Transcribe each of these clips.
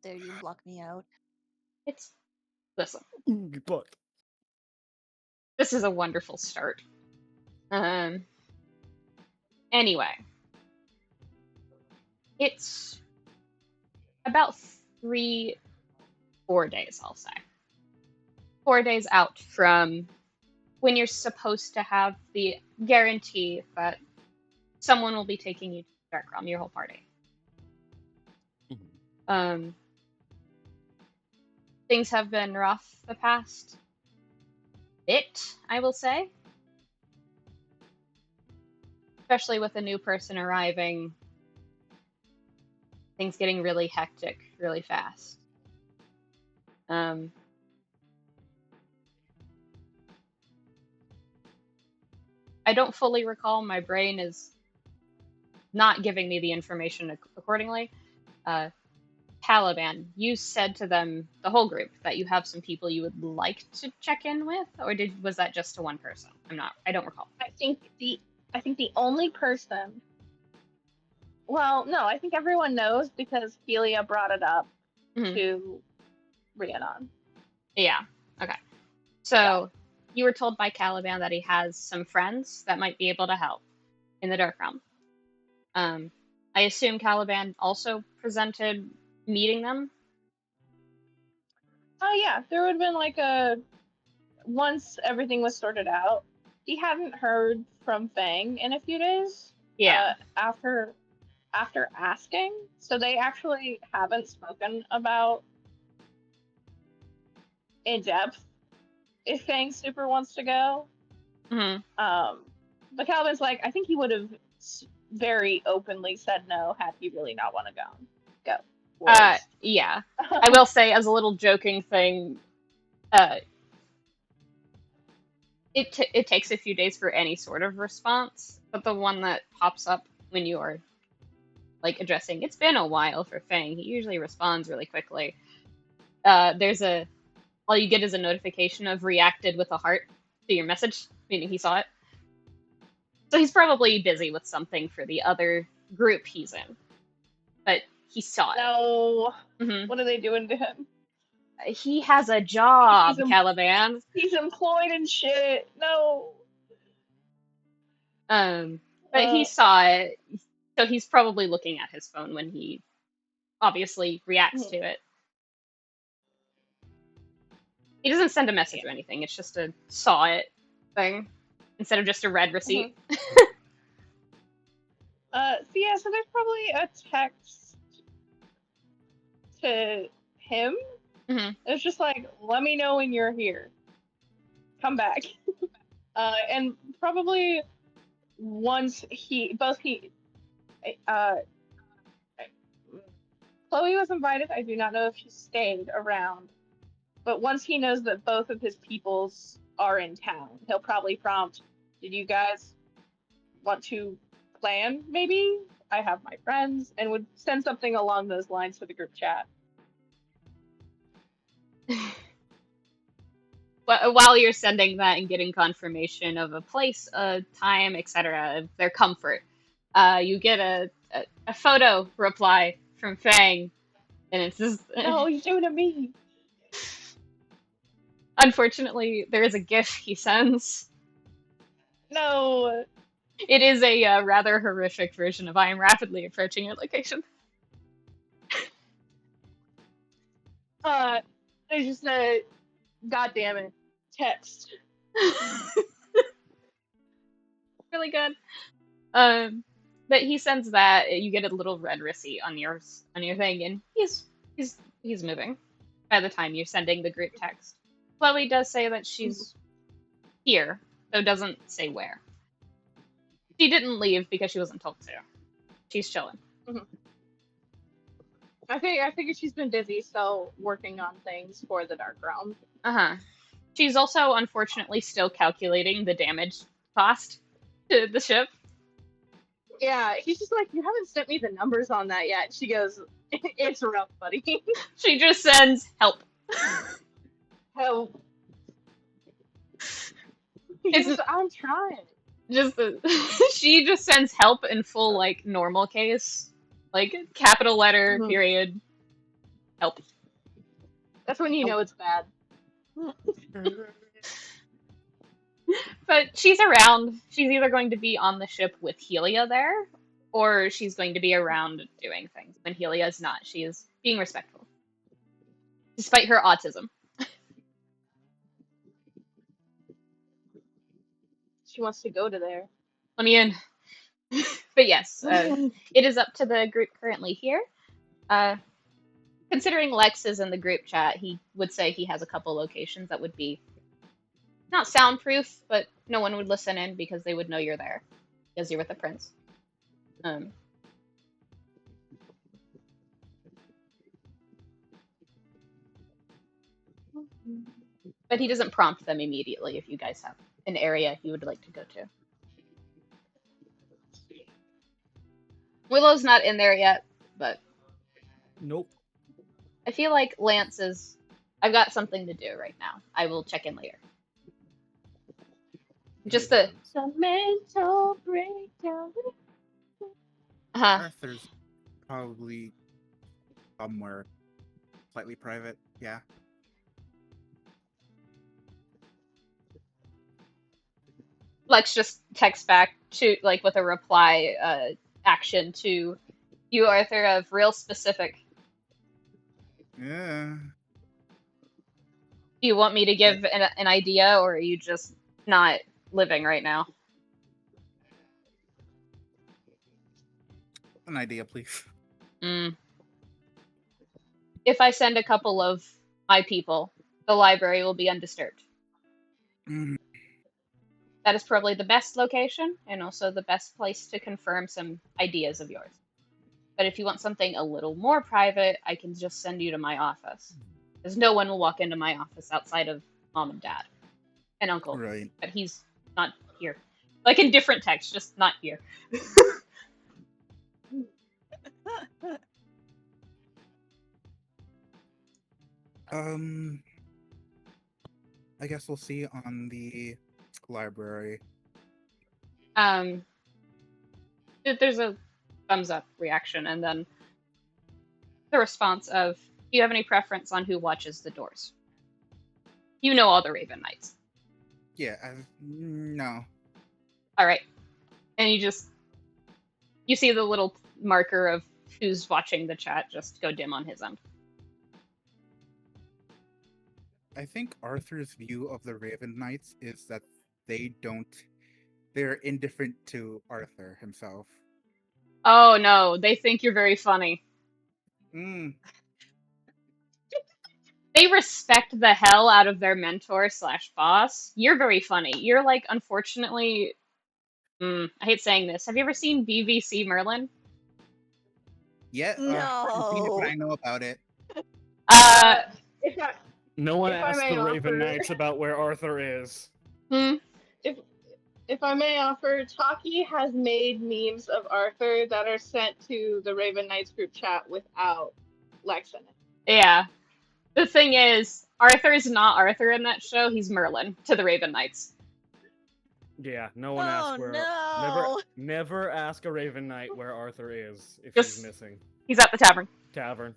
dare you block me out? Listen, Good book. this is a wonderful start. Anyway, it's about 4 days, I'll say. 4 days out from when you're supposed to have the guarantee that someone will be taking you to the Dark Realm, your whole party. Things have been rough the past bit, I will say. Especially with a new person arriving, things getting really hectic really fast. I don't fully recall. My brain is not giving me the information accordingly. Caliban, you said to them, the whole group, that you have some people you would like to check in with, or was that just to one person? I don't recall. I think the only person. Well, no, I think everyone knows because Helia brought it up to Rhiannon. Yeah. Okay. So you were told by Caliban that he has some friends that might be able to help in the Dark Realm. I assume Caliban also presented meeting them? Oh yeah, there would have been like once everything was sorted out. He hadn't heard from Fang in a few days. Yeah. After asking, so they actually haven't spoken about in depth if Fang super wants to go. But Caliban's like, I think he would have very openly said no had he really not want to go. Yeah. I will say, as a little joking thing, it takes a few days for any sort of response, but the one that pops up when you are like addressing, it's been a while for Fang, he usually responds really quickly. All you get is a notification of reacted with a heart to your message, meaning he saw it. So he's probably busy with something for the other group he's in. But he saw it. No. What are they doing to him? He has a job, Caliban. He's employed and shit. No. But he saw it, so he's probably looking at his phone when he obviously reacts to it. He doesn't send a message or anything, it's just a saw it thing, instead of just a red receipt. So there's probably a text to him. It's just like, let me know when you're here. Come back. And probably once Chloe was invited. I do not know if she stayed around. But once he knows that both of his peoples are in town, he'll probably prompt, did you guys want to plan, maybe? I have my friends, and would send something along those lines to the group chat. While you're sending that and getting confirmation of a place, a time, etc., of their comfort, you get a photo reply from Fang, and it's just... No, he's doing it to me! Unfortunately, there is a GIF he sends. No! It is a rather horrific version of I am rapidly approaching your location. There's just a God damn it text. Really good. But he sends that. You get a little red receipt on your thing, and he's moving. By the time you're sending the group text, Chloe does say that she's here, though doesn't say where. She didn't leave because she wasn't told to. She's chilling. I figured she's been busy, so working on things for the Dark Realm. She's also, unfortunately, still calculating the damage cost to the ship. Yeah, he's just like, you haven't sent me the numbers on that yet. She goes, it's rough, buddy. She just sends help. Help. I'm trying. She just sends help in full, like, normal case. Like, capital letter, period. Help. That's when you know it's bad. But she's around. She's either going to be on the ship with Helia there, or she's going to be around doing things. When Helia is not, she is being respectful, despite her autism. She wants to go to there. Let me in. But yes, it is up to the group currently here. Uh, Considering Lex is in the group chat, he would say he has a couple locations that would be not soundproof, but no one would listen in because they would know you're there because you're with the prince. Um, but he doesn't prompt them immediately if you guys have an area you would like to go to. Willow's not in there yet, but Nope. I feel like Lance is. I've got something to do right now. I will check in later. Just the. Some mental breakdown. Arthur's probably somewhere slightly private. Yeah. Lex just texts back to like with a reply action to you, Arthur, of real specific. Yeah. Do you want me to give an idea, or are you just not living right now? An idea, please. If I send a couple of my people, the library will be undisturbed. Mm. That is probably the best location, and also the best place to confirm some ideas of yours. But if you want something a little more private, I can just send you to my office. Because no one will walk into my office outside of mom and dad and uncle. Right. But he's not here. Like in different text, just not here. I guess we'll see on the library. There's a thumbs up reaction, and then the response of, do you have any preference on who watches the doors? You know all the Raven Knights. Yeah, no. Alright. And you see the little marker of who's watching the chat just go dim on his end. I think Arthur's view of the Raven Knights is that they're indifferent to Arthur himself. Oh no, they think you're very funny. They respect the hell out of their mentor / boss. You're very funny. You're like, unfortunately, I hate saying this. Have you ever seen BBC Merlin? Yeah, I haven't seen it, but No. I know about it. No one If I asked may the Raven offer- Knights about where Arthur is. If I may offer, Taki has made memes of Arthur that are sent to the Raven Knights group chat without Lex in it. Yeah. The thing is, Arthur is not Arthur in that show. He's Merlin to the Raven Knights. Yeah, no one Oh, asked where. no. Never ask a Raven Knight where Arthur is if Just- he's missing. He's at the tavern. Tavern.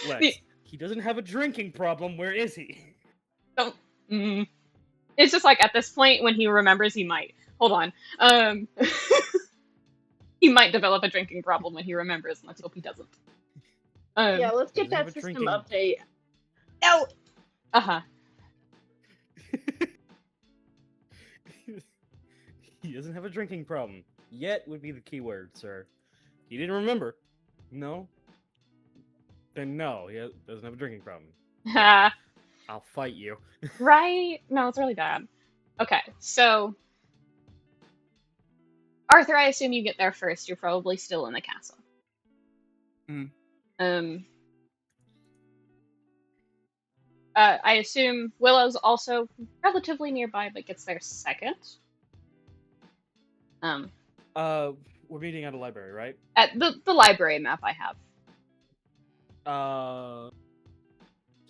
Lex, he doesn't have a drinking problem. Where is he? It's just like at this point, when he remembers, he might. Hold on. He might develop a drinking problem when he remembers, and let's hope he doesn't. Yeah, let's get doesn't have that a system drinking- update. No! Uh-huh. He doesn't have a drinking problem. Yet would be the key word, sir. He didn't remember. No. Then no, he doesn't have a drinking problem. I'll fight you. Right? No, it's really bad. Okay, so... Arthur, I assume you get there first. You're probably still in the castle. I assume Willow's also relatively nearby, but gets there second. We're meeting at a library, right? At the library map I have.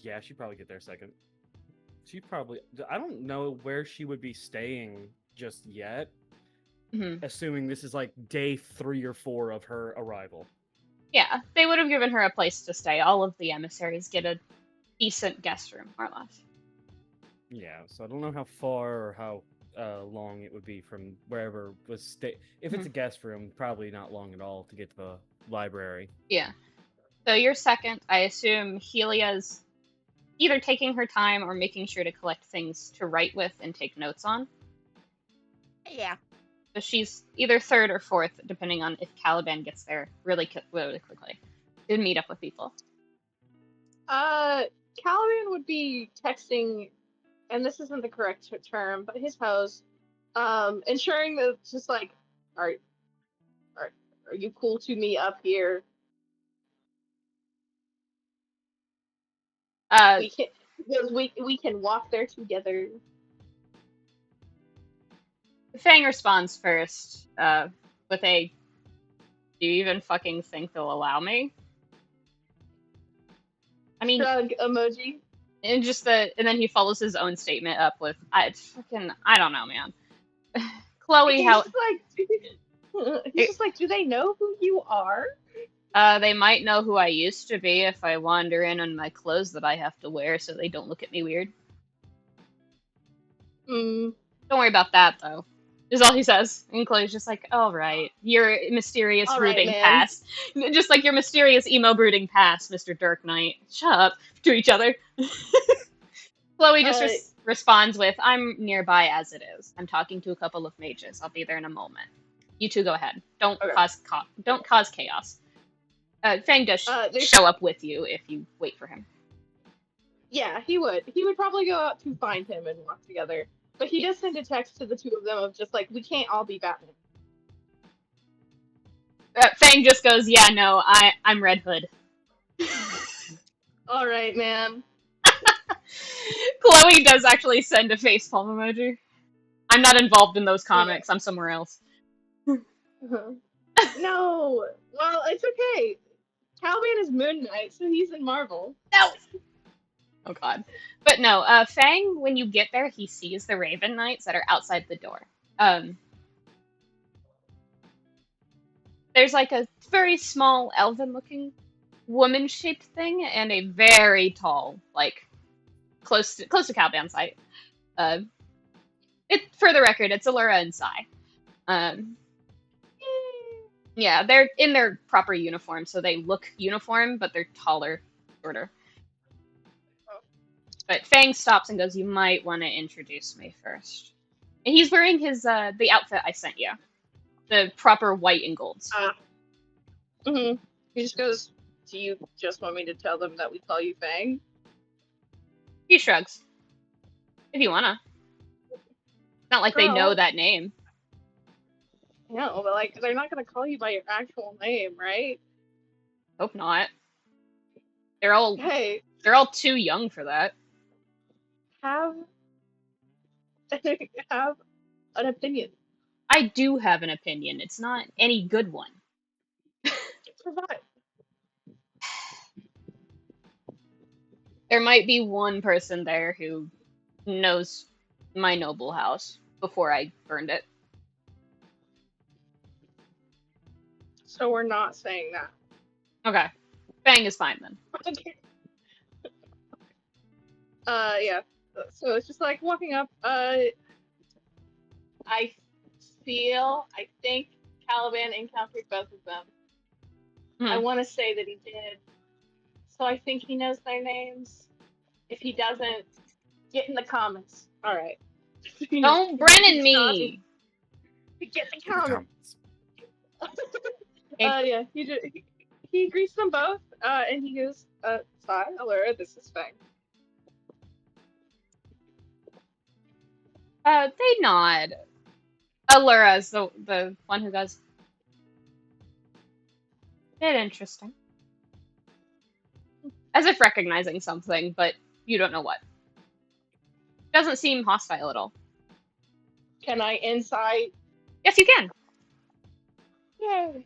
Yeah, she'd probably get there second. I don't know where she would be staying just yet, Mm-hmm. assuming this is like day 3 or 4 of her arrival. Yeah, they would have given her a place to stay. All of the emissaries get a decent guest room, more or less. Yeah, so I don't know how far or how long it would be from wherever was stay. If it's a guest room, probably not long at all to get to the library. Yeah. So you're second. I assume Helia's either taking her time or making sure to collect things to write with and take notes on. Yeah. So she's either third or fourth, depending on if Caliban gets there really quickly to meet up with people. Caliban would be texting, and this isn't the correct term, but his host, ensuring that it's just like, are you cool to me up here? We can, because we can walk there together. Fang responds first with a, "Do you even fucking think they'll allow me?" I mean, Shrug emoji. and then he follows his own statement up with, I don't know, man." Chloe, He's how just like, he's just like, do they know who you are? they might know who I used to be if I wander in my clothes that I have to wear, so they don't look at me weird. Hmm. Don't worry about that, though. Is all he says. And Chloe's just like, all right, your mysterious All right, brooding man. past. Just like your mysterious emo brooding past, Mr. Dark Knight. Shut up to each other. Chloe just responds with, "I'm nearby as it is. I'm talking to a couple of mages. I'll be there in a moment. You two go ahead. Don't cause chaos." Fang does show up with you if you wait for him. Yeah, he would. He would probably go out to find him and walk together. But he does send a text to the two of them of just like, we can't all be Batman. Fang just goes, "Yeah, no, I'm Red Hood." All right, man. Chloe does actually send a facepalm emoji. I'm not involved in those comics. I'm somewhere else. No. Well, it's okay. Caliban is Moon Knight, so he's in Marvel. No. Oh god. But no, Fang, when you get there, he sees the Raven Knights that are outside the door. There's like a very small elven-looking woman-shaped thing and a very tall, like close to Caliban's height. For the record, it's Allura and Sai. Yeah, they're in their proper uniform, so they look uniform, but they're taller, shorter. But Fang stops and goes, "You might want to introduce me first." And he's wearing his the outfit I sent you, the proper white and golds. He just goes, "Do you just want me to tell them that we call you Fang?" He shrugs. If you wanna. It's not like they know that name. No, but like they're not gonna call you by your actual name, right? Hope not. They're all too young for that. Have an opinion. I do have an opinion. It's not any good one. Provide. There might be one person there who knows my noble house before I burned it. So we're not saying that. Okay. Fang is fine then. Yeah. So it's just like walking up. I think Caliban encountered both of them. I want to say that he did. So I think he knows their names. If he doesn't, get in the comments. All right. Don't Brennan me. Get in the comments. Yeah. He greets them both, and he goes, "Hi, Allura, this is Fang." They nod. Allura's the one who goes, "Bit interesting." As if recognizing something, but you don't know what. Doesn't seem hostile at all. Can I insight? Yes, you can. Yay.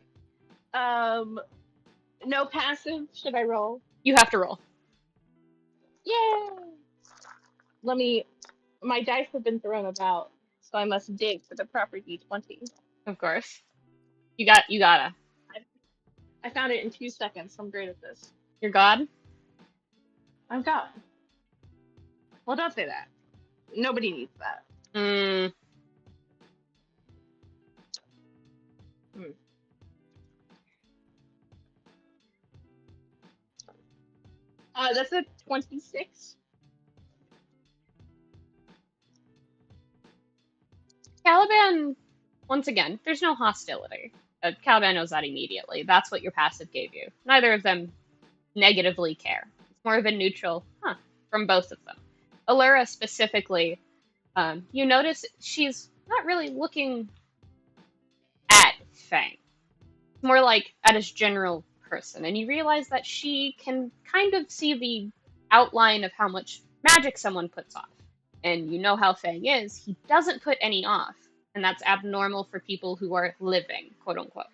No passive. Should I roll? You have to roll. Yay! My dice have been thrown about, so I must dig for the proper d20. Of course. You gotta. I found it in 2 seconds. I'm great at this. Your god? I'm God. Well, don't say that. Nobody needs that. Mm, That's a 26. Caliban, once again, there's no hostility. Caliban knows that immediately. That's what your passive gave you. Neither of them negatively care. It's more of a neutral, from both of them. Allura specifically, you notice she's not really looking at Fang. More like at his general person. And you realize that she can kind of see the outline of how much magic someone puts off. And you know how Fang is. He doesn't put any off. And that's abnormal for people who are living, quote unquote.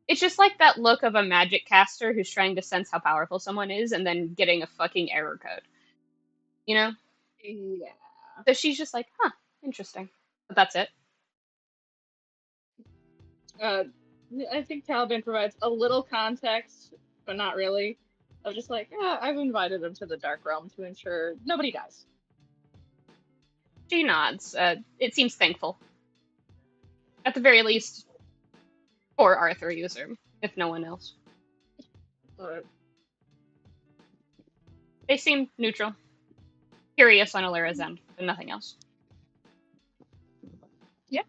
It's just like that look of a magic caster who's trying to sense how powerful someone is and then getting a fucking error code. You know? Yeah. So she's just like, interesting. But that's it. I think Caliban provides a little context, but not really. Of just like, I've invited them to the Dark Realm to ensure nobody dies. She nods. It seems thankful. At the very least, for Arthur user, if no one else. They seem neutral. Curious on Allura's end, but nothing else. Yeah.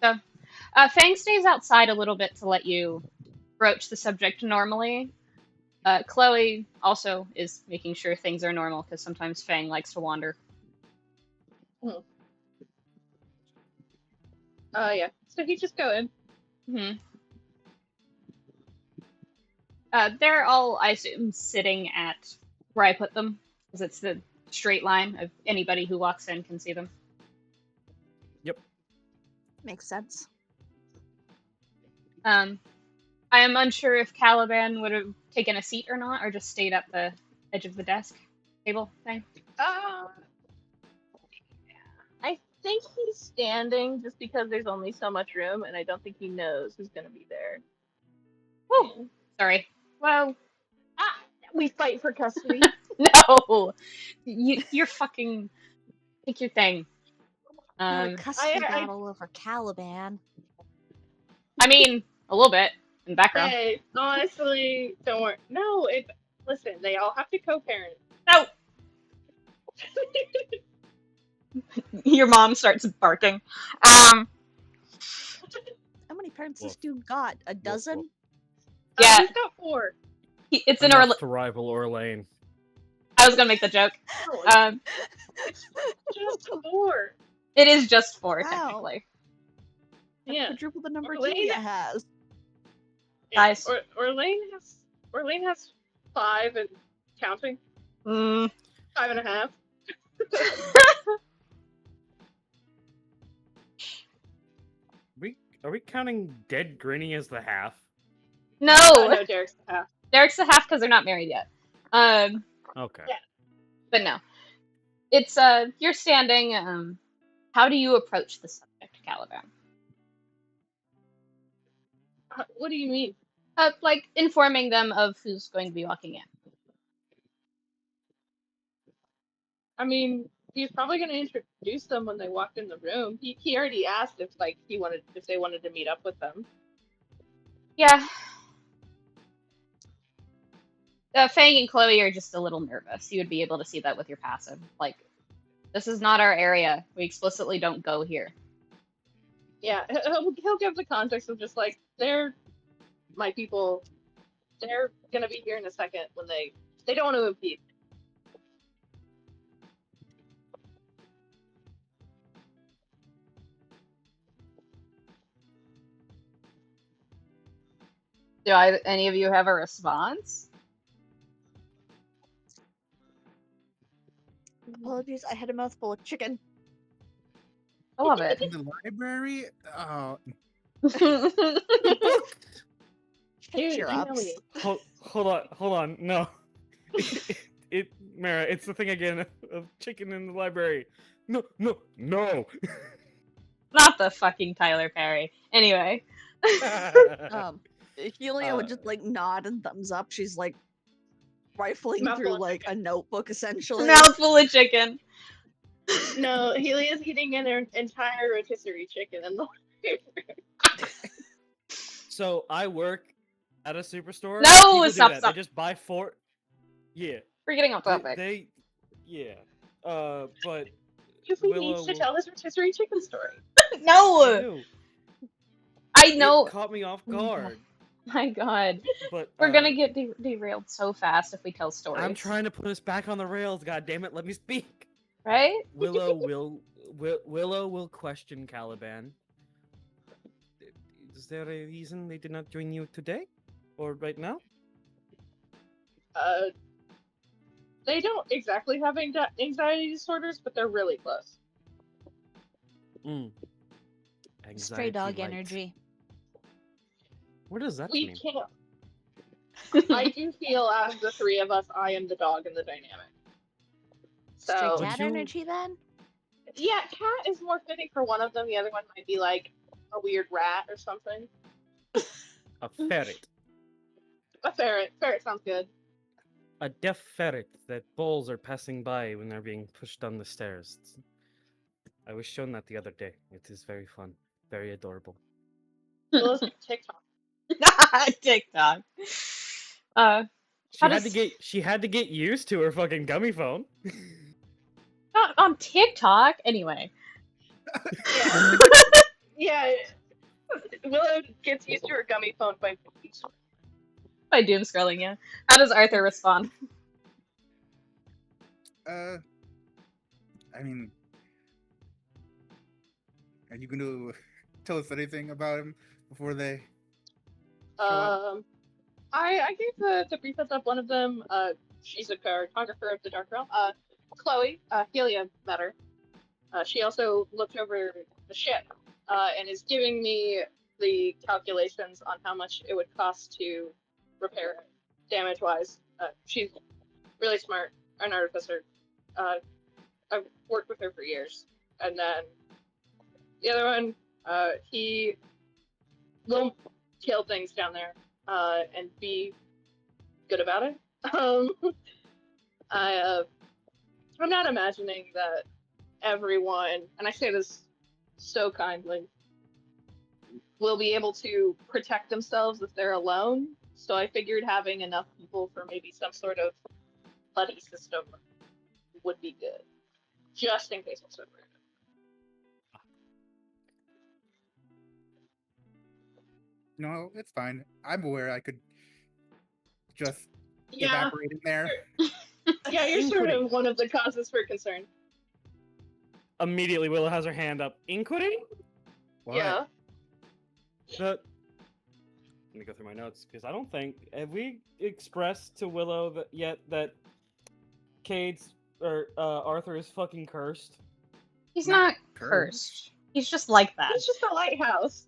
So, Fang stays outside a little bit to let you broach the subject normally. Chloe also is making sure things are normal, because sometimes Fang likes to wander. Yeah. So he just go in. Mm-hmm. They're all, I assume, sitting at where I put them, because it's the straight line of anybody who walks in can see them. Yep. Makes sense. I am unsure if Caliban would have taken a seat or not, or just stayed at the edge of the desk table thing. I think he's standing just because there's only so much room, and I don't think he knows who's gonna be there. Whew. Sorry. Well, we fight for custody. no! You're fucking... Take your thing. Not a custody I- battle over Caliban. I mean, a little bit in background. Hey, honestly, don't worry. No, listen, they all have to co-parent. No! Your mom starts barking. How many parents this Woof. dude got? A dozen? woof. Yeah. He's got 4. It's in Enough to rival Orlane. I was gonna make the joke. Just 4. It is just 4, Wow. technically. That's Yeah. quadruple the number Orlane- Helia has. Guys. Orlane has 5 and counting. Mm. 5.5. Are we counting Dead Granny as the half? No! No, Derek's the half. Derek's the half because they're not married yet. Okay. Yeah. But no. It's, you're standing, how do you approach the subject, Caliban? What do you mean? Like, informing them of who's going to be walking in. I mean, he's probably going to introduce them when they walked in the room. He already asked if they wanted to meet up with them. Yeah. Fang and Chloe are just a little nervous. You would be able to see that with your passive. Like, this is not our area. We explicitly don't go here. Yeah, he'll give the context of just like, they're my people. They're gonna be here in a second when they don't want to impede. Do any of you have a response? Apologies, I had a mouthful of chicken. I love it. In the library? Cheer ups. Humiliate. Hold on. No. Mera, it's the thing again of chicken in the library. No. Not the fucking Tyler Perry. Anyway. Helia would just like nod and thumbs up. She's like rifling Mouthful through of like a notebook essentially. Mouthful of chicken. No, Helia's eating an entire rotisserie chicken in the So I work at a superstore. No, People do stop, that. stop. They just buy 4. Yeah. We're getting off They, topic. yeah. But Yufi Willow needs to will- tell his rotisserie chicken story. No! Ew, I know. it caught me off guard. My god. But We're gonna get derailed so fast if we tell stories. I'm trying to put us back on the rails. God damn it! Let me speak. Right? Willow will question Caliban. Is there a reason they did not join you today, or right now? They don't exactly have anxiety disorders, but they're really close. Stray dog light. energy. What does that We mean? can't. I do feel out of the three of us, I am the dog in the dynamic. Stray So cat you- energy then? yeah, cat is more fitting for one of them. The other one might be like a weird rat or something. A ferret. A ferret. Ferret sounds good. A deaf ferret that bulls are passing by when they're being pushed down the stairs. I was shown that the other day. It is very fun. Very adorable. Willow's TikTok. TikTok. She How had to get used to her fucking gummy phone. Not on TikTok. Anyway. Yeah. Yeah. Willow gets used to her gummy phone by By doom scrolling, yeah. How does Arthur respond? I mean, are you going to tell us anything about him before they? I gave the brief heads up. One of them, she's a cartographer of the Dark Realm. Chloe, Helia met her. She also looked over the ship, and is giving me the calculations on how much it would cost to repair it, damage-wise. She's really smart, an artificer. I've worked with her for years. And then the other one, he will kill things down there, and be good about it. I'm not imagining that everyone, and I say this so kindly, will be able to protect themselves if they're alone. So I figured having enough people for maybe some sort of buddy system would be good, just in case we're separated. No, it's fine. I'm aware I could just Yeah, evaporate in there. yeah, you're sort of one of the causes for concern. Immediately, Willow has her hand up. Inquiry? What? Yeah. Let me go through my notes because I don't think have we expressed to Willow yet that Cayde's or Arthur is fucking cursed. He's Not not cursed. He's just like that. It's just a lighthouse.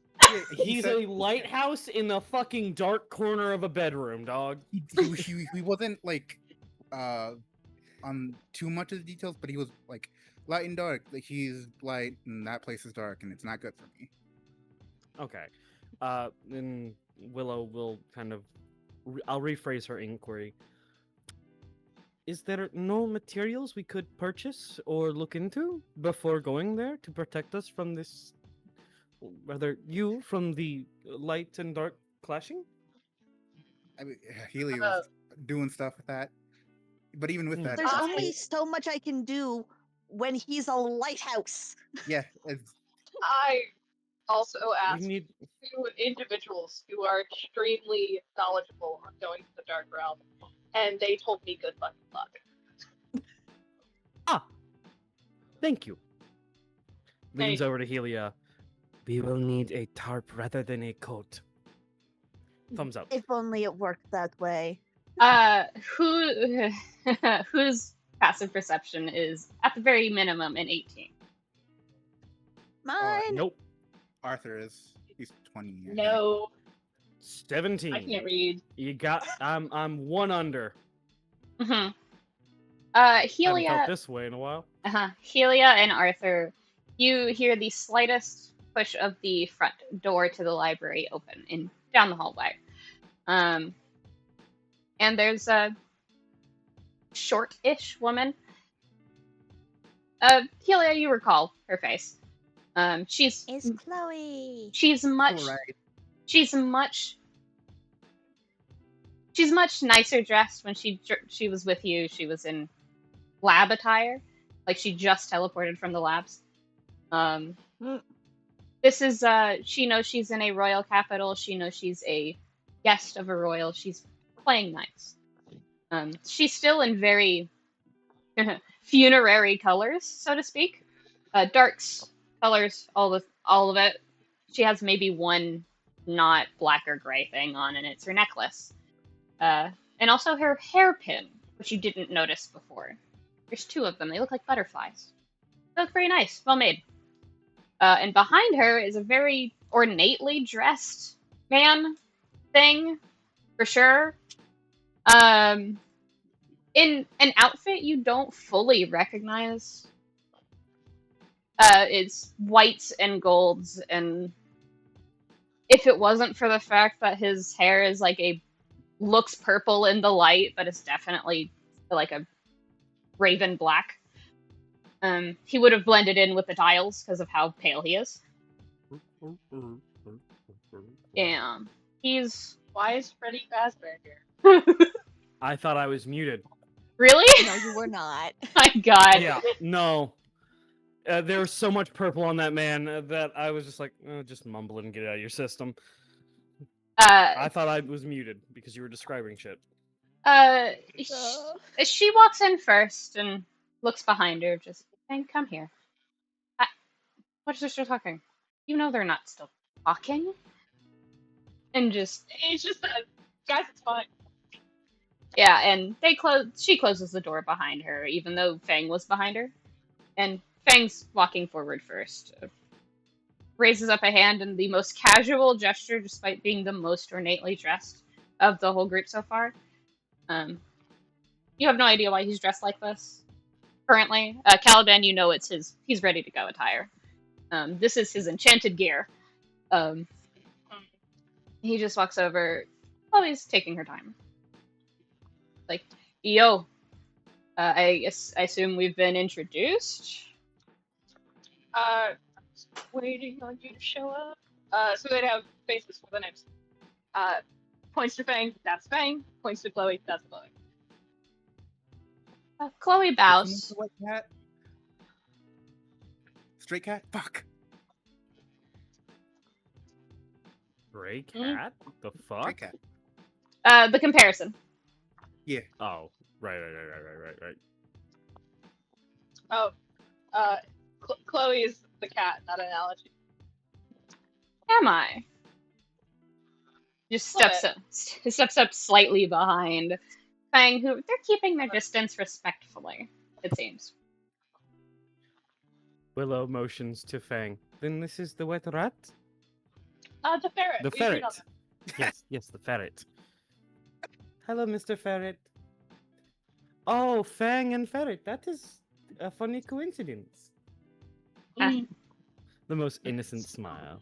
He's a lighthouse in the fucking dark corner of a bedroom, dog. He wasn't like on too much of the details, but he was like light and dark. Like he's light and that place is dark and it's not good for me. Okay. Then Willow will kind of I'll rephrase her inquiry. Is there no materials we could purchase or look into before going there to protect us from this, rather you from the light and dark clashing? I mean, Helia was doing stuff with that, but even with that, There's I- only so much I can do when he's a lighthouse. yeah, it's, I also We asked need two individuals who are extremely knowledgeable on going to the Dark Realm, and they told me good fucking luck. Thank you. Leans Hey. over to Helia. We will need a tarp rather than a coat. Thumbs up. If only it worked that way. Who whose passive perception is at the very minimum an 18? Mine. Nope. Arthur is. He's 20. I think. No, 17. I can't read. You got. I'm one under. Mm-hmm. Haven't felt Helia, this way in a while. Helia and Arthur, you hear the slightest push of the front door to the library open and down the hallway. And there's a short-ish woman. Helia, you recall her face. She's It's Chloe. she's much Alright. she's much nicer dressed when she was with you. She was in lab attire, like she just teleported from the labs. This is she knows she's in a royal capital. She knows she's a guest of a royal. She's playing nice. She's still in very funerary colors, so to speak. Darks, colors, all of it. She has maybe one not black or gray thing on, and it's her necklace. And also her hairpin, which you didn't notice before. There's two of them. They look like butterflies. They look very nice, well made. And behind her is a very ornately dressed man thing, for sure. In an outfit you don't fully recognize. It's whites and golds, and if it wasn't for the fact that his hair is looks purple in the light, but it's definitely like a raven black. He would have blended in with the tiles because of how pale he is. Yeah, he's... Why is Freddy Fazbear here? I thought I was muted. Really? No, you were not. My God. Yeah, no. There was so much purple on that man that I was just like, just mumble it and get it out of your system. I thought I was muted because you were describing shit. She walks in first and looks behind her, just saying, "Come here." What's there still talking? You know they're not still talking. And just... It's just that, guys, it's fine. Yeah, and she closes the door behind her, even though Fang was behind her. And Fang's walking forward first. Raises up a hand in the most casual gesture, despite being the most ornately dressed of the whole group so far. You have no idea why he's dressed like this currently. Caliban, you know it's he's ready to go attire. This is his enchanted gear. He just walks over. Chloe's taking her time. Like, yo, I assume we've been introduced? Waiting on you to show up. So they'd have faces for the names. Points to Fang, that's Fang. Points to Chloe, that's Chloe. Chloe Which bows. one's the white cat? Stray cat? Fuck. Stray cat? The Stray fuck? cat. The comparison. Yeah. Oh, right. Oh, Chloe is the cat, not an analogy. Am I? Just steps up slightly behind Fang, who they're keeping their distance respectfully, it seems. Willow motions to Fang. Then this is the wet rat? The ferret. The We agreed ferret. on that. Yes, the ferret. Hello, Mr. Ferret. Oh, Fang and ferret. That is a funny coincidence. Mm, The most innocent smile.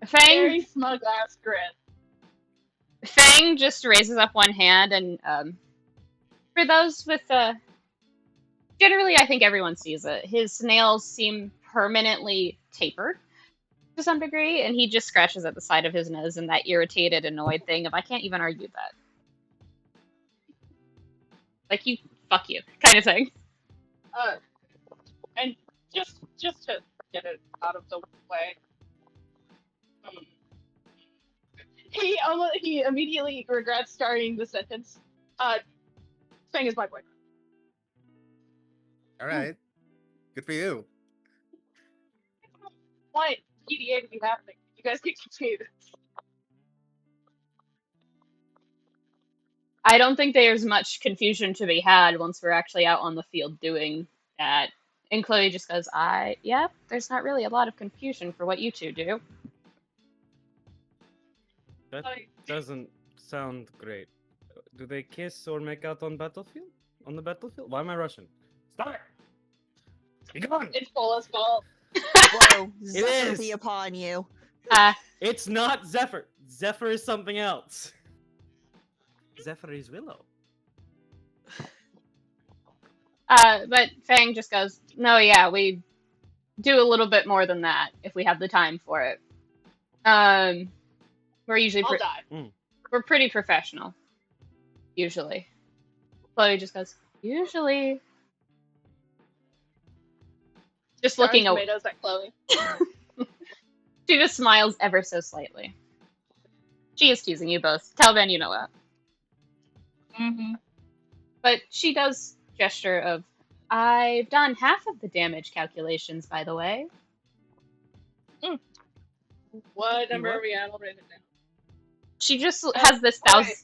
very smug ass grin. Fang just raises up one hand, and for those with generally, I think everyone sees it. His nails seem permanently tapered to some degree, and he just scratches at the side of his nose in that irritated, annoyed thing of I can't even argue that. Like, you, fuck you, kind of thing. And just to get it out of the way, he immediately regrets starting the sentence. Fang is my boyfriend. All right. Good for you. Why PDA to be happening? You guys get confused. I don't think there's much confusion to be had once we're actually out on the field doing that. And Chloe just goes, yeah, there's not really a lot of confusion for what you two do. That Like, doesn't sound great. Do they kiss or make out on the battlefield? Why am I Russian? Stop it! Be gone! it's Pola's fault. Whoa, Zephyr is. be upon you. It's not Zephyr. Zephyr is something else. Zephyr is Willow. But Fang just goes, no, yeah, we do a little bit more than that if we have the time for it. We're usually I'll die. we're pretty professional, usually. Chloe just goes, usually. Just looking Darn away. tomatoes at Chloe. She just smiles ever so slightly. She is teasing you both. Caliban, you know that. Mm-hmm. But she does gesture of, I've done half of the damage calculations, by the way. What number what? are we at? I'll write it down. She just has this Willow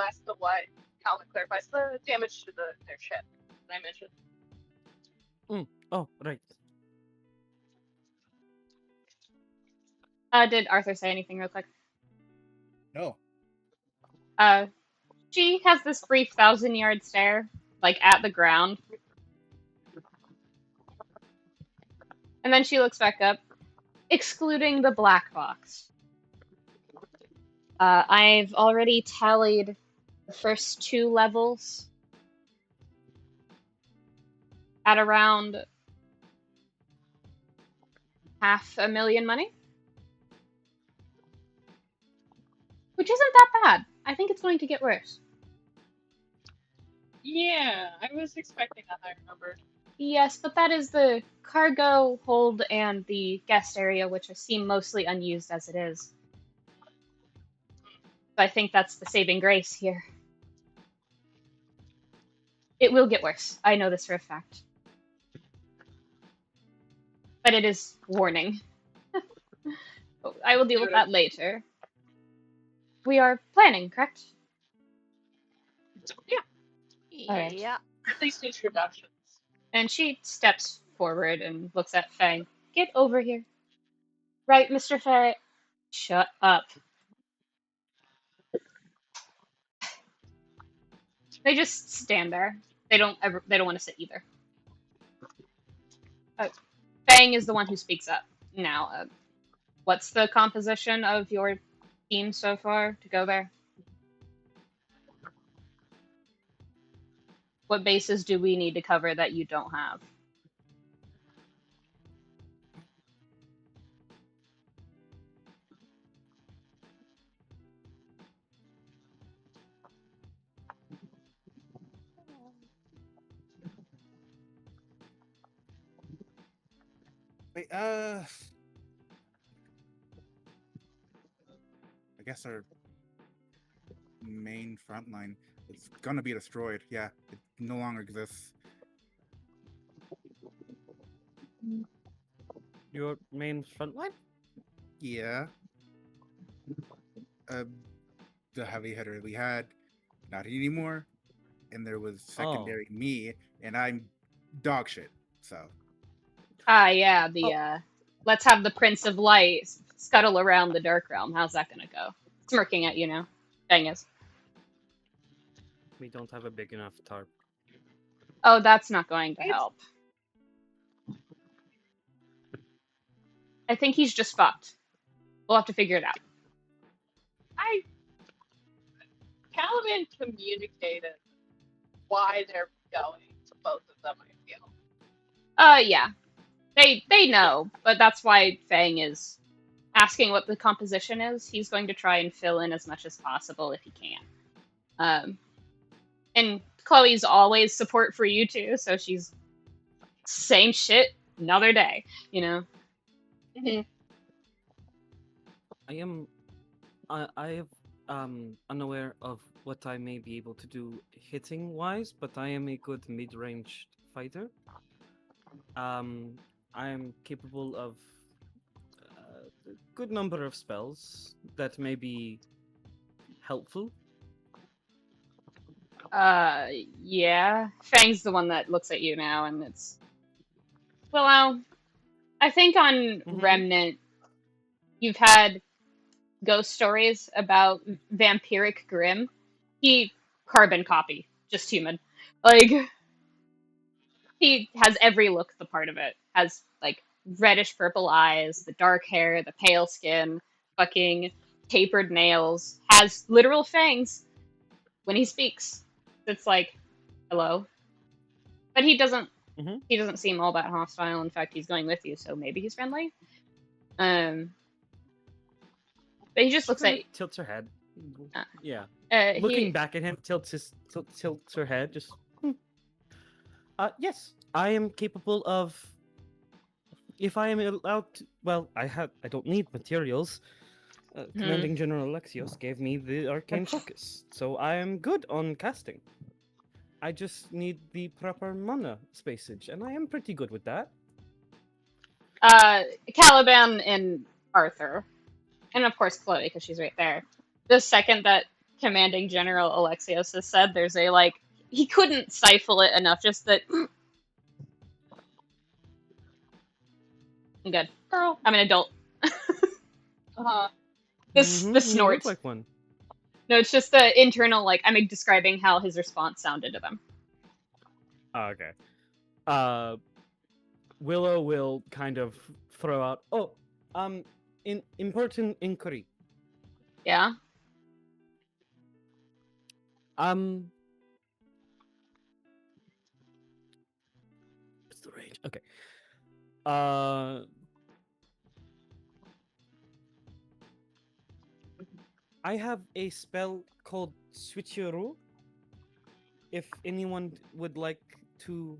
asked the what. Calvin clarifies the damage to their ship that I mentioned. Oh, right. Did Arthur say anything real quick? No. She has this brief 1,000-yard stare, like at the ground. And then she looks back up, excluding the black box. I've already tallied the first 2 levels at around 500,000 money. Which isn't that bad. I think it's going to get worse. Yeah, I was expecting a higher number. Yes, but that is the cargo hold and the guest area, which seem mostly unused as it is. So I think that's the saving grace here. It will get worse. I know this for a fact. But it is warning. I will deal with that later. We are planning, correct? Yeah, Alright. Yeah. at least introductions. And she steps forward and looks at Fang. Get over here. Right, Mr. Ferret? Shut up. They just stand there. They don't want to sit either. Fang is the one who speaks up. Now, what's the composition of your team so far to go there? What bases do we need to cover that you don't have? Wait, I guess our main front line is gonna be destroyed. Yeah, it no longer exists. Your main front line? Yeah. The heavy hitter we had, not anymore. And there was secondary me, and I'm dog shit. So. Yeah, let's have the Prince of Light scuttle around the Dark Realm. How's that gonna go? Smirking at you now. Dang it. We don't have a big enough tarp. Oh, that's not going to help. I think he's just fucked. We'll have to figure it out. Caliban communicated why they're going to both of them, I feel. Yeah. They know, but that's why Fang is asking what the composition is. He's going to try and fill in as much as possible if he can. And Chloe's always support for you two, so she's same shit, another day, you know? Mm-hmm. I am unaware of what I may be able to do hitting wise, but I am a good mid-range fighter. I am capable of a good number of spells that may be helpful. Yeah. Fang's the one that looks at you now, and it's... Well, I think on Remnant, you've had ghost stories about vampiric Grim. He carbon copy, just human. Like, He has every look the part of it. Has like reddish purple eyes, the dark hair, the pale skin, fucking tapered nails, has literal fangs when he speaks. It's like, hello. But he doesn't seem all that hostile. In fact, he's going with you, so maybe he's friendly. But he just looks at tilts her head. Uh, Yeah. uh, Looking he, back at him, tilts her head. Just. Yes, I am capable of. If I am allowed to, well, I don't need materials. Commanding General Alexios gave me the arcane focus, so I am good on casting. I just need the proper mana spacage, and I am pretty good with that. Caliban and Arthur, and of course Chloe, because she's right there. The second that Commanding General Alexios has said, there's a like he couldn't stifle it enough. Just that. I'm good. Girl. I'm an adult. Uh-huh. The You snort. look like one. No, it's just the internal, like, I'm describing how his response sounded to them. Oh, okay. Willow will kind of throw out, important inquiry. Yeah? What's the range? Okay. I have a spell called Switcheroo. If anyone would like to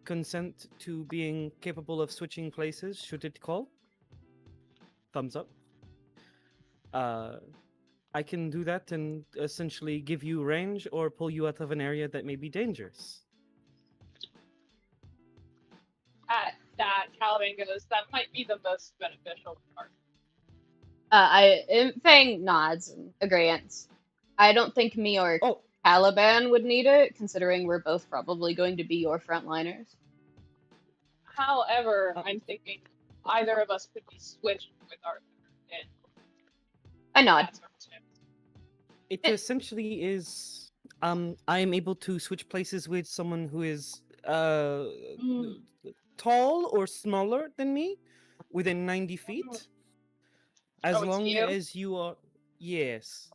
consent to being capable of switching places, should it call? Thumbs up. I can do that and essentially give you range or pull you out of an area that may be dangerous. At that, Caliban goes, that might be the most beneficial part. Fang nods in agreeance. I don't think me or Caliban would need it, considering we're both probably going to be your frontliners. However, I'm thinking either of us could be switched with Arthur. I nod. It essentially is. I am able to switch places with someone who is tall or smaller than me, within 90 feet. As long as you are, yes.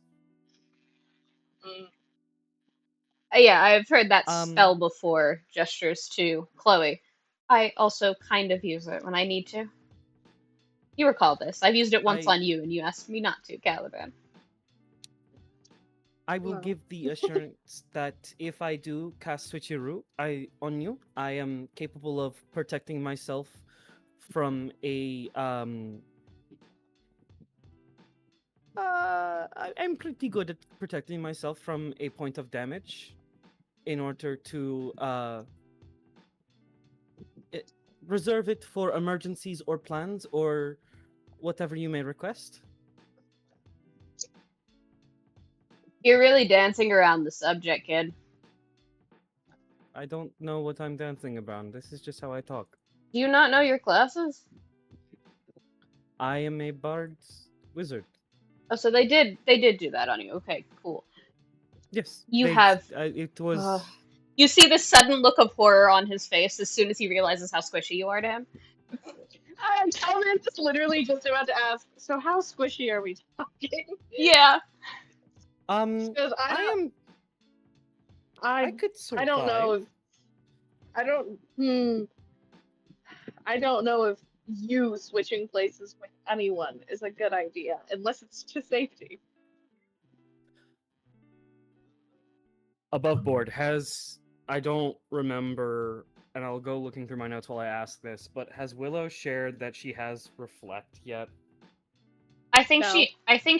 Yeah, I've heard that spell before. Gestures to Chloe. I also kind of use it when I need to. You recall this. I've used it once on you, and you asked me not to, Caliban. I will give the assurance that if I do cast Switcheroo on you, I am capable of protecting myself from a I'm pretty good at protecting myself from a point of damage in order to reserve it for emergencies or plans or whatever you may request. You're really dancing around the subject, kid. I don't know what I'm dancing about. This is just how I talk. Do you not know your classes? I am a bard's wizard. Oh, so they did do that on you. Okay, cool. Yes. It was. You see the sudden look of horror on his face as soon as he realizes how squishy you are to him. Calvin is literally just about to ask, so how squishy are we talking? Yeah. I could survive. I don't know if you switching places with anyone is a good idea, unless it's to safety. Above board, I don't remember, and I'll go looking through my notes while I ask this, but has Willow shared that she has Reflect yet? I think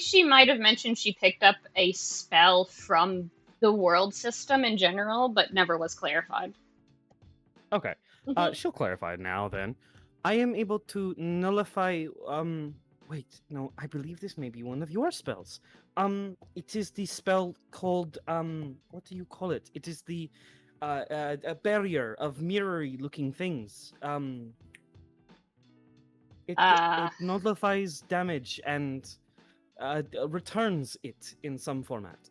she might have mentioned she picked up a spell from the world system in general, but never was clarified. Okay. She'll clarify now then. I am able to nullify wait, no, I believe this may be one of your spells. It is the spell called what do you call it? It is the a barrier of mirrory looking things. It nullifies damage and returns it in some format.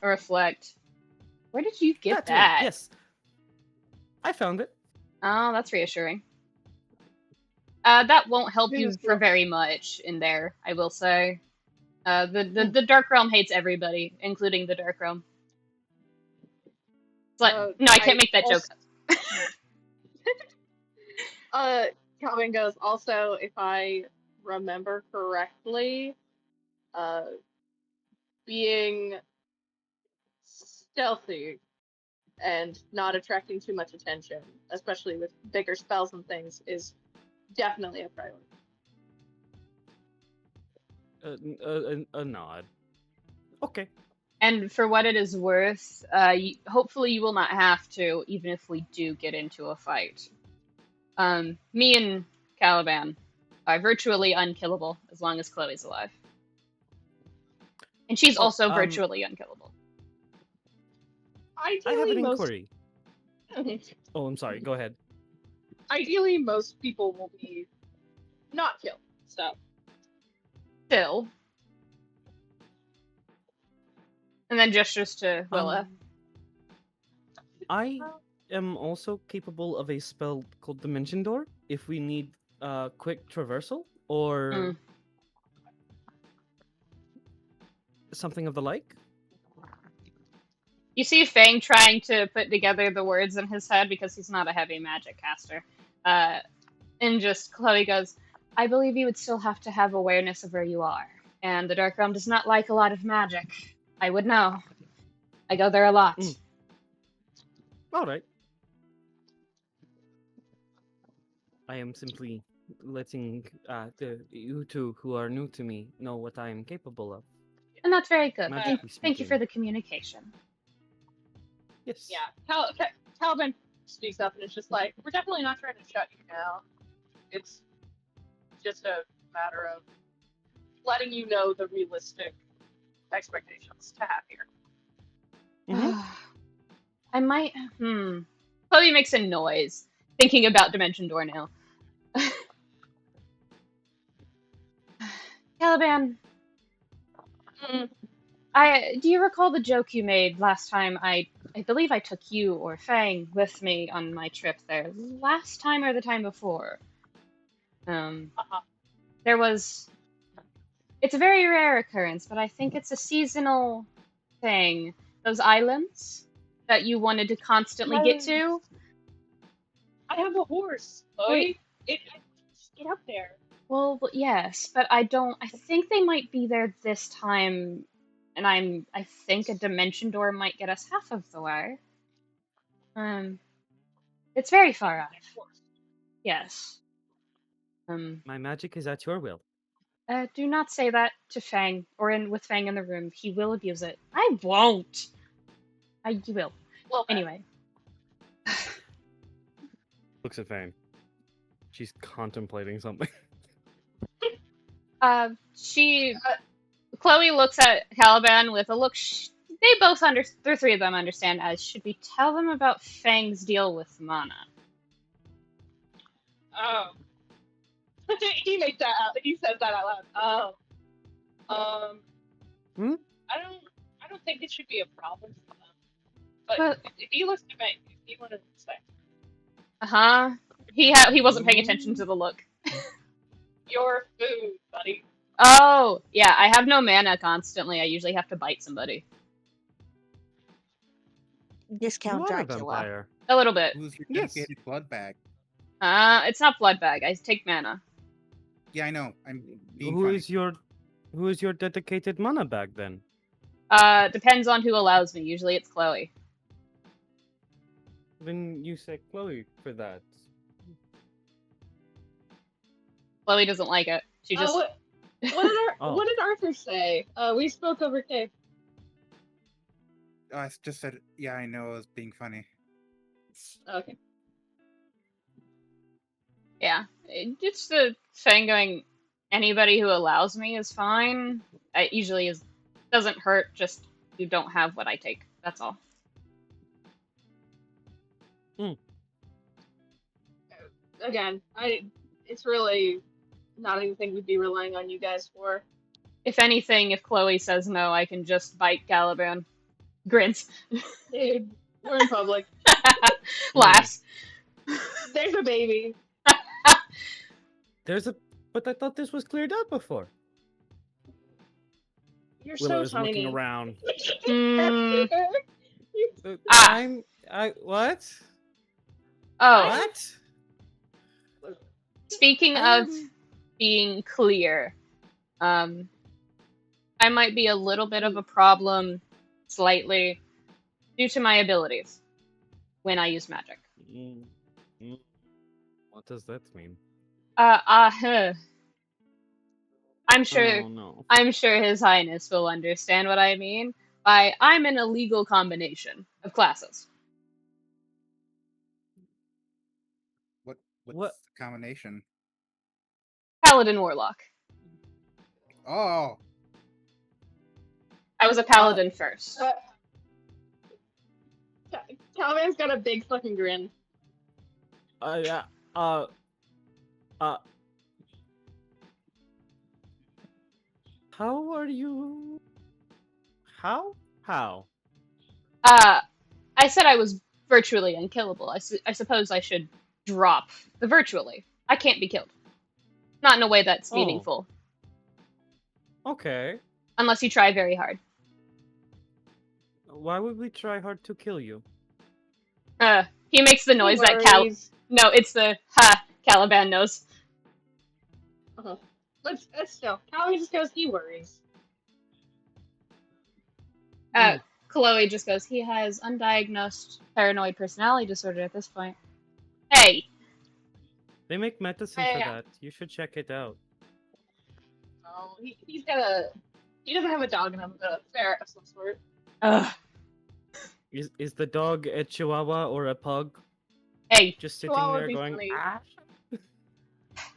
Reflect. Where did you get that? Yes. I found it. Oh, that's reassuring. That won't help you Who's for the- very much in there, I will say. The Dark Realm hates everybody, including the Dark Realm. But no, I can't make that joke. Calvin goes, also, if I remember correctly, being stealthy and not attracting too much attention, especially with bigger spells and things, is definitely a priority. A nod. Okay. And for what it is worth, hopefully you will not have to, even if we do get into a fight. Me and Caliban are virtually unkillable as long as Chloe's alive. And she's also virtually unkillable. I have an inquiry. Oh, I'm sorry. Go ahead. Ideally, most people will be not killed. So Still. And then gestures to Willow. I am also capable of a spell called Dimension Door if we need quick traversal or something of the like. You see Fang trying to put together the words in his head because he's not a heavy magic caster. And just Chloe goes, I believe you would still have to have awareness of where you are. And the Dark Realm does not like a lot of magic. I would know. I go there a lot. All right. I am simply letting you two who are new to me know what I am capable of. And that's very good. Magically Thank you for speaking. the communication. Yes. yeah, Caliban speaks up and it's just like, we're definitely not trying to shut you down. It's just a matter of letting you know the realistic expectations to have here. I might. Chloe makes a noise, thinking about Dimension Door now. Caliban, do you recall the joke you made last time? I believe I took you or Fang with me on my trip there. Last time or the time before? There was. It's a very rare occurrence, but I think it's a seasonal thing. Those islands that you wanted to constantly get to. I have a horse, Chloe. Just get up there. Well, yes, but I think they might be there this time, and I think a dimension door might get us half of the way. It's very far off. Yes. My magic is at your will. Do not say that to Fang, or with Fang in the room. He will abuse it. I won't. You will. Well, Anyway. Looks at Fang. She's contemplating something. Chloe looks at Caliban with a look they both the three of them understand as, should we tell them about Fang's deal with mana? Oh. He makes that out. He says that out loud. I don't think it should be a problem for them. But if he looks to me, if he wanted to say. He wasn't paying attention to the look. Your food, buddy. Oh, yeah, I have no mana constantly. I usually have to bite somebody. Discount You are a Dracula. vampire. A little bit. Who's your Yes. dedicated blood bag? It's not blood bag. I take mana. Yeah, I know. I'm being Who funny. is your dedicated mana bag then? Depends on who allows me. Usually it's Chloe. Then you say Chloe for that. Chloe doesn't like it. She just. What did Arthur say? We spoke over cave. I just said, yeah, I know. I was being funny. Okay. Yeah, it's the thing going. Anybody who allows me is fine. It usually doesn't hurt. Just you don't have what I take. That's all. Again, it's really not anything we'd be relying on you guys for. If anything, if Chloe says no, I can just bite Caliban. Grins. Dude, We're in public. Laughs. There's a baby. But I thought this was cleared up before. You're Willow so is tiny. looking around. Mm. Uh, what? Oh, What? speaking of being clear, I might be a little bit of a problem, slightly, due to my abilities when I use magic. What does that mean? Huh. I'm sure. Oh no. I'm sure His Highness will understand what I mean by I'm an illegal combination of classes. What's What? the combination? Paladin Warlock. Oh, I was a paladin first. Caliban's got a big fucking grin. Yeah. How are you? How? I said I was virtually unkillable. I suppose I should drop the virtually. I can't be killed. Not in a way that's Oh. meaningful. Okay. Unless you try very hard. Why would we try hard to kill you? He makes the noise that Worries. No, it's the Caliban nose. Let's still. Caliban just goes, he worries. Chloe just goes, he has undiagnosed paranoid personality disorder at this point. Hey! They make medicine for that. You should check it out. Oh, he's got a. He doesn't have a dog in him, but a ferret of some sort. Ugh. Is the dog a chihuahua or a pug? Hey! Just sitting Chihuahua would there be going, funny. ah.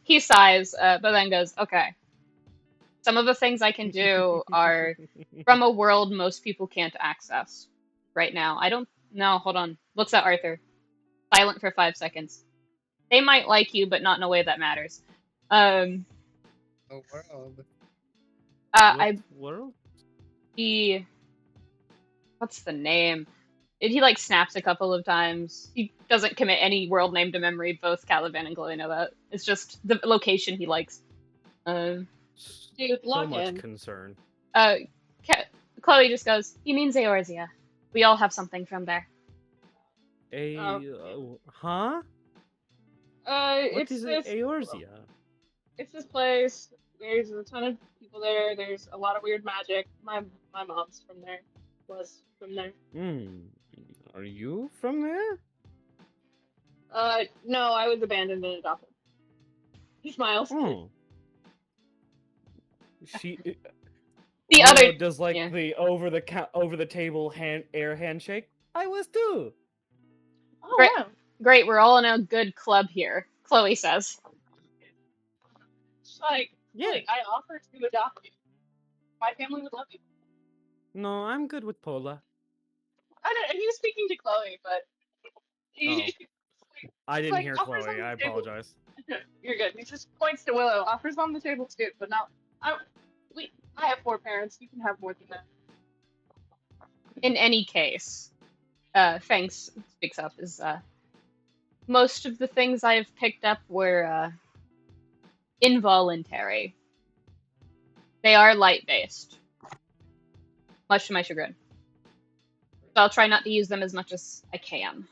He sighs, but then goes, okay. Some of the things I can do are from a world most people can't access right now. I don't know. Hold on. Looks at Arthur. Silent for 5 seconds. They might like you, but not in a way that matters. the world. World? What's the name? He like snaps a couple of times. He doesn't commit any world name to memory. Both Caliban and Chloe know that. It's just the location he likes. Dude, So lock much in. concern. Chloe just goes, you mean Zaorzia. We all have something from there. Huh? What It's is this. Eorzea? It's this place. There's a ton of people there. There's a lot of weird magic. My mom's from there. Was from there. Are you from there? No, I was abandoned and adopted. He smiles. Oh. She The other does like yeah. the over the table air handshake. I was too. Oh, Great. wow. Great, we're all in a good club here, Chloe says. It's like, Yeah. like, I offered to adopt you. My family would love you. No, I'm good with Pola. I don't. He was speaking to Chloe, but I didn't like, hear offers Chloe. on the I table. apologize. You're good. He just points to Willow. Offers on the table too, but not. I have 4 parents. You can have more than that. In any case, Fangs speaks up is most of the things I've picked up were involuntary. They are light-based, much to my chagrin. So I'll try not to use them as much as I can.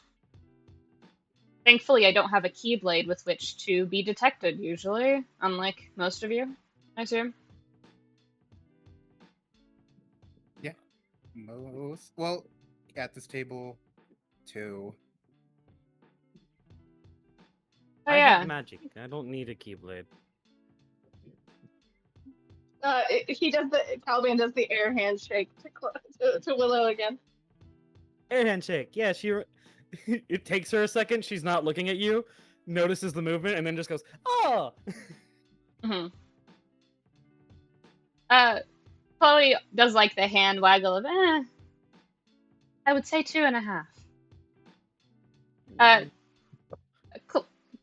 Thankfully, I don't have a keyblade with which to be detected, usually, unlike most of you, I assume. Most. Well, at this table, 2. Oh, I yeah. have magic. I don't need a keyblade. He does the Caliban does the air handshake to Willow again. Air handshake. Yeah, it takes her a second. She's not looking at you, notices the movement, and then just goes, "Oh." Mm-hmm. Chloe does like the hand waggle of, I would say 2.5.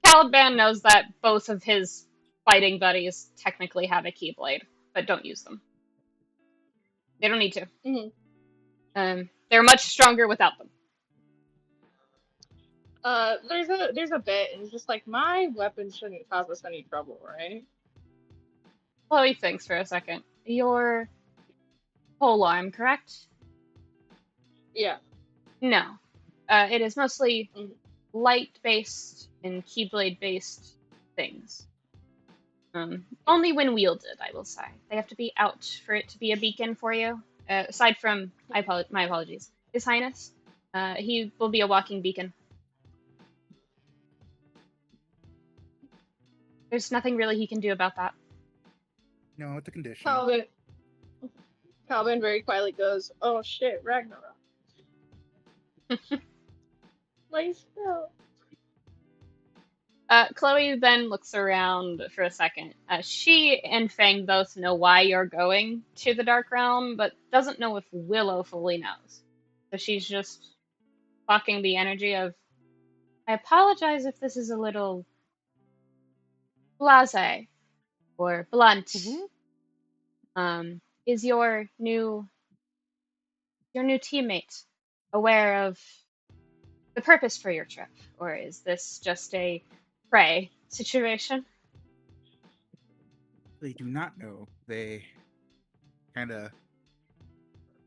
Caliban knows that both of his fighting buddies technically have a keyblade, but don't use them. They don't need to. Mm-hmm. They're much stronger without them. There's a bit, and it's just like my weapon shouldn't cause us any trouble, right? Chloe thinks for a second. Your pole arm, correct? Yeah. No. It is mostly Mhm. light-based and keyblade-based things. Only when wielded, I will say. They have to be out for it to be a beacon for you. Aside from, my apologies, His Highness, he will be a walking beacon. There's nothing really he can do about that. No, it's a condition. Calvin very quietly goes, "Oh shit, Ragnarok." Like spell. Chloe then looks around for a second. She and Fang both know why you're going to the Dark Realm, but doesn't know if Willow fully knows. So she's just blocking the energy of, I apologize if this is a little blasé or blunt. Is your new teammate aware of the purpose for your trip, or is this just a prey situation? They do not know. They kind of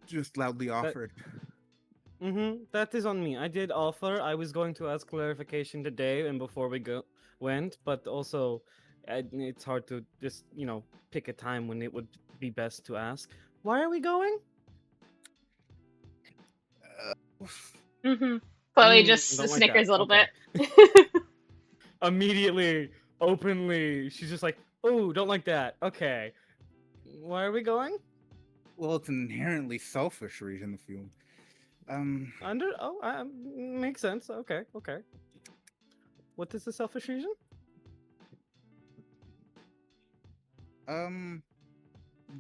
just loudly offered. That is on me. I did offer. I was going to ask clarification today and before we went, but also it's hard to just pick a time when it would be best to ask. Why are we going? Chloe just don't like snickers that. a little Okay. bit. Immediately, openly, she's just like, "Oh, don't like that." Okay. Why are we going? Well, it's an inherently selfish reason to feel. Makes sense. Okay. What is the selfish reason?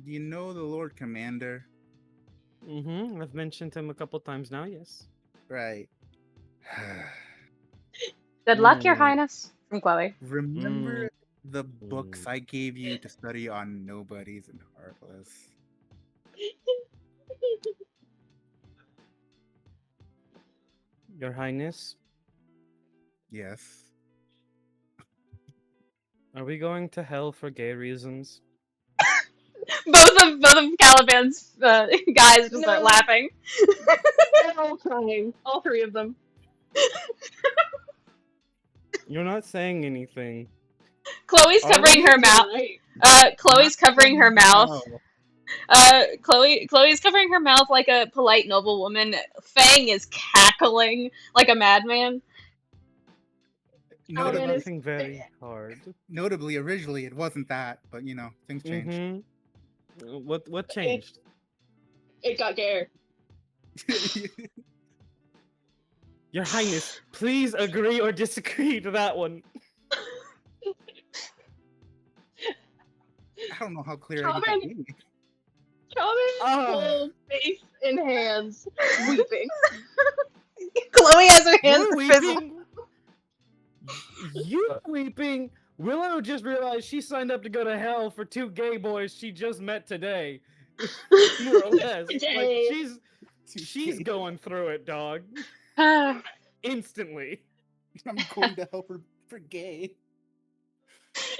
You know the Lord Commander? I've mentioned him a couple times now, yes. Right. Good luck, Your Highness. From Chloe. Remember the books I gave you to study on nobodies and heartless? Your Highness, Yes. are we going to hell for gay reasons? both of Caliban's guys just start No. laughing. They're all crying. All three of them. You're not saying anything. Chloe's covering her mouth. Chloe's covering her mouth. Chloe's covering her mouth like a polite noblewoman. Fang is cackling like a madman. Laughing very hard. Notably, originally it wasn't that, but things changed. What changed? It got gayer. Your Highness, please agree or disagree to that one. I don't know how clear I can be. Calvin, full face in hands, weeping. Chloe has her hands weeping. You weeping? Willow just realized she signed up to go to hell for two gay boys she just met today. More or less. Like, she's going through it, dog. Instantly. I'm going to hell for gay.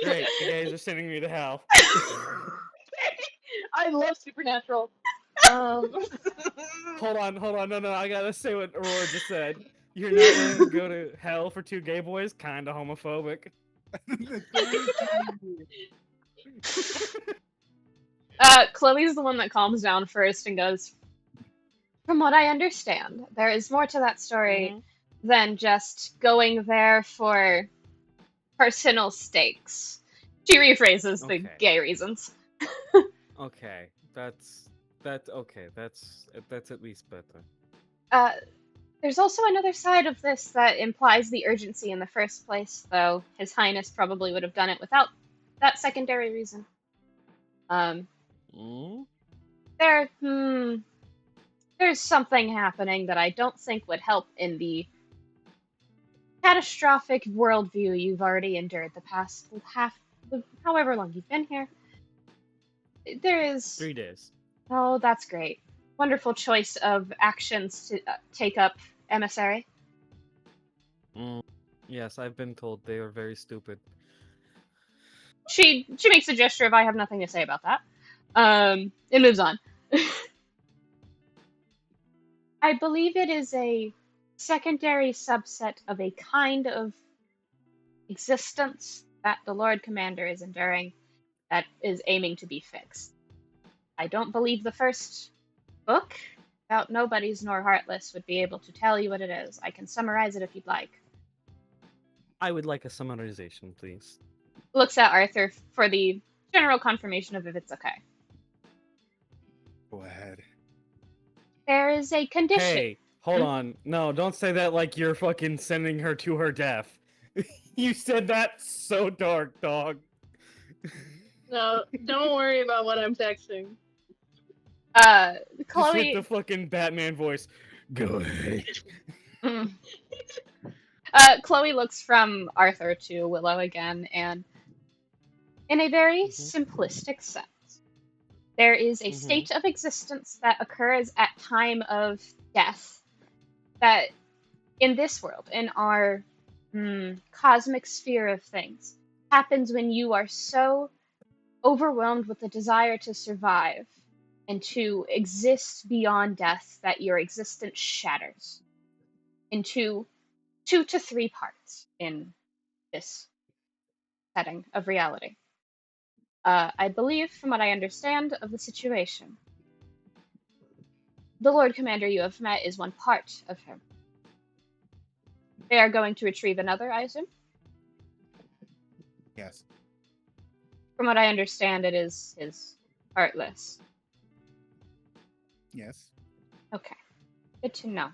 Great, you guys are sending me to hell. I love Supernatural. Hold on, no, I gotta say what Aurora just said. You're not willing to go to hell for two gay boys? Kinda homophobic. Chloe's the one that calms down first and goes, from what I understand, there is more to that story than just going there for personal stakes. She rephrases the gay reasons. Okay, that's at least better. There's also another side of this that implies the urgency in the first place, though His Highness probably would have done it without that secondary reason. There's something happening that I don't think would help in the catastrophic worldview you've already endured the past however long you've been here. There is 3 days. Oh, that's great. Wonderful choice of actions to take up emissary. Yes, I've been told they are very stupid. She makes a gesture of I have nothing to say about that. It moves on. I believe it is a secondary subset of a kind of existence that the Lord Commander is enduring that is aiming to be fixed. I don't believe the first book about Nobodies nor Heartless would be able to tell you what it is. I can summarize it if you'd like. I would like a summarization, please. Looks at Arthur for the general confirmation of if it's okay. Go ahead. There is a condition. Hey, hold on. No, don't say that like you're fucking sending her to her death. You said that so dark, dog. No, don't worry about what I'm texting. Just hit Chloe. the fucking Batman voice. Go ahead. Chloe looks from Arthur to Willow again, and in a very simplistic sense, there is a state of existence that occurs at time of death that, in this world, in our cosmic sphere of things, happens when you are so overwhelmed with the desire to survive and to exist beyond death that your existence shatters into 2 to 3 parts in this setting of reality. I believe, from what I understand of the situation, the Lord Commander you have met is one part of him. They are going to retrieve another, I assume? Yes. From what I understand, it is his Heartless. Yes. Okay. Good to know.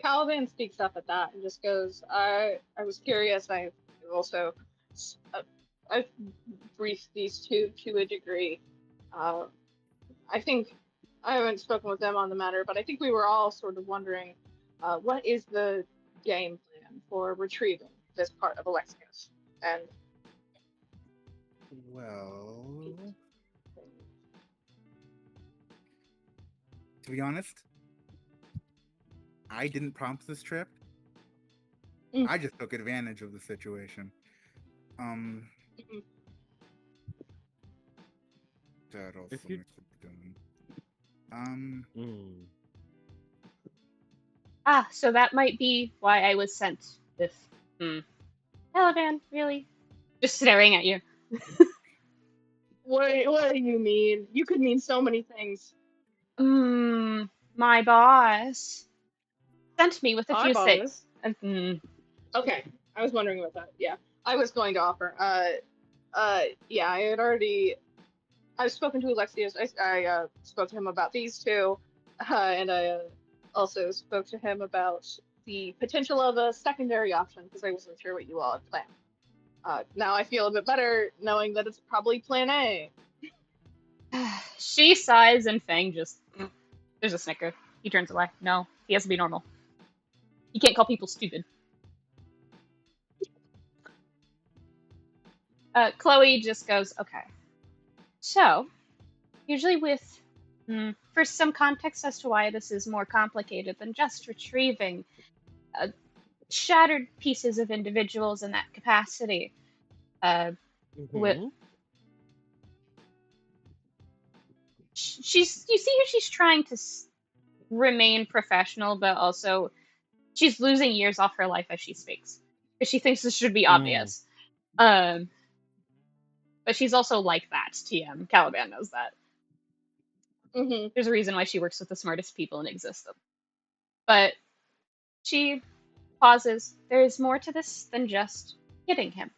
Caliban speaks up at that and just goes, I was curious. I also, I've briefed these two to a degree. I think I haven't spoken with them on the matter, but I think we were all sort of wondering, what is the game plan for retrieving this part of Alexios? And well, to be honest, I didn't prompt this trip. I just took advantage of the situation. That also If you- makes it done. So that might be why I was sent with Caliban, really? Just staring at you. what do you mean? You could mean so many things. My boss sent me with a My few boss? things. Okay, I was wondering about that. Yeah, I was going to offer. Yeah, I've spoken to Alexios. I spoke to him about these two, and I also spoke to him about the potential of a secondary option because I wasn't sure what you all had planned. Now I feel a bit better knowing that it's probably Plan A. She sighs and Fang just... There's a snicker. He turns away. No, he has to be normal. You can't call people stupid. Chloe just goes, okay. So, usually with... for some context as to why this is more complicated than just retrieving shattered pieces of individuals in that capacity. You see how she's trying to remain professional, but also she's losing years off her life as she speaks. Because she thinks this should be obvious. But she's also like that, TM. Caliban knows that. There's a reason why she works with the smartest people in existence. But she pauses. There is more to this than just hitting him.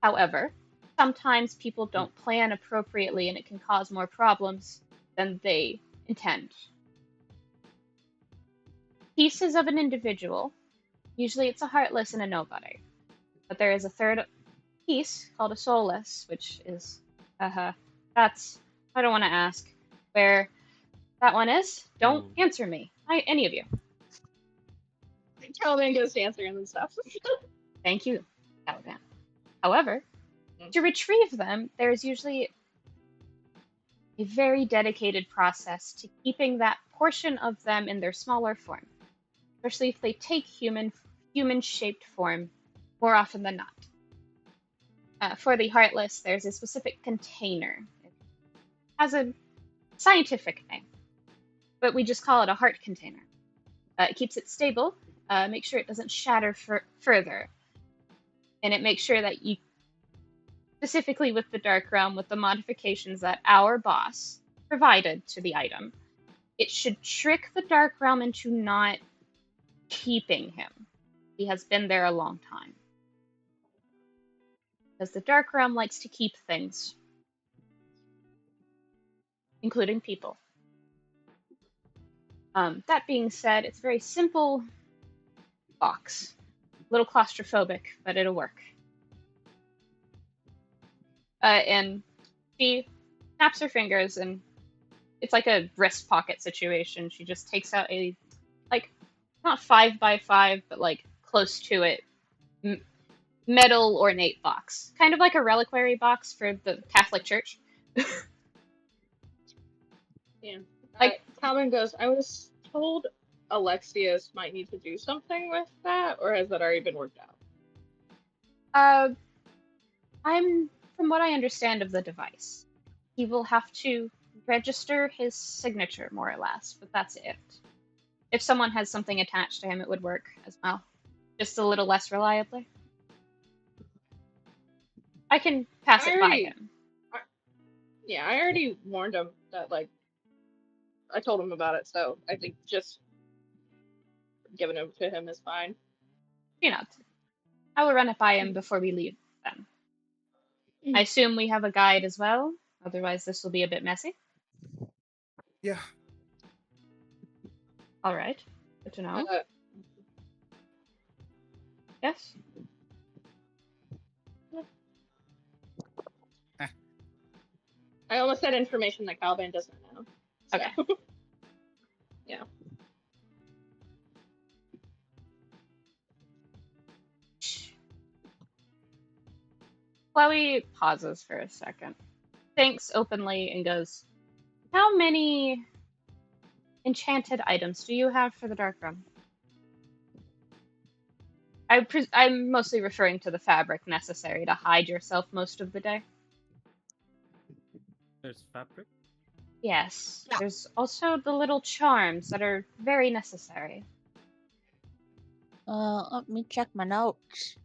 However, sometimes people don't plan appropriately and it can cause more problems than they intend. Pieces of an individual, usually it's a heartless and a nobody, but there is a third piece called a soulless, which is, that's, I don't want to ask where that one is. Don't answer me, any of you. Caliban goes to answering and stuff. Thank you, Caliban. However, to retrieve them, there's usually a very dedicated process to keeping that portion of them in their smaller form, especially if they take human-shaped form more often than not. For the Heartless, there's a specific container. It has a scientific name, but we just call it a heart container. It keeps it stable, make sure it doesn't shatter further, and it makes sure that you, specifically with the Dark Realm, with the modifications that our boss provided to the item, it should trick the Dark Realm into not keeping him. He has been there a long time. Because the Dark Realm likes to keep things, including people. That being said, it's a very simple box. A little claustrophobic, but it'll work. And she snaps her fingers, and it's like a wrist pocket situation. She just takes out a, like, not 5x5, but like close to it, metal ornate box. Kind of like a reliquary box for the Catholic Church. Yeah. Like- Calvin goes, I was told Alexius might need to do something with that, or has that already been worked out? From what I understand of the device, he will have to register his signature, more or less, but that's it. If someone has something attached to him, it would work as well. Just a little less reliably. I can pass it by him. Yeah, I already warned him that, like, I told him about it, so I think just giving it to him is fine. You know, I will run it by him before we leave then. I assume we have a guide as well, otherwise this will be a bit messy. Yeah. Alright, good to know. Yes? I almost said information that Caliban doesn't know. So. Okay. Yeah. Chloe pauses for a second, thinks openly, and goes, how many enchanted items do you have for the Dark Realm? I'm mostly referring to the fabric necessary to hide yourself most of the day. There's fabric? Yes. Yeah. There's also the little charms that are very necessary. Let me check my notes.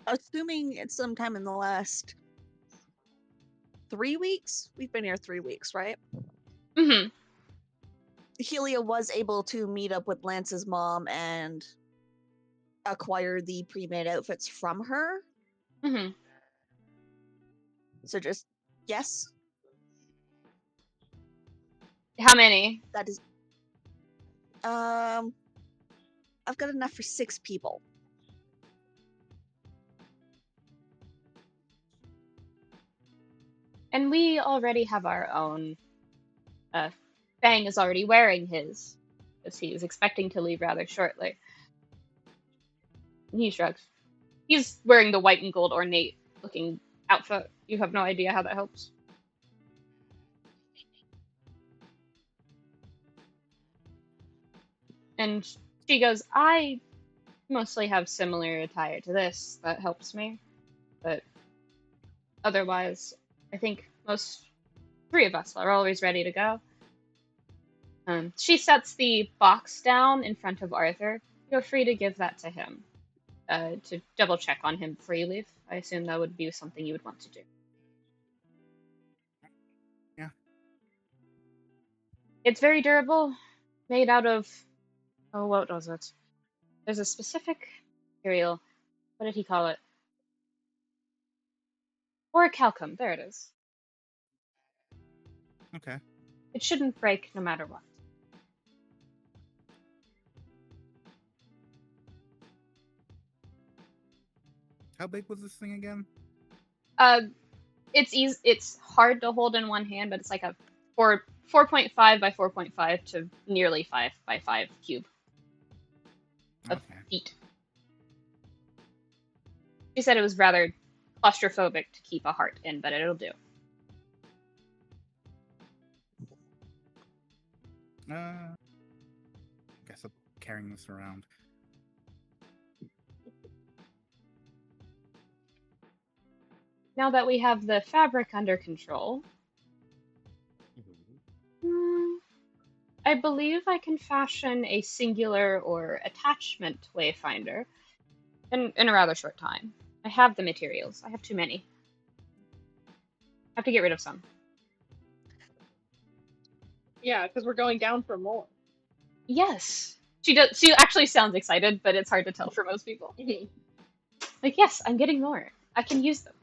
Assuming it's sometime in the last 3 weeks. We've been here 3 weeks, right? Mm-hmm. Helia was able to meet up with Lance's mom and acquire the pre-made outfits from her. Mm-hmm. So just yes. How many? That is. I've got enough for 6 people. And we already have our own. Fang is already wearing his, as he is expecting to leave rather shortly. And he shrugs. He's wearing the white and gold ornate looking outfit. You have no idea how that helps. And she goes, I mostly have similar attire to this. That helps me. But otherwise, I think most 3 of us are always ready to go. She sets the box down in front of Arthur. Feel free to give that to him. To double check on him before you leave. I assume that would be something you would want to do. Yeah. It's very durable. Made out of... Oh, what was it? There's a specific material. What did he call it? Orichalcum. There it is. Okay. It shouldn't break no matter what. How big was this thing again? It's easy. It's hard to hold in one hand, but it's like a 4.5 by 4.5 to nearly 5 by 5 cube of Okay. feet. She said it was rather claustrophobic to keep a heart in, but it'll do. Guess I'm carrying this around. Now that we have the fabric under control, I believe I can fashion a singular or attachment wayfinder in a rather short time. I have the materials. I have too many. I have to get rid of some. Yeah, because we're going down for more. Yes. She does. She actually sounds excited, but it's hard to tell for most people. Like, yes, I'm getting more. I can use them.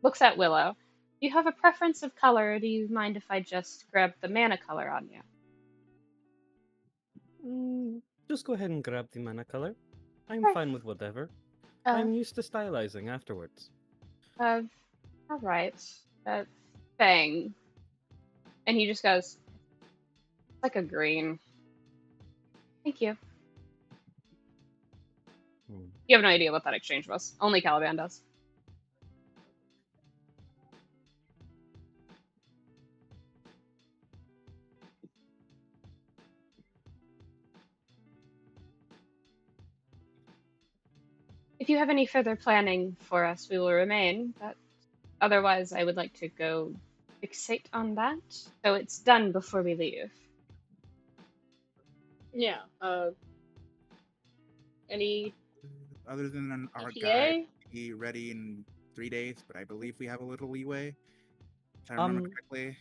Looks at Willow. Do you have a preference of color, or do you mind if I just grab the mana color on you? Just go ahead and grab the mana color. I'm Right. fine with whatever. Uh, I'm used to stylizing afterwards. Alright. Fang. And he just goes, it's like a green. Thank you. You have no idea what that exchange was. Only Caliban does. If you have any further planning for us, we will remain, but otherwise I would like to go fixate on that, so it's done before we leave. Yeah. Any Other than our ETA? guide be ready in 3 days, but I believe we have a little leeway. If I remember correctly.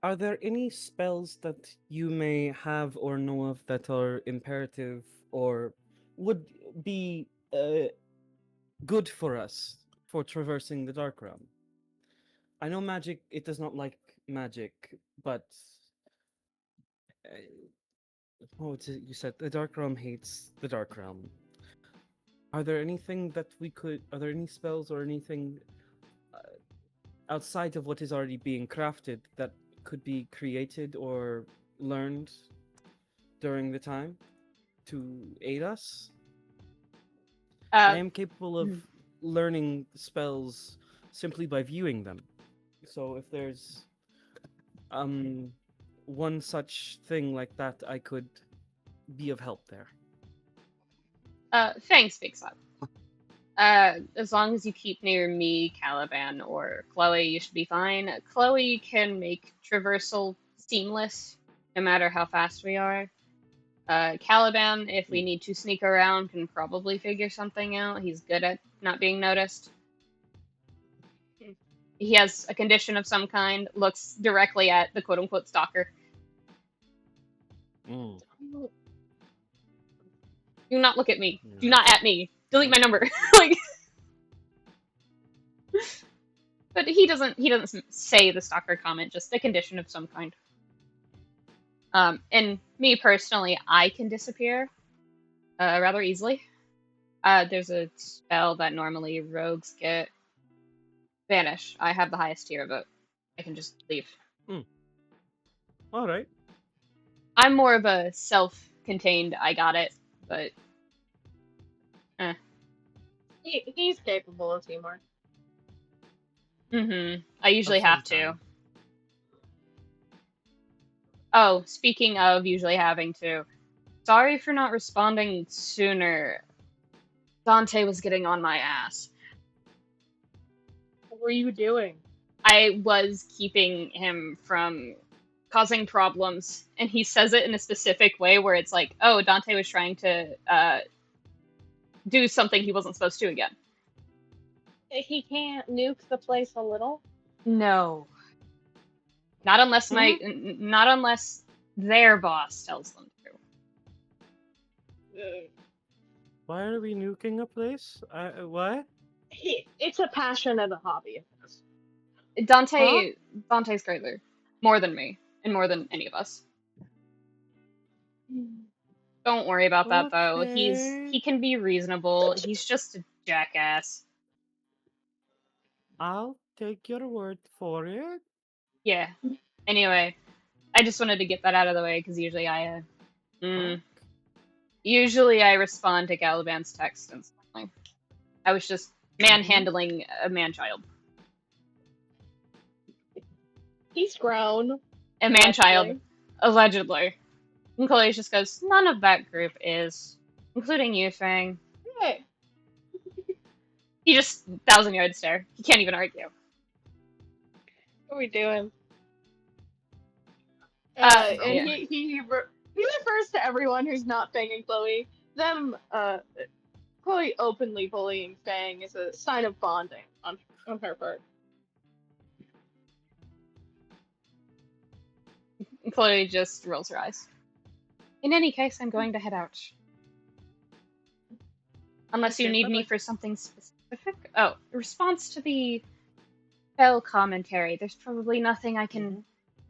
Are there any spells that you may have or know of that are imperative or would be good for us for traversing the Dark Realm? I know magic, it does not like magic, but what was it you said? The Dark Realm hates the Dark Realm. Are there anything that we could? Are there any spells or anything outside of what is already being crafted that could be created or learned during the time to aid us? I am capable of learning spells simply by viewing them. So if there's one such thing like that, I could be of help there. Fang speaks up. As long as you keep near me, Caliban, or Chloe, you should be fine. Chloe can make traversal seamless, no matter how fast we are. Caliban, if we need to sneak around, can probably figure something out. He's good at not being noticed. He has a condition of some kind, looks directly at the quote-unquote stalker. Do not look at me. Do not at me. Delete my number. Like, but he doesn't say the stalker comment, just a condition of some kind. And me personally, I can disappear rather easily. There's a spell that normally rogues get. Vanish. I have the highest tier of it. I can just leave. All right. I'm more of a self-contained, I got it, but He's capable of teamwork. I usually have to. Oh, speaking of usually having to, sorry for not responding sooner. Dante was getting on my ass. What were you doing? I was keeping him from causing problems, and he says it in a specific way where it's like, oh, Dante was trying to do something he wasn't supposed to again. He can't nuke the place a little? No. Not unless not unless their boss tells them to. Why are we nuking a place? What? It's a passion and a hobby of his. Dante's greater. More than me. And more than any of us. Don't worry about that though. Okay. He can be reasonable. He's just a Jackass. I'll take your word for it. Yeah. Anyway, I just wanted to get that out of the way because usually I respond to Caliban's text instantly. I was just manhandling a man-child. He's grown. A man-child, allegedly. And Chloe just goes, none of that group is, including you, Fang. Hey, He just 1,000-yard stare. He can't even argue. what are we doing? Yeah. He refers to everyone who's not Fang and Chloe. Chloe openly bullying Fang is a sign of bonding on her part. Chloe just rolls her eyes. In any case, I'm going to head out. Unless you Okay, need me bye-bye. for something specific? Oh, response to the Bell commentary. There's probably nothing I can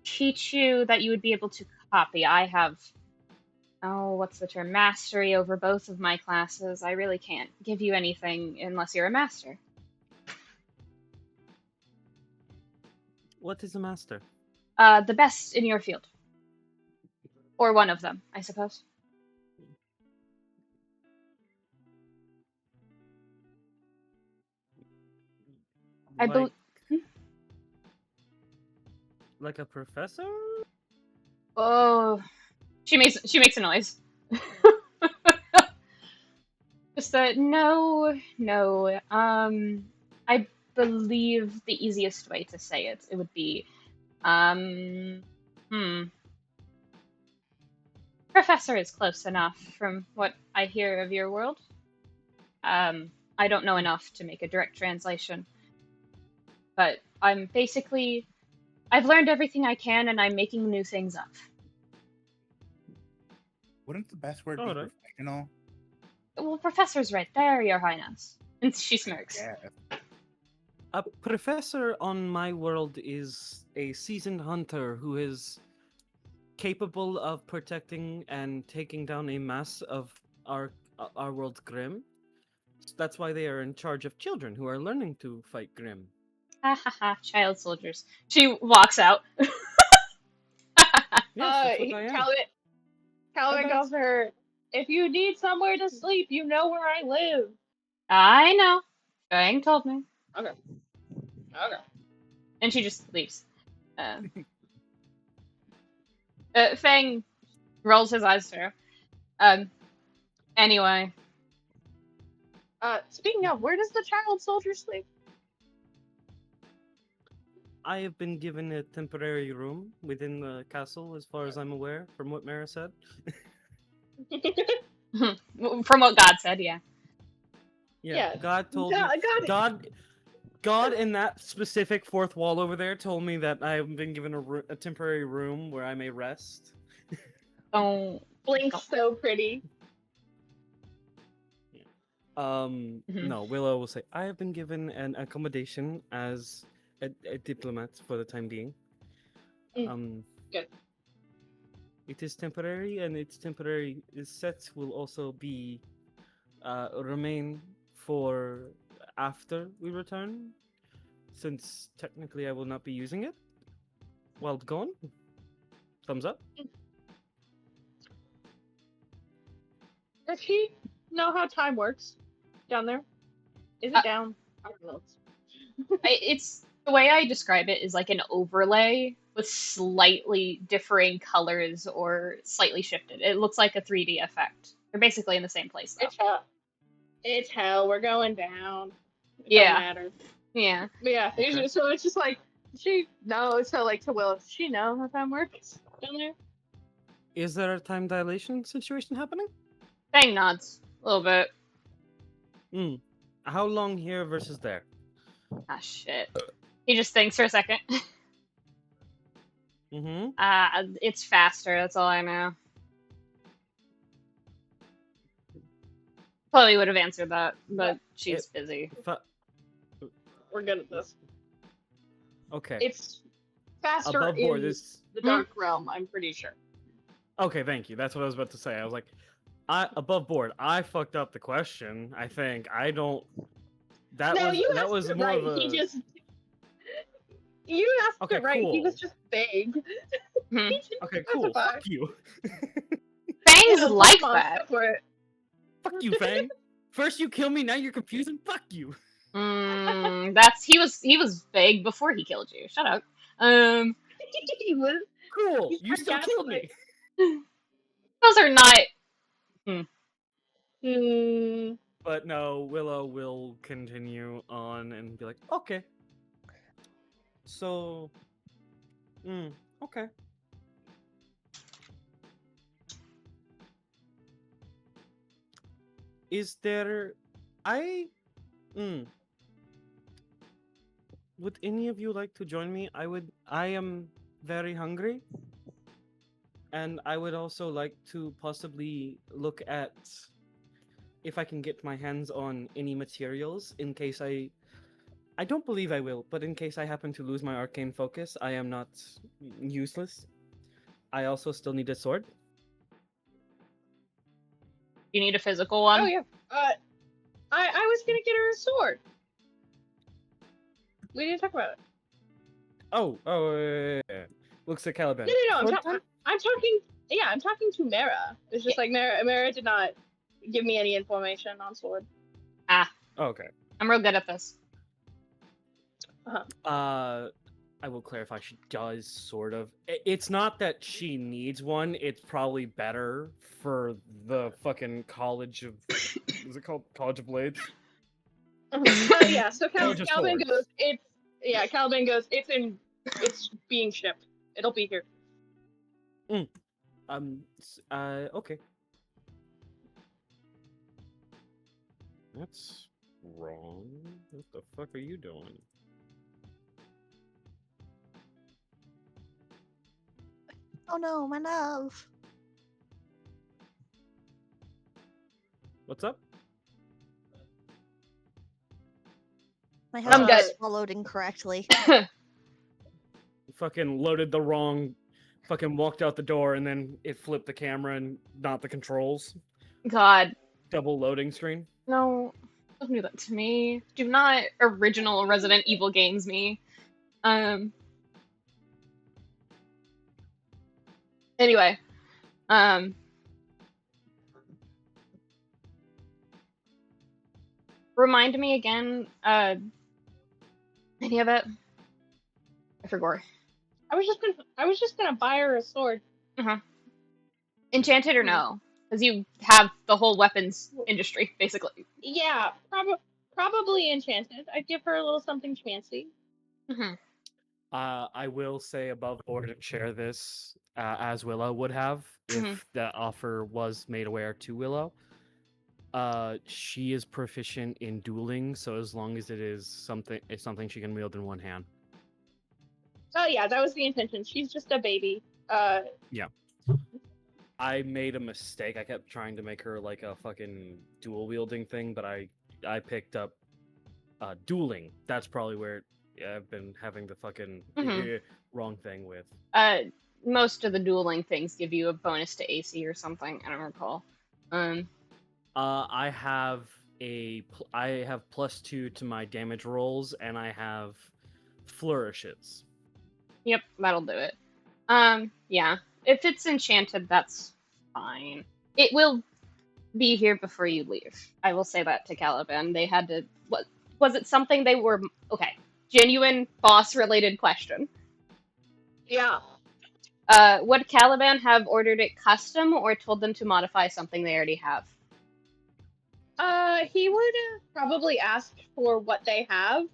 teach you that you would be able to copy. I have, what's the term? Mastery over both of my classes. I really can't give you anything unless you're a master. What is a master? The best in your field. Or one of them, I suppose. I Like, believe. like a professor? Oh, she makes a noise. Just no. I believe the easiest way to say it would be, Professor is close enough from what I hear of your world. I don't know enough to make a direct translation, but I've learned everything I can, and I'm making new things up. Wouldn't the best word be Alright. professional? Well, Professor's right there, Your Highness. And she smirks. Yeah. A professor on my world is a seasoned hunter who is capable of protecting and taking down a mass of our world's Grim. That's why they are in charge of children who are learning to fight Grim. Ha ha ha, child soldiers. She walks out. Yes, that's what I am. Caliban Bye-bye. goes to her, if you need somewhere to sleep, you know where I live. I know. Fang told me. Okay. And she just leaves. Fang rolls his eyes to her. Anyway. Speaking of, where does the child soldier sleep? I have been given a temporary room within the castle, as far as I'm aware, from what Mera said. From what God said, yeah. Yeah. God told me. God in that specific fourth wall over there told me that I have been given a temporary room where I may rest. Don't. Blink's so pretty. No, Willow will say, I have been given an accommodation as a diplomat for the time being. Good. It is temporary, and its temporary set will also be remain for after we return, since technically I will not be using it while gone. Thumbs up. Does he know how time works down there? Is it down? I don't know. It's the way I describe it is like an overlay with slightly differing colors or slightly shifted. It looks like a 3D effect. They're basically in the same place though. It's hell. We're going down. It Yeah. don't matter. Yeah. But yeah. Okay. So it's just like she knows. So like to Will, does she know how time works down there? Is there a time dilation situation happening? Fang nods a little bit. How long here versus there? Ah, shit. He just thinks for a second. It's faster, that's all I know. Chloe would have answered that, but she's busy. We're good at this. Okay. It's faster Above board in is the Dark Realm, I'm pretty sure. okay. Thank you. That's what I was about to say. I was like, above board. I fucked up the question. I think I don't. That No, you that asked was it more right. of a. He just. You asked Okay, it right. He was cool. just vague. Hmm. He didn't Okay, cool. specify. Fuck you. Fang's Yeah, like come on, that. go for it. Fuck you, Fang. First you kill me, now you're confusing. Fuck you. He was vague before he killed you. Shut up. He was. Cool. He's You still killed me. Those are not. Hmm. But no, Willow will continue on and be like, okay. So, okay. Is there, would any of you like to join me? I am very hungry. And I would also like to possibly look at if I can get my hands on any materials in case I don't believe I will, but in case I happen to lose my arcane focus, I am not useless. I also still need a sword. You need a physical one. Oh yeah. I was gonna get her a sword. We didn't talk about it. Oh, yeah. Looks at Caliban. No. Sword time? I'm talking. Yeah, I'm talking to Mera. It's just like Mera did not give me any information on sword. Oh, okay. I'm real good at this. I will clarify. She does sort of. It's not that she needs one. It's probably better for the fucking College of. Is it called College of Blades? Yeah. So College of Caliban Swords. goes. Caliban goes. It's being shipped. It'll be here. Okay. That's wrong. What the fuck are you doing? Oh no, my love. What's up? My I'm husband good. swallowed incorrectly. Fucking loaded the wrong. Fucking walked out the door and then it flipped the camera and not the controls. God. Double loading screen. No. Don't do that to me. Do not original Resident Evil games me. Anyway. Remind me again, any of it? I forgot. I was just gonna buy her a sword. Enchanted or no? Because you have the whole weapons industry, basically. Yeah, probably enchanted. I'd give her a little something fancy. I will say above board and share this as Willow would have if that offer was made aware to Willow. She is proficient in dueling, so as long as it's something she can wield in one hand. Oh yeah, that was the intention. She's just a baby. Yeah. I made a mistake. I kept trying to make her like a fucking dual wielding thing, but I picked up dueling. That's probably where I've been having the fucking wrong thing with. Most of the dueling things give you a bonus to AC or something. I don't recall. I have +2 to my damage rolls, and I have flourishes. Yep, that'll do it. Yeah. If it's enchanted, that's fine. It will be here before you leave. I will say that to Caliban. They had to. What was it? Something they were okay. Genuine boss-related question. Yeah. Would Caliban have ordered it custom or told them to modify something they already have? He would have probably asked for what they have,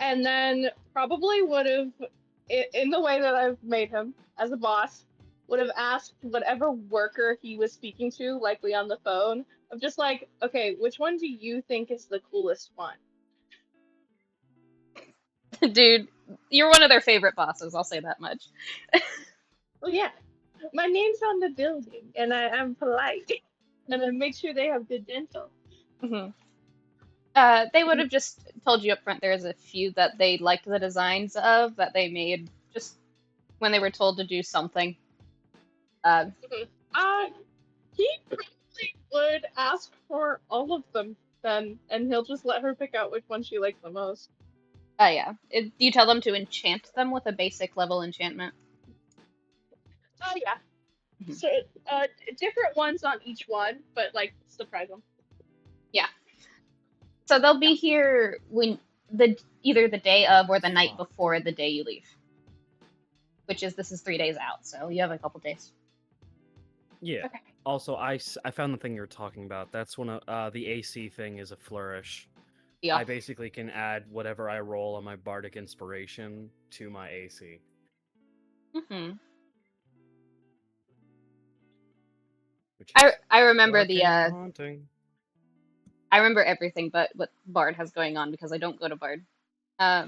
and then probably would have, in the way that I've made him as a boss, would have asked whatever worker he was speaking to, likely on the phone, of just like, okay, which one do you think is the coolest one? Dude, you're one of their favorite bosses, I'll say that much. Well, yeah, my name's on the building, and I'm polite, and I make sure they have good dental. They would have just told you up front there's a few that they liked the designs of that they made just when they were told to do something. He probably would ask for all of them then, and he'll just let her pick out which one she likes the most. Yeah. You tell them to enchant them with a basic level enchantment. Oh yeah. Mhm. So different ones on each one, but like surprise them. So they'll be here when either the day of or the night before the day you leave. This is 3 days out, so you have a couple days. Yeah. Okay. Also, I found the thing you're talking about. That's one of the AC thing is a flourish. Yeah. I basically can add whatever I roll on my bardic inspiration to my AC. Mm-hmm. Which I remember arcane haunting. I remember everything but what Bard has going on because I don't go to Bard. Yeah.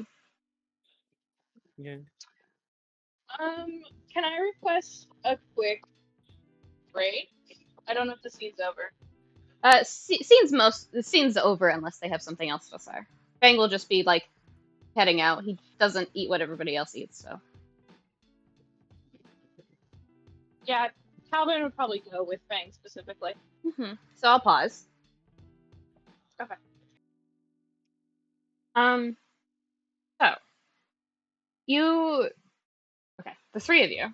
Can I request a quick break? I don't know if the scene's over. The scene's over unless they have something else to say. Fang will just be like heading out. He doesn't eat what everybody else eats, so. Yeah, Calvin would probably go with Fang specifically. Mm-hmm. So I'll pause. Okay. So the three of you,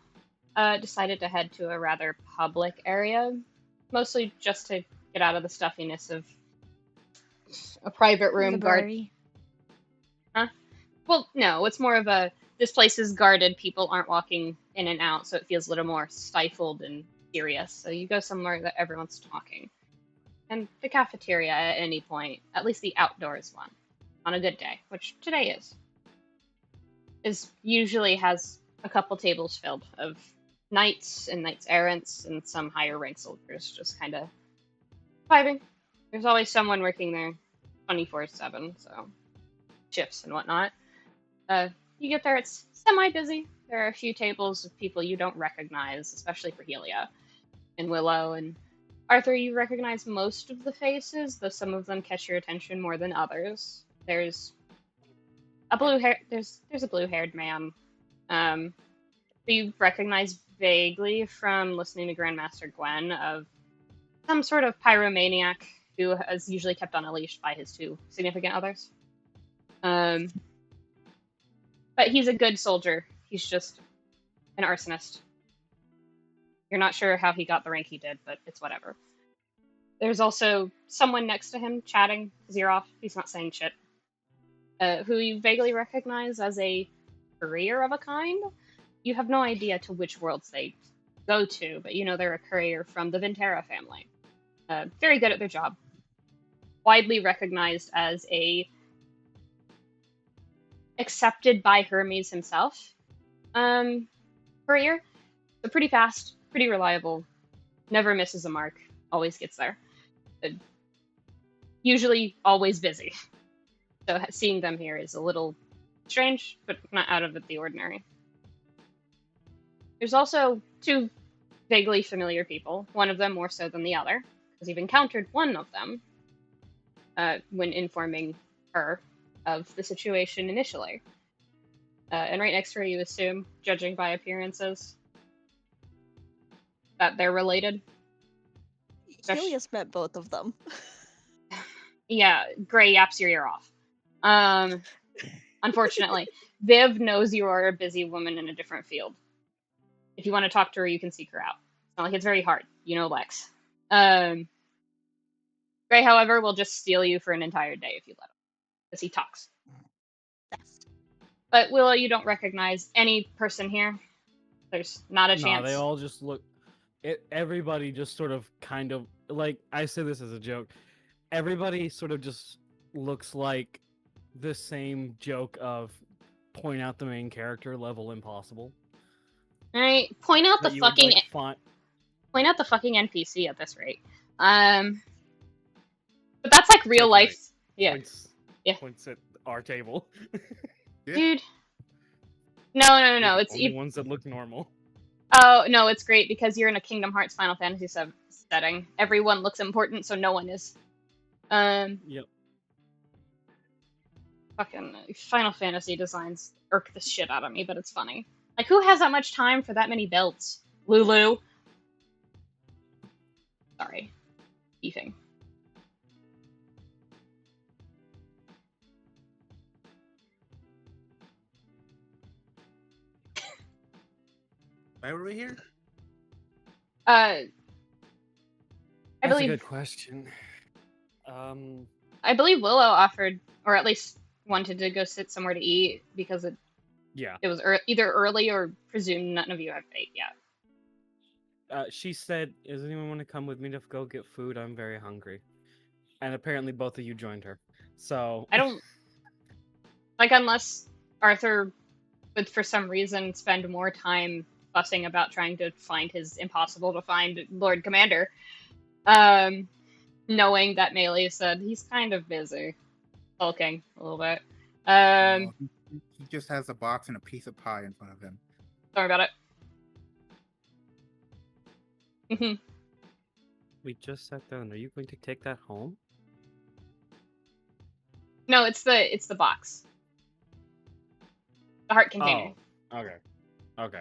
decided to head to a rather public area, mostly just to get out of the stuffiness of a private room guard. Library. Huh? Well, no, it's more of this place is guarded. People aren't walking in and out, so it feels a little more stifled and serious. So you go somewhere that everyone's talking. And the cafeteria at any point, at least the outdoors one, on a good day, which today is usually has a couple tables filled of knights and knights errants and some higher rank soldiers just kind of vibing. There's always someone working there 24/7, so shifts and whatnot. You get there, it's semi-busy. There are a few tables of people you don't recognize, especially for Helia and Willow and Arthur. You recognize most of the faces, though some of them catch your attention more than others. There's a blue-haired man who you recognize vaguely from listening to Grandmaster Gwen of some sort of pyromaniac who is usually kept on a leash by his two significant others. But he's a good soldier. He's just an arsonist. You're not sure how he got the rank he did, but it's whatever. There's also someone next to him chatting his ear off. He's not saying shit. Who you vaguely recognize as a courier of a kind. You have no idea to which worlds they go to, but you know they're a courier from the Vintera family. Very good at their job. Widely recognized as accepted by Hermes himself courier. So pretty fast, pretty reliable, never misses a mark, always gets there. Usually always busy. So seeing them here is a little strange, but not out of the ordinary. There's also two vaguely familiar people, one of them more so than the other, because you've encountered one of them when informing her of the situation initially. And right next to her, you assume, judging by appearances, that they're related. Helia's met both of them. Yeah, Gray yaps your ear off. Unfortunately, Viv knows you are a busy woman in a different field. If you want to talk to her, you can seek her out. It's not like it's very hard. You know Lex. Gray, however, will just steal you for an entire day if you let him, because he talks. Best. But Willow, you don't recognize any person here. There's not a chance. They all just look. Everybody just sort of kind of like, I say this as a joke. Everybody sort of just looks like the same joke of point out the main character level impossible. All right, point out the fucking point out the fucking NPC at this rate. But that's like real life. Right. Yeah. Points at our table. Yeah. Dude. No. It's the ones that look normal. Oh no, it's great because you're in a Kingdom Hearts Final Fantasy VII setting. Everyone looks important, so no one is. Yep. Fucking Final Fantasy designs irk the shit out of me, but it's funny. Like, who has that much time for that many belts? Lulu. Sorry. beefing. Why were we here? I That's a believe good question. I believe Willow offered, or at least wanted to go sit somewhere to eat because it Yeah. was either early or presumed none of you have ate yet. She said, "Does anyone want to come with me to go get food? I'm very hungry." And apparently, both of you joined her. So I don't like unless Arthur would for some reason spend more time fussing about trying to find his impossible to find Lord Commander. Knowing that Melee said he's kind of busy, sulking a little bit. No, he just has a box and a piece of pie in front of him. Sorry about it. we just sat down. Are you going to take that home? No, it's the box. The heart container. Oh, okay.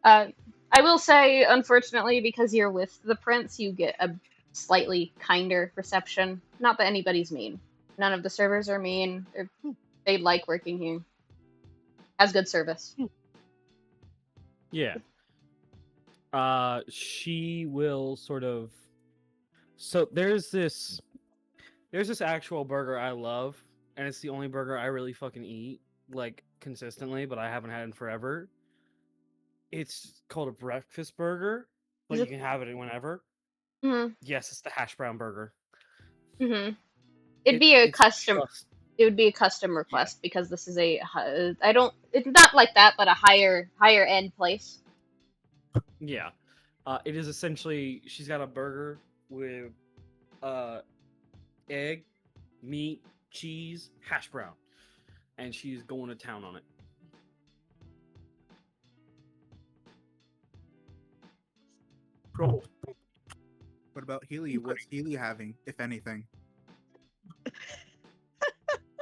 I will say, unfortunately, because you're with the prince, you get a slightly kinder reception. Not that anybody's mean. None of the servers are mean. They like working here. Has good service. Yeah. She will sort of. So there's this actual burger I love, and it's the only burger I really fucking eat like consistently, but I haven't had in forever. It's called a breakfast burger, but you can have it whenever. Mm-hmm. Yes, it's the hash brown burger. Mm-hmm. It'd be a custom. It would be a custom request because this is a. It's not like that, but a higher end place. Yeah. It is essentially she's got a burger with egg, meat, cheese, hash brown, and she's going to town on it. What about Helia? What's Helia having, if anything?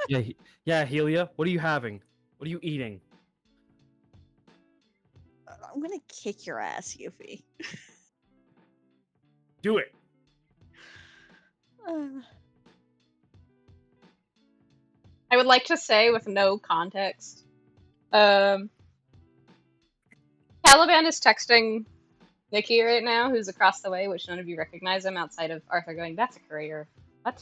Yeah, Helia. What are you having? What are you eating? I'm gonna kick your ass, Yufi. Do it. I would like to say with no context. Caliban is texting Nikki right now, who's across the way, which none of you recognize him outside of Arthur going, "That's a courier." What?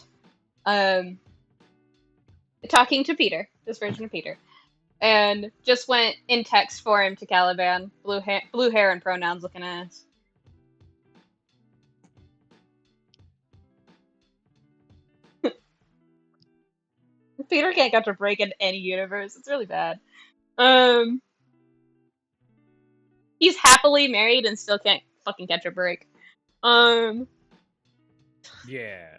Talking to Peter, this version of Peter, and just went in text form to Caliban. Blue hair and pronouns looking ass. Peter can't catch a break in any universe. It's really bad. He's happily married and still can't fucking catch a break. Yeah.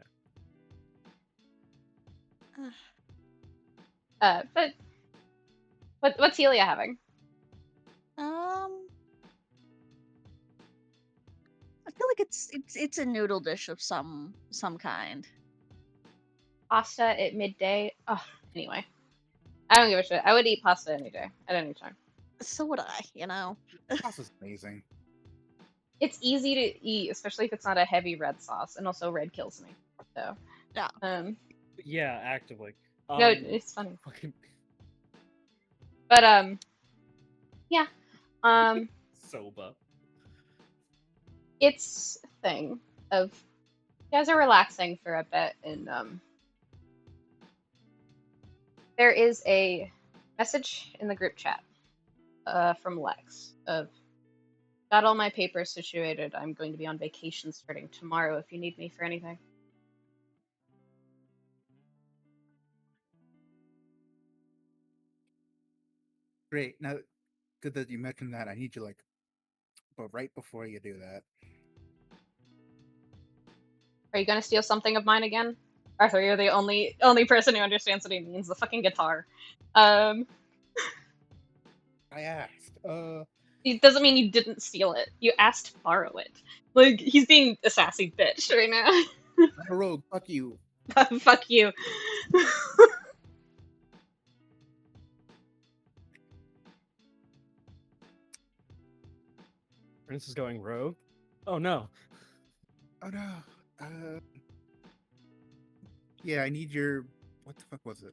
But what's Helia having? I feel like it's a noodle dish of some kind. Pasta at midday. Oh, anyway. I don't give a shit. I would eat pasta any day, at any time. So would I, you know. Pasta's amazing. It's easy to eat, especially if it's not a heavy red sauce, and also red kills me. So. Yeah. Yeah, actively. No, it's funny. Fucking... But yeah. Soba. It's a thing of you guys are relaxing for a bit, and there is a message in the group chat from Lex of got all my papers situated. I'm going to be on vacation starting tomorrow if you need me for anything. Great. Now, good that you mentioned that. I need you, but right before you do that. Are you going to steal something of mine again? Arthur, you're the only person who understands what he means. The fucking guitar. I asked. It doesn't mean you didn't steal it. You asked to borrow it. Like, he's being a sassy bitch right now. I'm a rogue. Fuck you. Fuck you. Prince is going rogue? Oh no. Oh no. Uh, yeah, I need your. What the fuck was it?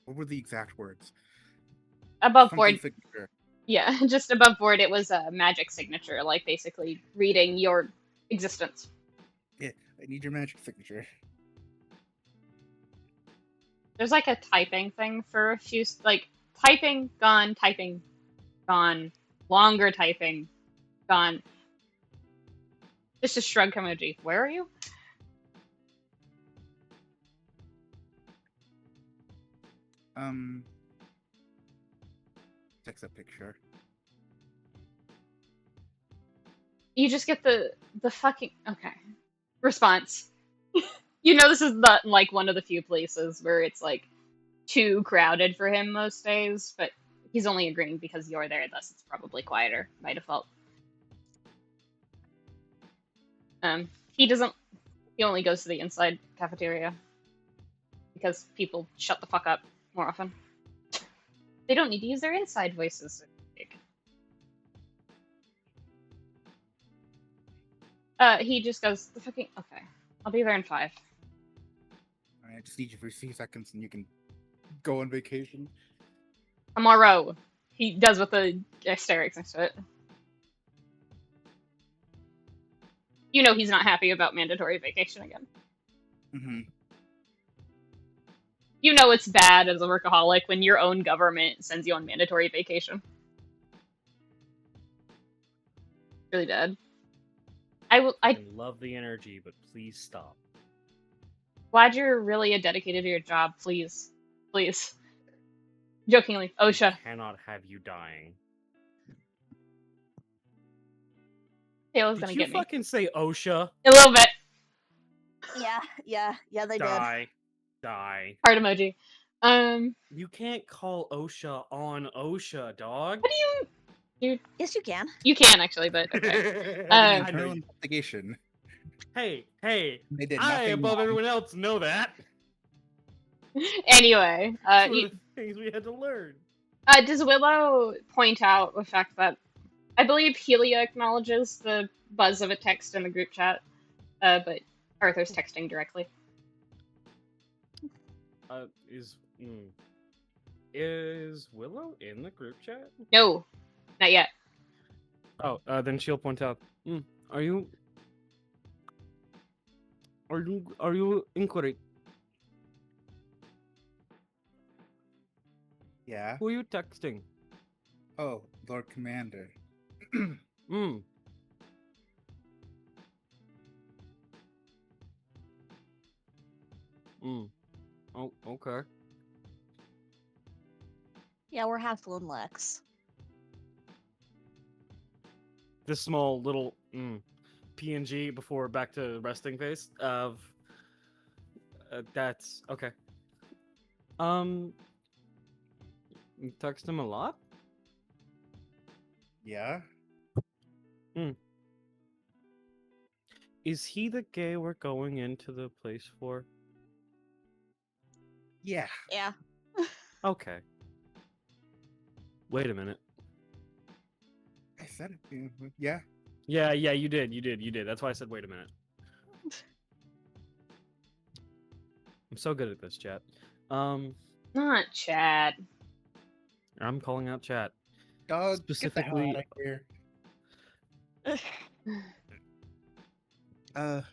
What were the exact words? Above Something board, signature. yeah, just above board, it was a magic signature, like basically reading your existence. Yeah, I need your magic signature. There's like a typing thing for a few, like typing, gone, longer typing, gone. Just a shrug emoji. Where are you? Text a picture. You just get the fucking okay response. You know this is not like one of the few places where it's like too crowded for him most days, but he's only agreeing because you're there, thus it's probably quieter by default. He doesn't. He only goes to the inside cafeteria because people shut the fuck up more often. They don't need to use their inside voices. He just goes, the fucking okay. I'll be there in 5. Alright, I just need you for 3 seconds and you can go on vacation. Tomorrow. He does with the asterisks next to it. You know he's not happy about mandatory vacation again. Mm-hmm. You know it's bad as a workaholic when your own government sends you on mandatory vacation. Really bad. I love the energy, but please stop. Glad you're really dedicated to your job. Please. Please. Jokingly. OSHA. I cannot have you dying. Taylor's Did gonna you get me. fucking say OSHA? A little bit. Yeah, they did. Die. Heart emoji. You can't call OSHA on OSHA, dog. What do you... Dude, Yes, you can. you can actually, but okay. I know Internal you. investigation. Hey, They did I, nothing above wrong. everyone else, know that. Anyway, It's one of the things we had to learn. does Willow point out the fact that I believe Helia acknowledges the buzz of a text in the group chat, but Arthur's texting directly. Is Willow in the group chat? No, not yet. Oh, then she'll point out. Are you inquiry? Yeah. Who are you texting? Oh, Lord Commander. Oh, okay. Yeah, we're half-blown Lex. This small little PNG before back to resting face of that's okay. You text him a lot? Yeah. Is he the gay we're going into the place for? Yeah. Yeah. Okay. Wait a minute. I said it. Yeah. Yeah, you did. That's why I said wait a minute. I'm so good at this, chat. Not chat. I'm calling out chat. Dog, Specifically, get the hell out of here.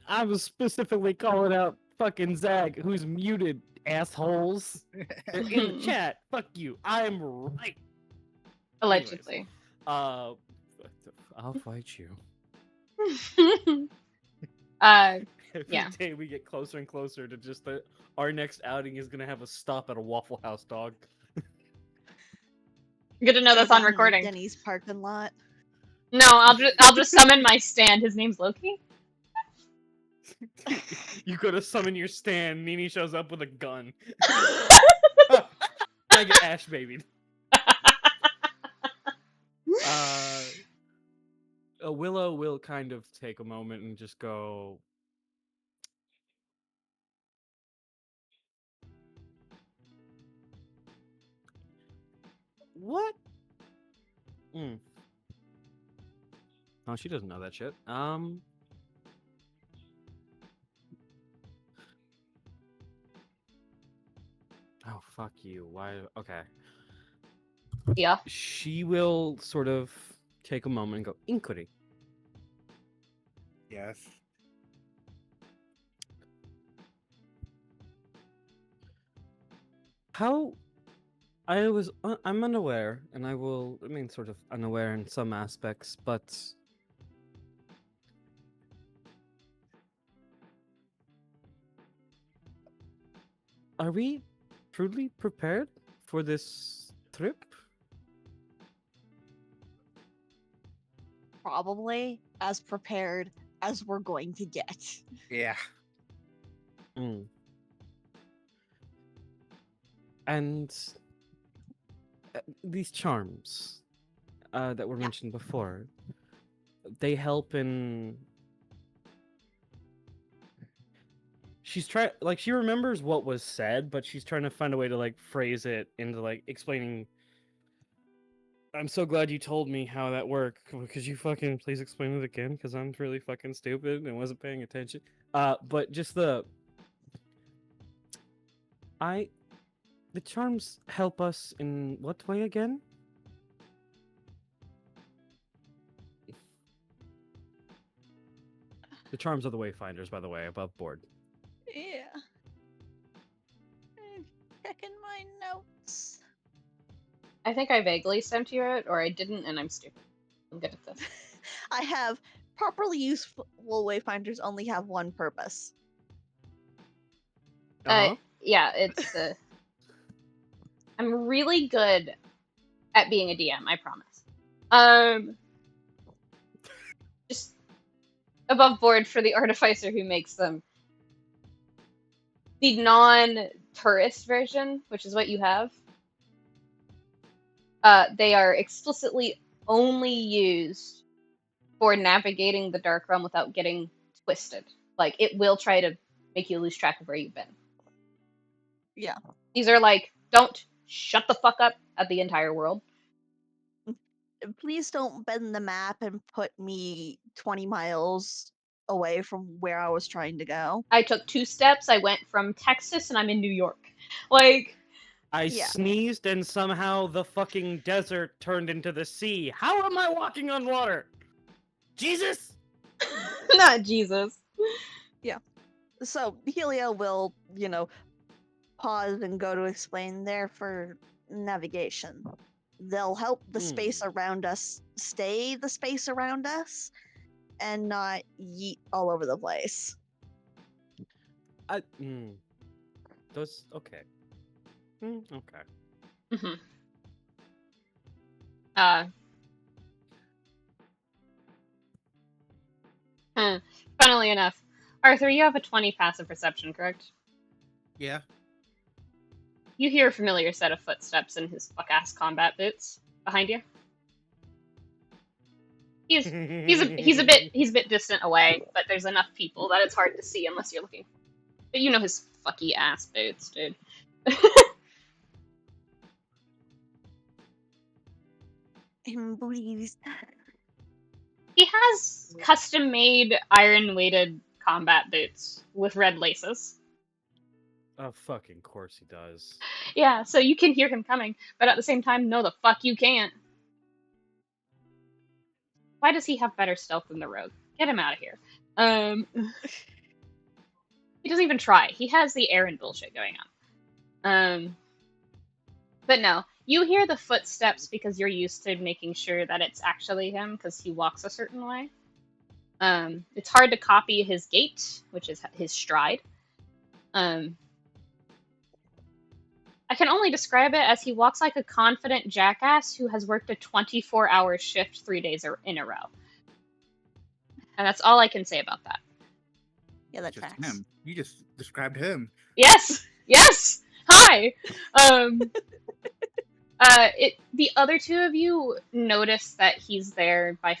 I was specifically calling out fucking Zag, who's muted, assholes. In the chat. Fuck you. I'm right. Allegedly. Anyways, I'll fight you. Every Yeah. day we get closer and closer to just our next outing is gonna have a stop at a Waffle House, dog. Good to know that's on Down in the recording. Denny's parking lot. No, I'll just summon my stand. His name's Loki. You go to summon your stand, Nini shows up with a gun. I get Ash babied. Willow will kind of take a moment and just go. What? Oh, she doesn't know that shit. Oh, fuck you. Why? Okay. Yeah. She will sort of take a moment and go, Inquiry. Yes. How I'm unaware, and I will remain sort of unaware in some aspects, but are we truly prepared for this trip? Probably as prepared as we're going to get. Yeah. Mm. And these charms that were mentioned before, they help in. She's trying, like, she remembers what was said, but she's trying to find a way to like phrase it into like explaining. I'm so glad you told me how that worked. Could you fucking please explain it again? Because I'm really fucking stupid and wasn't paying attention. But just the charms help us in what way again? The charms are the wayfinders, by the way, above board. Yeah. Checking my notes. I think I vaguely sent you it, or I didn't, and I'm stupid. I'm good at this. I have properly useful wayfinders only have one purpose. Yeah, it's I'm really good at being a DM, I promise. Just above board for the artificer who makes them. The non-tourist version, which is what you have, they are explicitly only used for navigating the Dark Realm without getting twisted. Like, it will try to make you lose track of where you've been. Yeah. These are like, don't shut the fuck up at the entire world. Please don't bend the map and put me 20 miles away from where I was trying to go. I took 2 steps, I went from Texas, and I'm in New York. Like... I sneezed and somehow the fucking desert turned into the sea. How am I walking on water? Jesus? Not Jesus. Yeah. So Helia will, pause and go to explain there for navigation. They'll help the space around us stay the space around us and not yeet all over the place. Those, okay. Okay. Mm-hmm. Funnily enough, Arthur, you have a 20 passive perception, correct? Yeah. You hear a familiar set of footsteps in his fuck-ass combat boots behind you. He's a bit distant away, but there's enough people that it's hard to see unless you're looking. But you know his fucky ass boots, dude. Please. He has custom-made iron-weighted combat boots with red laces. Of fucking course he does. Yeah, so you can hear him coming, but at the same time, no the fuck you can't. Why does he have better stealth than the rogue? Get him out of here. He doesn't even try. He has the Aaron bullshit going on. But no, you hear the footsteps because you're used to making sure that it's actually him because he walks a certain way. It's hard to copy his gait, which is his stride. I can only describe it as he walks like a confident jackass who has worked a 24-hour shift 3 days in a row. And that's all I can say about that. Yeah, that Just tracks. him. You just described him. Yes! Yes! Hi! The other 2 of you notice that he's there by...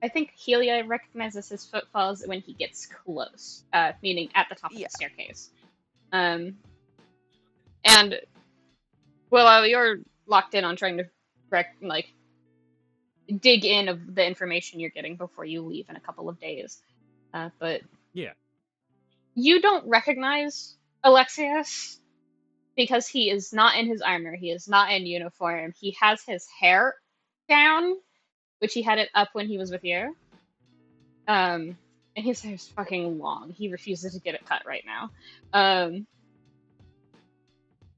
I think Helia recognizes his footfalls when he gets close, meaning at the top of the staircase. And Willow, you're locked in on trying to dig in of the information you're getting before you leave in a couple of days. But Yeah. you don't recognize Alexius because he is not in his armor. He is not in uniform. He has his hair down, which he had it up when he was with you. And his hair's fucking long. He refuses to get it cut right now.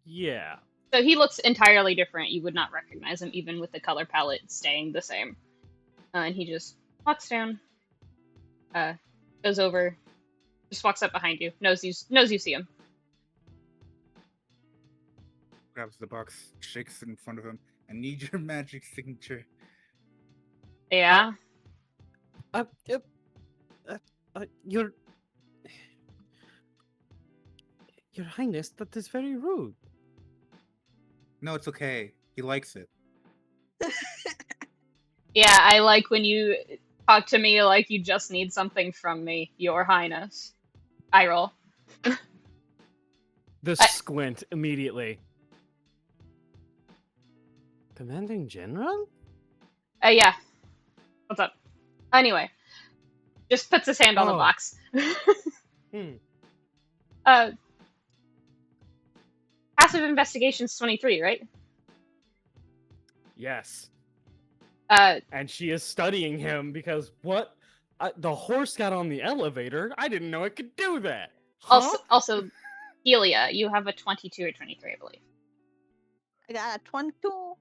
Yeah. So he looks entirely different. You would not recognize him, even with the color palette staying the same. And he just walks down, goes over, just walks up behind you, knows you see him. Grabs the box, shakes it in front of him. I need your magic signature. Yeah. Your Highness, that is very rude. No, it's okay. He likes it. Yeah, I like when you talk to me like you just need something from me, Your Highness. Eye roll. The squint immediately. Commanding General? Yeah. What's up? Anyway, just puts his hand on the box. Passive investigation's 23, right? Yes. And she is studying him because what? The horse got on the elevator. I didn't know it could do that. Huh? Also, Helia, you have a 22 or 23, I believe. I got a 22.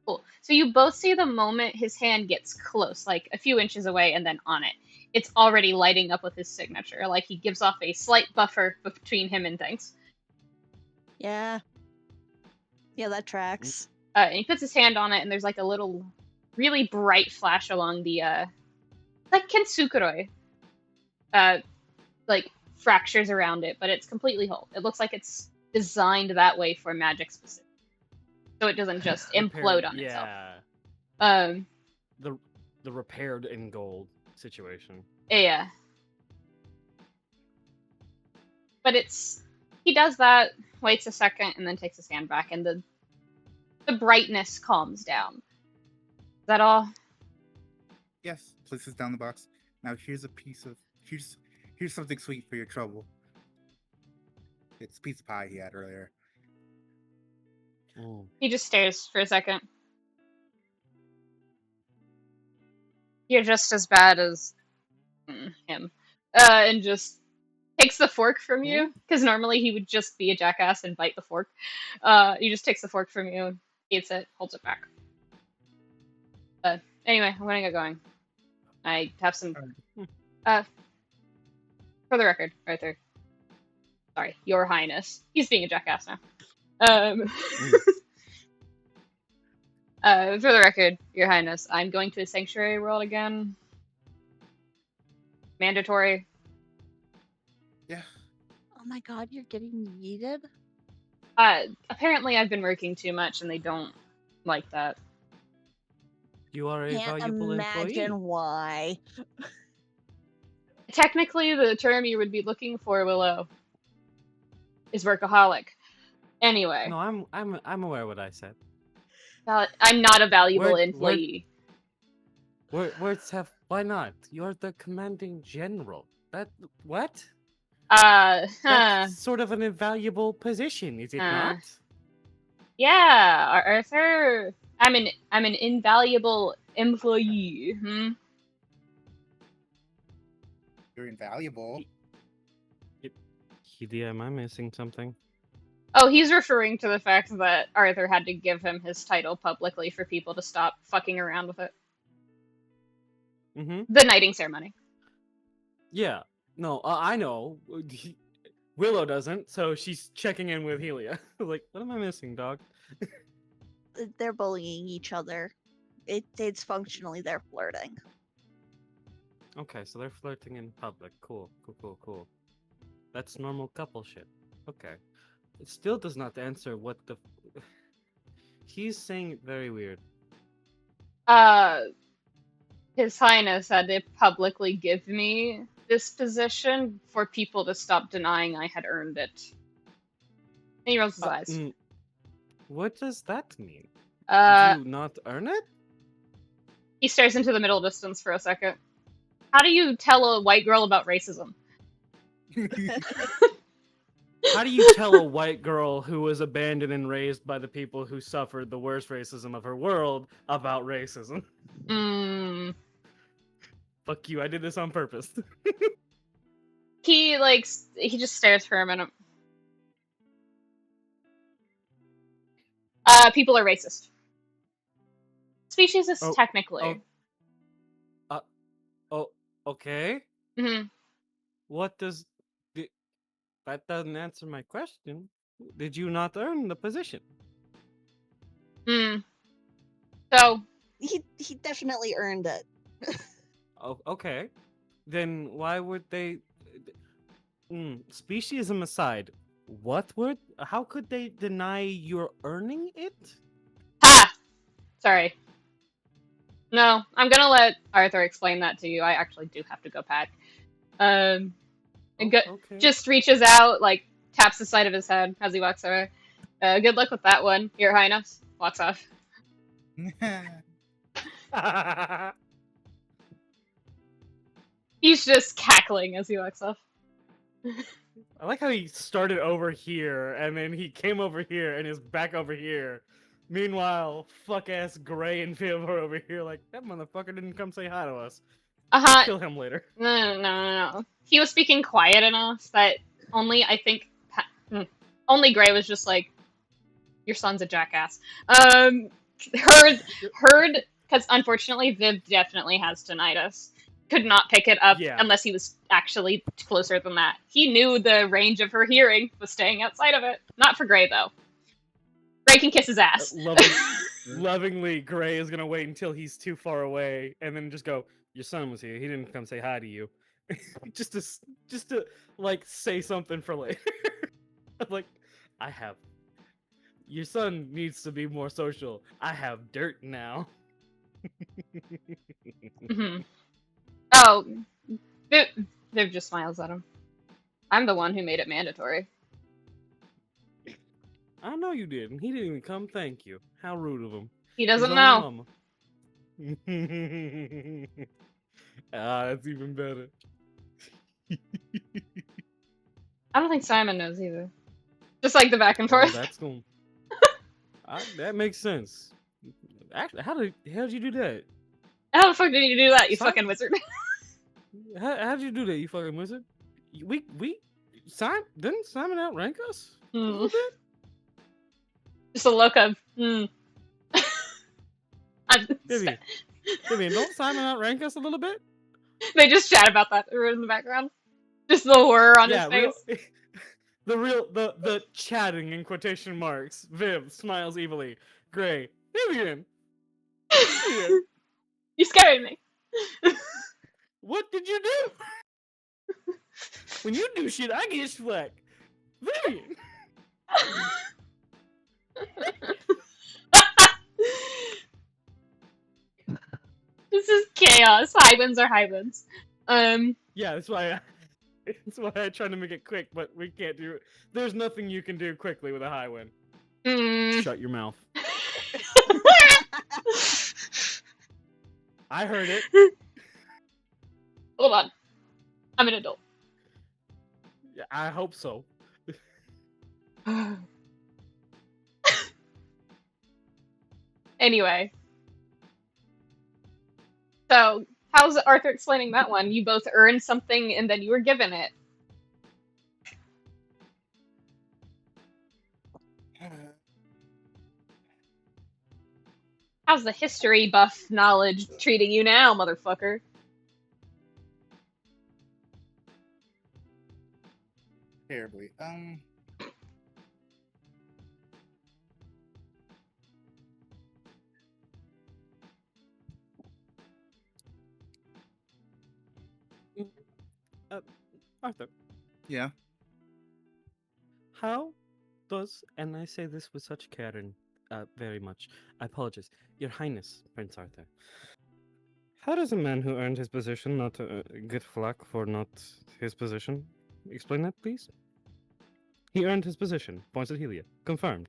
Cool. So you both see the moment his hand gets close, like a few inches away, and then on it. It's already lighting up with his signature. Like he gives off a slight buffer between him and things. Yeah. Yeah, that tracks. And he puts his hand on it, and there's like a little, really bright flash along the, like Kintsukuroi. Like fractures around it, but it's completely whole. It looks like it's designed that way for magic specific. So it doesn't just implode on itself. The repaired in gold situation. Yeah. But he does that, waits a second, and then takes his hand back, and the brightness calms down. Is that all? Yes, places down the box. Now here's a piece of here's something sweet for your trouble. It's a piece of pie he had earlier. He just stares for a second. You're just as bad as him. And just takes the fork from you, because normally he would just be a jackass and bite the fork. He just takes the fork from you, eats it, holds it back. Anyway, I'm gonna get going. I have some... for the record, Arthur. Sorry, Your Highness. He's being a jackass now. For the record, Your Highness, I'm going to a sanctuary world again. Mandatory. Yeah. Oh my god, you're getting yeeted? Apparently I've been working too much and they don't like that. You are a valuable employee. Imagine why. Technically, the term you would be looking for, Willow, is workaholic. Anyway. No, I'm aware of what I said. I'm not a valuable employee. Words have... Why not? You're the commanding general. What? That's sort of an invaluable position, is it not? Yeah, Arthur. I'm an invaluable employee. You're invaluable. Helia, am I missing something? Oh, he's referring to the fact that Arthur had to give him his title publicly for people to stop fucking around with it. The knighting ceremony. Yeah. No, I know. Willow doesn't, so she's checking in with Helia. Like, what am I missing, dog? They're bullying each other. It's functionally they're flirting. Okay, so they're flirting in public. Cool. That's normal couple shit. Okay. It still does not answer what the... He's saying it very weird. His Highness had to publicly give me this position for people to stop denying I had earned it. And he rolls his eyes. What does that mean? Did you not earn it? He stares into the middle distance for a second. How do you tell a white girl about racism? How do you tell a white girl who was abandoned and raised by the people who suffered the worst racism of her world about racism? Mm. Fuck you, I did this on purpose. He just stares for a minute. People are racist. Speciesist, Oh, technically. Oh, okay. Hmm. What does... That doesn't answer my question. Did you not earn the position? Hmm. So, He definitely earned it. Oh, okay. Then why would they... Speciesism aside, how could they deny you're earning it? ha! Sorry. No, I'm gonna let Arthur explain that to you. I actually do have to go pack. And Okay. just reaches out, like, taps the side of his head as he walks away. Good luck with that one, Your Highness. Walks off. He's just cackling as he walks off. I like how he started over here, and then he came over here, and is back over here. Meanwhile, fuck-ass Gray and Viv are over here like, that motherfucker didn't come say hi to us. Uh-huh. Kill him later. No. He was speaking quiet enough that only, I think, only Gray was just like, your son's a jackass. Heard, because unfortunately Viv definitely has tinnitus. Could not pick it up unless he was actually closer than that. He knew the range of her hearing was staying outside of it. Not for Gray, though. Gray can kiss his ass. Lovingly, Gray is gonna wait until he's too far away, and then just go, your son was here, he didn't come say hi to you. just to like say something for later. Like, your son needs to be more social. I have dirt now. Mm-hmm. Oh, Viv just smiles at him. I'm the one who made it mandatory. I know you did, and he didn't even come thank you. How rude of him. He doesn't know. That's even better. I don't think Simon knows either. Just like the back and forth. That's cool. That makes sense. Actually, how did you do that? How the fuck did you do that, you fucking wizard? How did you do that, you fucking wizard? Didn't Simon outrank us a little bit? Just a look of, Vivian, don't Simon outrank us a little bit? They just chat about that in the background. Just the horror on his face. The chatting in quotation marks. Viv smiles evilly. Gray, Vivian. You scared me. What did you do? When you do shit, I get slack. Vivian. This is chaos. High winds are high winds. Yeah, that's why I tried to make it quick, but we can't do it. There's nothing you can do quickly with a high wind. Shut your mouth. I heard it. Hold on. I'm an adult. Yeah, I hope so. Anyway. So, how's Arthur explaining that one? You both earned something and then you were given it. How's the history buff knowledge treating you now, motherfucker? Terribly. Arthur. Yeah. How does, and I say this with such care and very much, I apologize, Your Highness, Prince Arthur. How does a man who earned his position not get flack for not his position? Explain that, please. He earned his position. Points at Helia. Confirmed.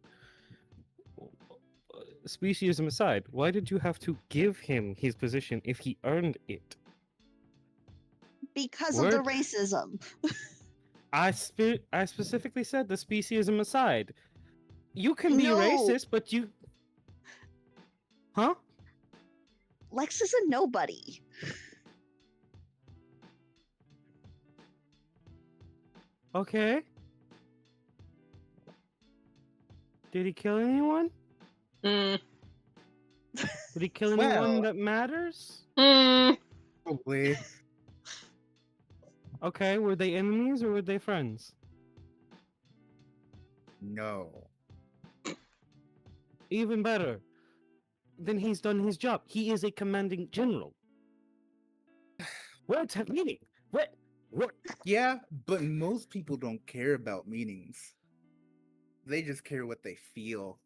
speciesism aside, why did you have to give him his position if he earned it? Because of the Word? racism. I specifically said the speciesism aside. You can be No. racist, but you... Huh? Lex is a nobody. Okay. Did he kill anyone? Mm. Did he kill Well- anyone that matters? Mm. Probably. Okay, were they enemies or were they friends? No. Even better. Then he's done his job. He is a commanding general. Words have meaning. What? Yeah, but most people don't care about meanings. They just care what they feel.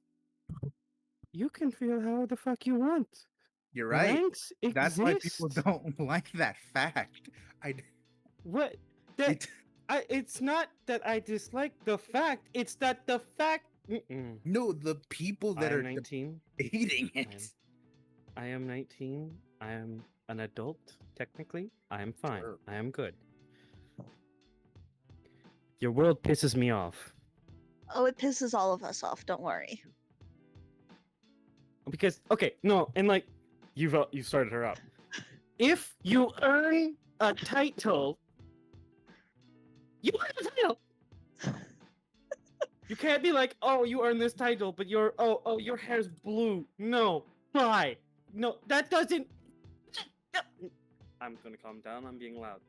You can feel how the fuck you want. You're right. Ranks That's why people exist. don't like that fact. What? That it's not that I dislike the fact. It's that the fact. Mm-mm. No, the people that I am are 19. debating it. I am 19. I am an adult, technically. I am fine. Sure. I am good. Your world pisses me off. Oh, it pisses all of us off. Don't worry. Because, okay, no, and like, you started her up. If you earn a title, you earn a title! You can't be like, oh, you earned this title, but your hair's blue. No, why? No, that doesn't. I'm gonna calm down. I'm being loud.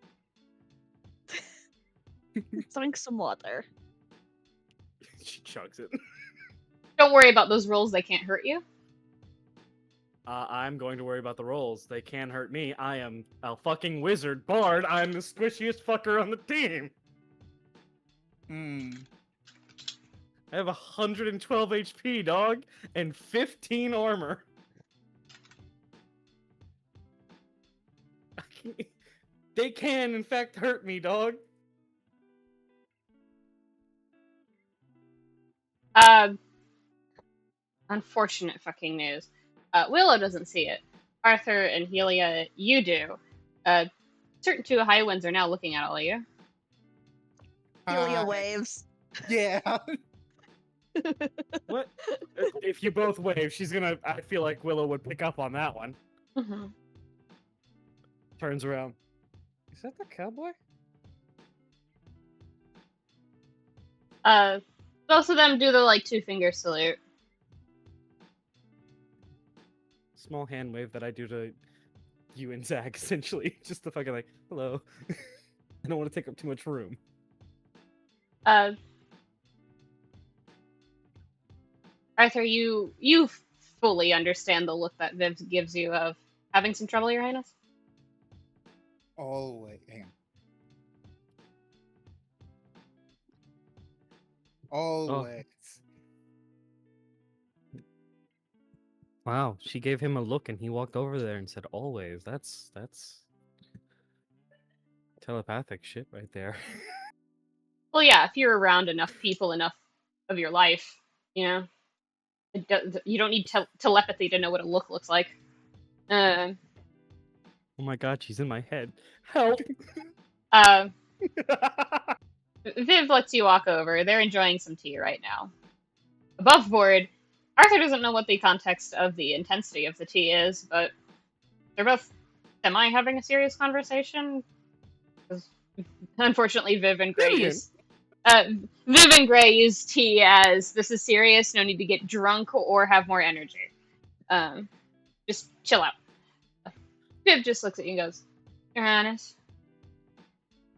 Drink some water. She chugs it. Don't worry about those rolls, they can't hurt you. I'm going to worry about the rolls. They can hurt me. I am a fucking wizard bard. I'm the squishiest fucker on the team. I have 112 HP, dog, and 15 armor. They can, in fact, hurt me, dog. Unfortunate fucking news. Willow doesn't see it. Arthur and Helia, you do. Certain two high winds are now looking at all of you. Helia waves. Yeah. What? If you both wave, she's gonna... I feel like Willow would pick up on that one. Mm-hmm. Turns around. Is that the cowboy? Both of them do the, like, 2-finger salute. Small hand wave that I do to you and Zach, essentially. Just the fucking like, hello. I don't want to take up too much room. Arthur, you fully understand the look that Viv gives you of having some trouble, Your Highness? Always. Hang on. Always. Wow, she gave him a look and he walked over there and said, always. That's telepathic shit right there. Well, yeah, if you're around enough people, enough of your life, you know, you don't need telepathy to know what a look looks like. Oh my god, she's in my head. Help! Viv lets you walk over. They're enjoying some tea right now. Above board, Arthur doesn't know what the context of the intensity of the tea is, but they're both semi having a serious conversation. Unfortunately, Viv and Gray use tea as this is serious. No need to get drunk or have more energy. Just chill out. Viv just looks at you and goes, Your Highness,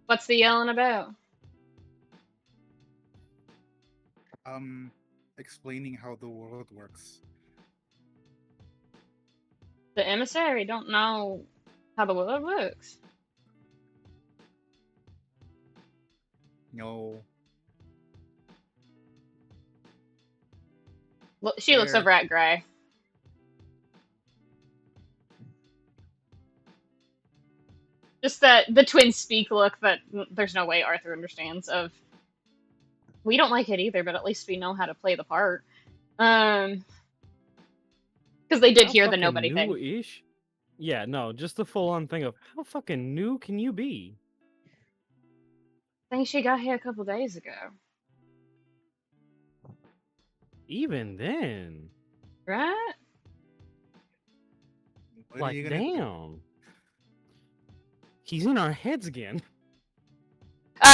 what's the yelling about? Explaining how the world works. The emissary don't know how the world works. No. She looks Fair. over at Gray. Just the twin speak look that there's no way Arthur understands of. We don't like it either, but at least we know how to play the part. Because they did How hear the fucking nobody thing. new-ish? Yeah, no, just the full-on thing of how fucking new can you be? I think she got here a couple days ago. Even then, Right? What are like, you gonna do? damn, he's in our heads again.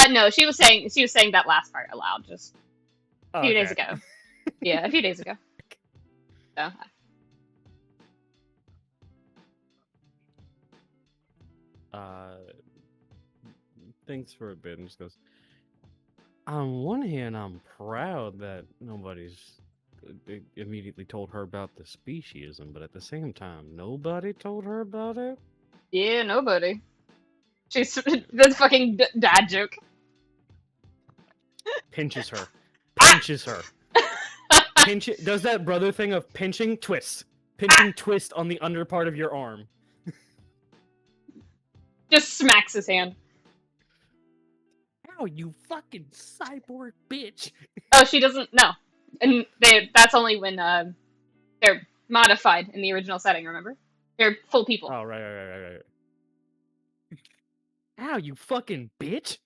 No, she was saying that last part aloud just a few days Okay. ago. Yeah, a few days ago. So, Thinks for a bit and just goes. On one hand, I'm proud that nobody's immediately told her about the speciesism, but at the same time, nobody told her about it. yeah, nobody. She's the fucking dad joke. Pinches her, pinches her, pinch it. Does that brother thing of pinching, twist, pinching, twist on the under part of your arm. Just smacks his hand. Ow, you fucking cyborg bitch! Oh, she doesn't. No, and that's only when they're modified in the original setting. Remember, they're full people. Oh right. Ow, you fucking bitch!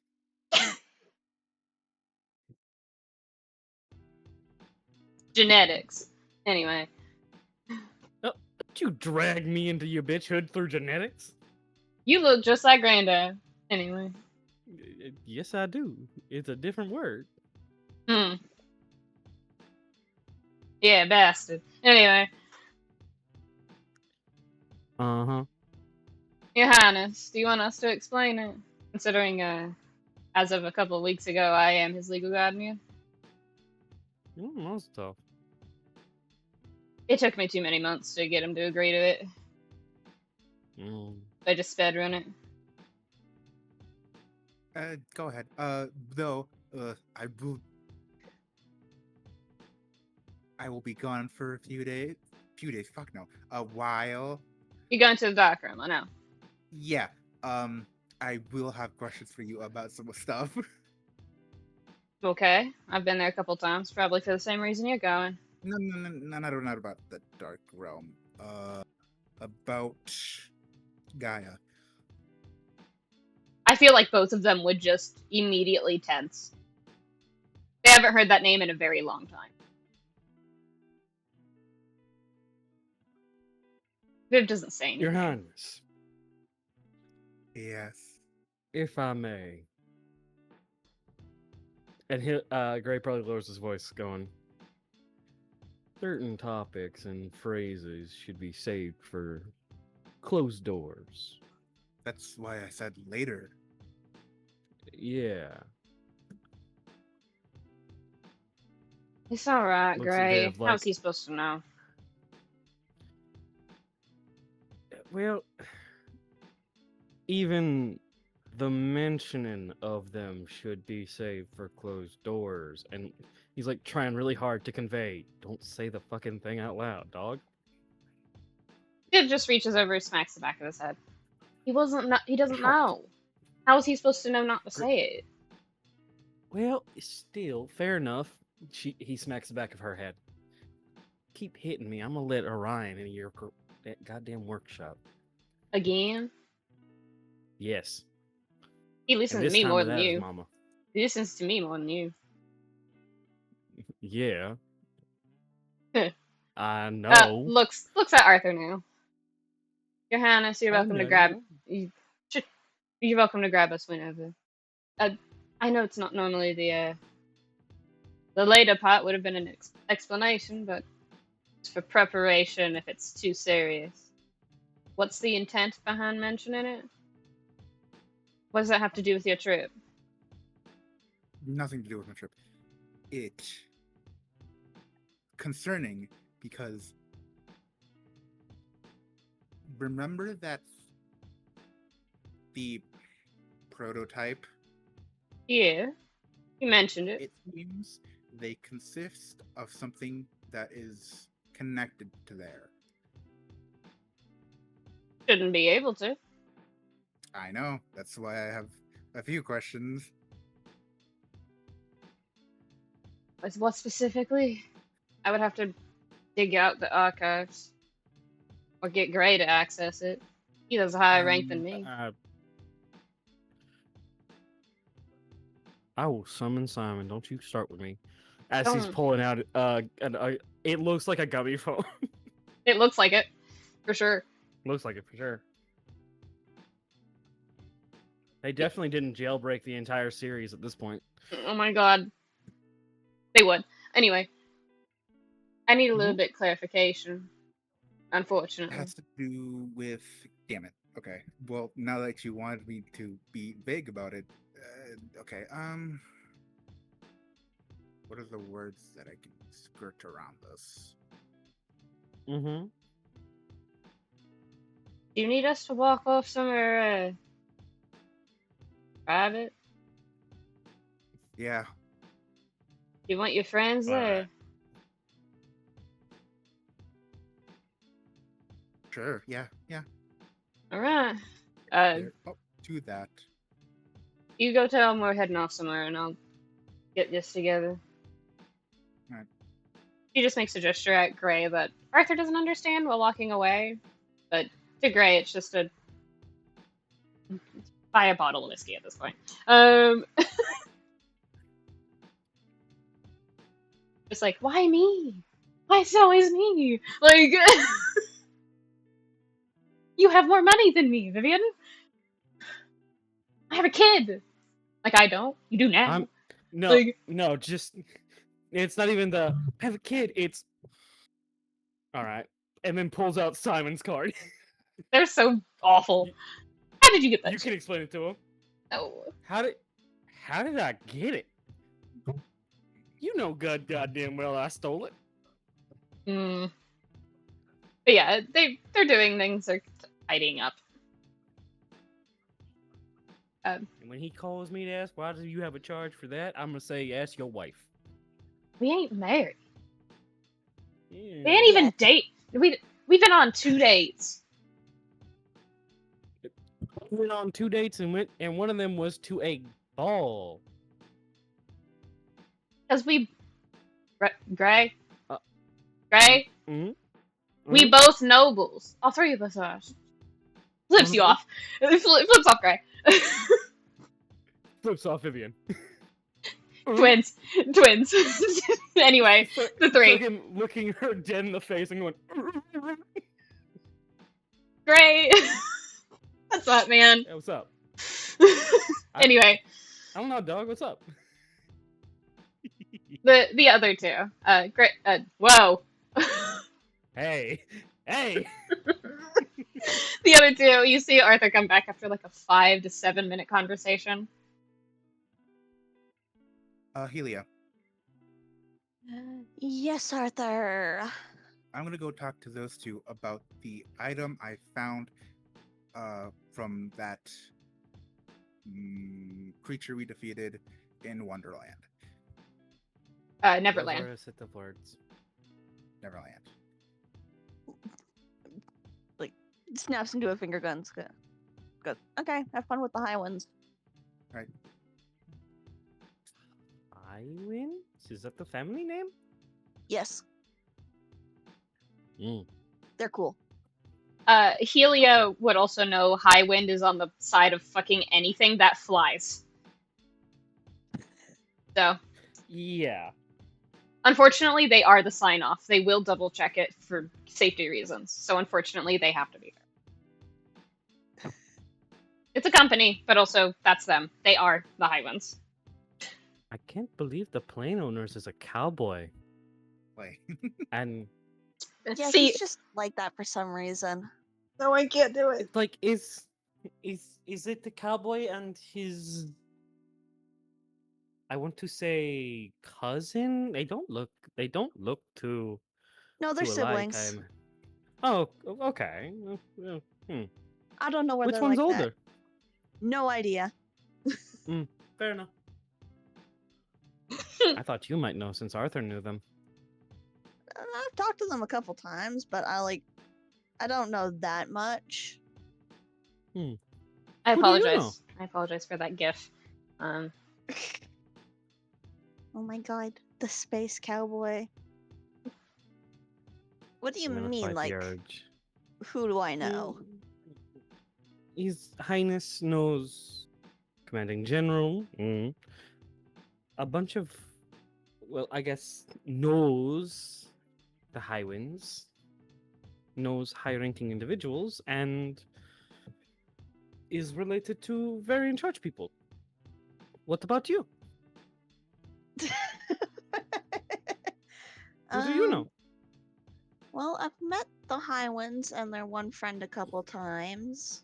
Genetics. Anyway, Don't you drag me into your bitchhood through genetics? you look just like Granddad. Anyway. Yes, I do. It's a different word. Hmm. Yeah, bastard. Anyway, Uh-huh. Your Highness, do you want us to explain it? Considering, as of a couple of weeks ago, I am his legal guardian. That's tough. It took me too many months to get him to agree to it. I just sped run it. Go ahead. Though, I will be gone for a few days. Fuck no. A while. You're going to the dark room, I know. Yeah. I will have questions for you about some stuff. Okay, I've been there a couple times, probably for the same reason you're going. No, not about the Dark Realm. About Gaia. I feel like both of them would just immediately tense. They haven't heard that name in a very long time. Viv doesn't say anything. Your Highness, Yes. if I may. And Gray probably lowers his voice, going, certain topics and phrases should be saved for closed doors. That's why I said later. Yeah. It's alright, Looks at Gray. Viv like- How's he supposed to know? Well, even the mentioning of them should be saved for closed doors. And he's like trying really hard to convey, don't say the fucking thing out loud, dog. Viv just reaches over and smacks the back of his head. He doesn't Ow. know. How is he supposed to know not to say it? Well, still, fair enough. He smacks the back of her head. Keep hitting me. I'm gonna let Orion into your that goddamn workshop. Again? Yes. He And listens to this me time more without than his you. mama. He listens to me more than you. Yeah. I know. Looks at Arthur now. Your Highness, you're I welcome to know. grab. You're welcome to grab us whenever. I know it's not normally the later part would have been an explanation, but it's for preparation if it's too serious. What's the intent behind mentioning it? What does that have to do with your trip? Nothing to do with my trip. It concerning because remember that the prototype, Yeah, you mentioned it. it seems they consist of something that is connected to there. Shouldn't be able to. I know, that's why I have a few questions. What specifically? I would have to dig out the archives. Or get Gray to access it. He has a higher rank than me. I will summon Simon. Don't you start with me. As he's Don't. pulling out, it looks like a gummy phone. It looks like it, for sure. Looks like it for sure. They definitely didn't jailbreak the entire series at this point. Oh my god. They would. Anyway. I need a little bit clarification. It Unfortunately. has to do with. Damn it. Okay. Well, now that you wanted me to be vague about it, okay. What are the words that I can skirt around this? Mm-hmm. Do you need us to walk off somewhere private? Yeah. Do you want your friends there? Sure. Yeah. Alright. To that. You go tell them we're heading off somewhere and I'll get this together. Alright. She just makes a gesture at Gray that Arthur doesn't understand while walking away. But to Gray, it's just a buy a bottle of whiskey at this point. It's like, why me? Why is it always me? Like, you have more money than me, Vivian. I have a kid. Like, I don't. You do now. No, Like, no, just it's not even the I have a kid. It's all right, and then pulls out Simon's card. they're so awful. How did you get that? You can explain it to him. Oh. How did I get it? You know, goddamn well I stole it. But yeah, they're doing things. They're tidying up. And when he calls me to ask why do you have a charge for that, I'm gonna say ask your wife. We ain't married. Yeah. We ain't even date. We've been on 2 dates. We went on 2 dates and one of them was to a ball. Cause we, Gray, Mm-hmm. we both nobles. All 3 of us are. Flips you off. Flips off Gray. Flips off Vivian. Twins. Anyway, the 3. Looking her dead in the face and going. Gray. What's up, man? Hey, what's up? Anyway. I don't know, dog. What's up? The other 2. Gray. Whoa. Hey. The other 2, you see Arthur come back after like a 5 to 7 minute conversation. Helia. Yes, Arthur. I'm gonna go talk to those 2 about the item I found from that creature we defeated in Wonderland. Neverland. Those are a set of words. Neverland. Snaps into a finger guns. Good. Okay, have fun with the high ones. Right. Iwin? Is that the family name? Yes, Mm. they're cool. Helia would also know High Wind is on the side of fucking anything that flies. So, Yeah. unfortunately, they are the sign-off. They will double-check it for safety reasons. So, unfortunately, they have to be there. It's a company, but also, that's them. They are the High Winds. I can't believe the plane owners is a cowboy. Like, And Yeah, See, he's just like that for some reason. no, I can't do it. it's like is it the cowboy and his I want to say cousin? They don't look too No, they're too alike. siblings. Oh, okay. I don't know where Which they're one's like older? that. No idea. Fair enough. I thought you might know since Arthur knew them. I've talked to them a couple times, but I don't know that much. I Who do you apologize. know? I apologize for that gif. Oh my god, the space cowboy. What do you I'm gonna mean, fight like? the urge. Who do I know? His Highness knows Commanding General. A bunch of, well, I guess, knows the High Winds, knows high-ranking individuals, and is related to very in-charge people. What about you? Who do you know? Well, I've met the High Winds and their one friend a couple times.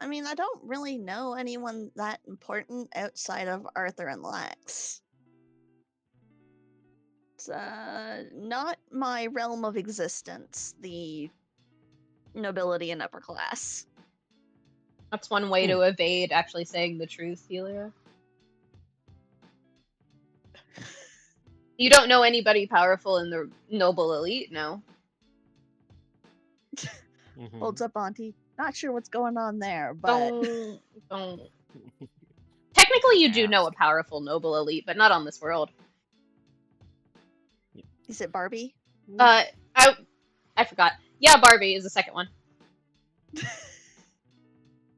I mean, I don't really know anyone that important outside of Arthur and Lex. It's not my realm of existence, the nobility and upper class. That's one way to evade actually saying the truth, Helia. You don't know anybody powerful in the noble elite, no? Holds up, Auntie. Not sure what's going on there, but Don't. Technically, you do know a powerful noble elite, but not on this world. is it Barbie? I forgot. Yeah, Barbie is the second one.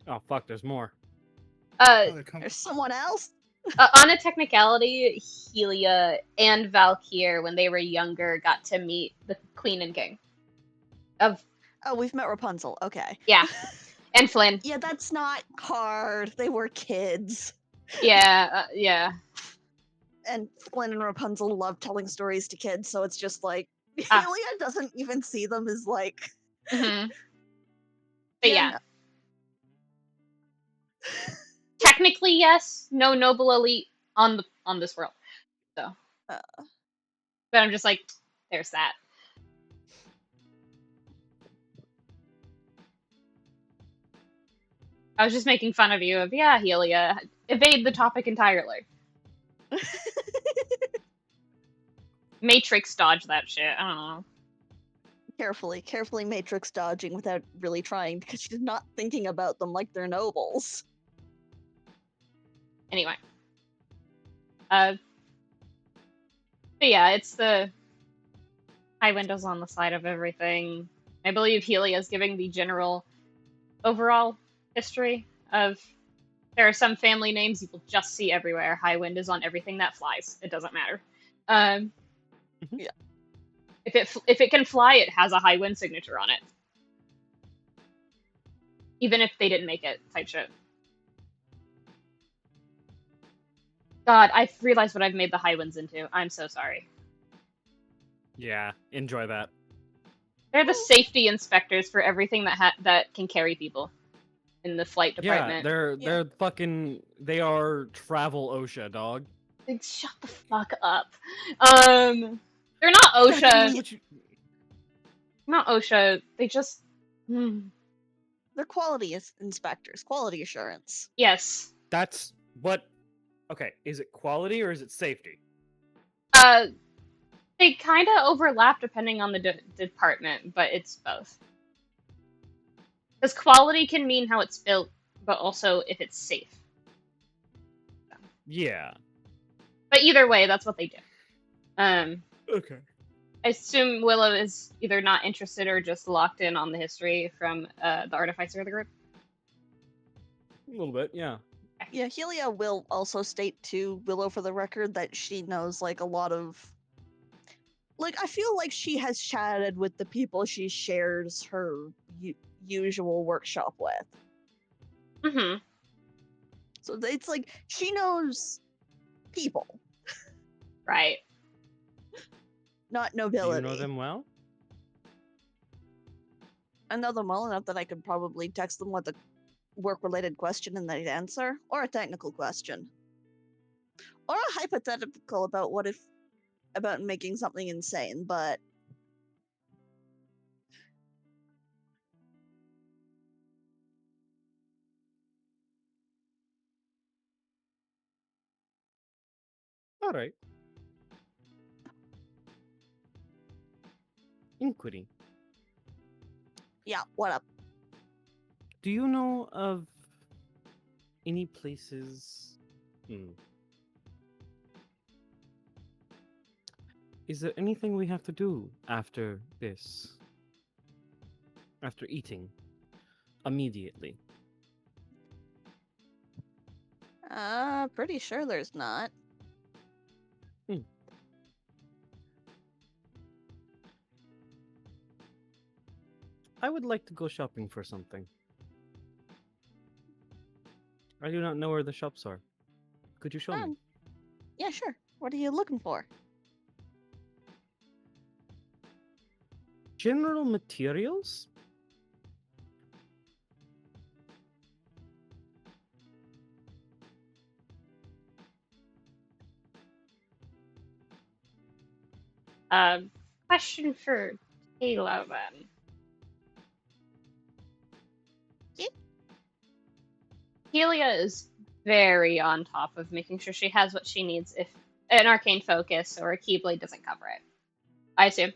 Oh fuck, there's more. There's someone else? On a technicality, Helia and Valkyr, when they were younger, got to meet the Queen and King. Oh, we've met Rapunzel. Okay. Yeah. And Flynn. Yeah, that's not hard. They were kids. Yeah, yeah. And Flynn and Rapunzel love telling stories to kids, so it's just like Ah. Helia doesn't even see them as like. Mm-hmm. But yeah. No. Technically, yes. No noble elite on this world. So. But I'm just like, there's that. I was just making fun of you of, yeah, Helia, evade the topic entirely. Matrix dodge that shit. I don't know. Carefully matrix dodging without really trying because she's not thinking about them like they're nobles. Anyway. But yeah, it's the high windows on the side of everything. I believe Helia is giving the general overall history of there are some family names you will just see everywhere. High wind is on everything that flies. It doesn't matter. Yeah. If it can fly, it has a high wind signature on it. Even if they didn't make it, type shit. God, I've realized what I've made the high winds into. I'm so sorry. Yeah, enjoy that. They're the safety inspectors for everything that can carry people in the flight department. Yeah, they're fucking. They are travel OSHA, dog. Like, shut the fuck up. They're not OSHA. Not OSHA. They just. They're quality inspectors, quality assurance. Yes. That's what. Okay, is it quality or is it safety? They kind of overlap depending on the department, but it's both. Because quality can mean how it's built, but also if it's safe. So. Yeah. But either way, that's what they do. Okay. I assume Willow is either not interested or just locked in on the history from the artificer of the group. A little bit, yeah. Yeah, Helia will also state to Willow for the record that she knows like a lot of. Like, I feel like she has chatted with the people she shares her usual workshop with. Mm-hmm. So it's like she knows people. Right. Not nobility. Do you know them well? I know them well enough that I could probably text them with a work-related question and they'd answer, or a technical question, or a hypothetical about making something insane, but All right. Inquiry. yeah, what up? Do you know of any places? Is there anything we have to do after this? After eating? Immediately? Pretty sure there's not. I would like to go shopping for something. I do not know where the shops are. Could you show me? Yeah, sure. What are you looking for? General materials? Question for Tala then. Helia is very on top of making sure she has what she needs if an arcane focus or a keyblade doesn't cover it. I assume.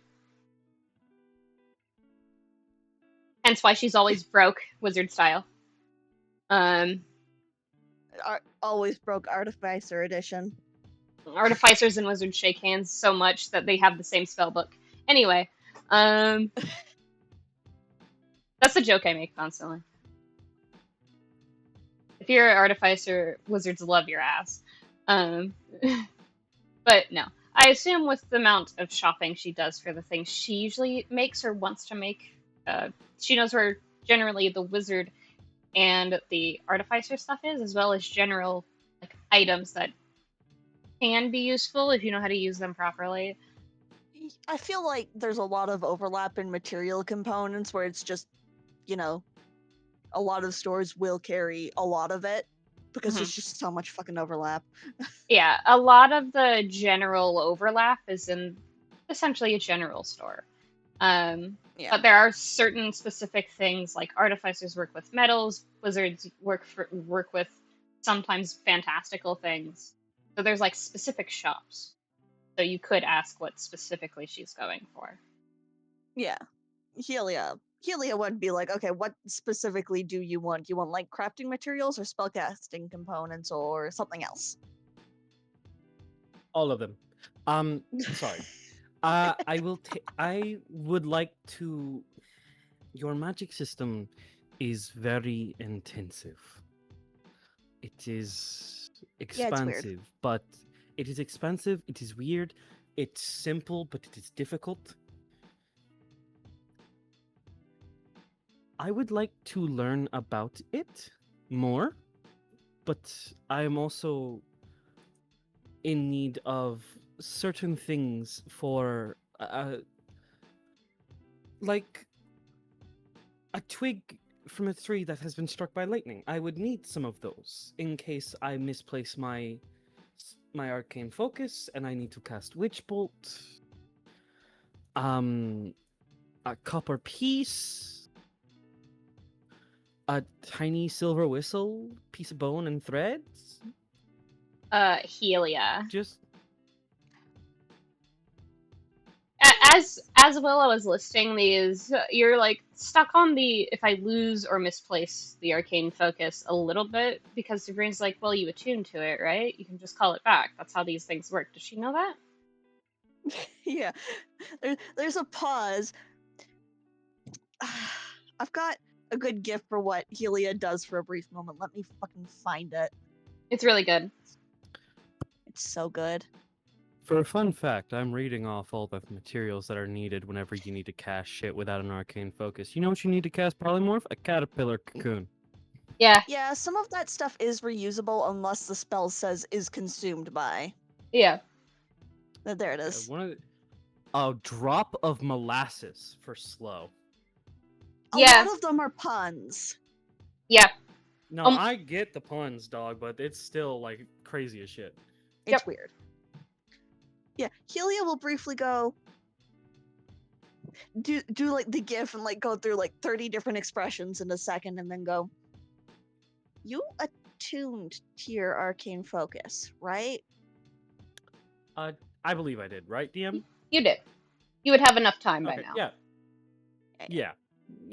Hence why she's always broke, wizard style. Always broke Artificer Edition. Artificers and wizards shake hands so much that they have the same spell book. Anyway, that's a joke I make constantly. If you're an artificer, wizards love your ass. But no. I assume with the amount of shopping she does for the things she usually makes or wants to make, she knows where generally the wizard and the artificer stuff is, as well as general like items that can be useful if you know how to use them properly. I feel like there's a lot of overlap in material components where it's just, a lot of stores will carry a lot of it because there's just so much fucking overlap. Yeah, a lot of the general overlap is in essentially a general store. But there are certain specific things like artificers work with metals, wizards work with sometimes fantastical things. So there's like specific shops. So you could ask what specifically she's going for. Yeah. Helia would be like, okay, what specifically do you want? You want like crafting materials or spellcasting components or something else? All of them. Sorry. I would like to. Your magic system is very intensive. It is expansive, but it is expansive. It is weird. It's simple, but it is difficult. I would like to learn about it more, but I am also in need of certain things for like a twig from a tree that has been struck by lightning. I would need some of those in case I misplace my arcane focus and I need to cast witch bolt. A copper piece, a tiny silver whistle, piece of bone and threads. Helia. Just as Willow is listing these, you're like stuck on the if I lose or misplace the arcane focus a little bit because your brain's like, well, you attune to it, right? You can just call it back. That's how these things work. Does she know that? Yeah. There's a pause. I've got a good gift for what Helia does for a brief moment. Let me fucking find it. It's really good. It's so good. for a fun fact, I'm reading off all the materials that are needed whenever you need to cast shit without an arcane focus. You know what you need to cast polymorph? A caterpillar cocoon. Yeah. Yeah, some of that stuff is reusable unless the spell says is consumed by. Yeah. There it is. A drop of molasses for slow. A Yeah. lot of them are puns. Yeah. No, I get the puns, dog, but it's still like crazy as shit. It's weird. Yeah, Helia will briefly go do like the gif and like go through like 30 different expressions in a second and then go, you attuned to your arcane focus, right? I believe I did, right, DM? You did. You would have enough time by now. Yeah. Yeah.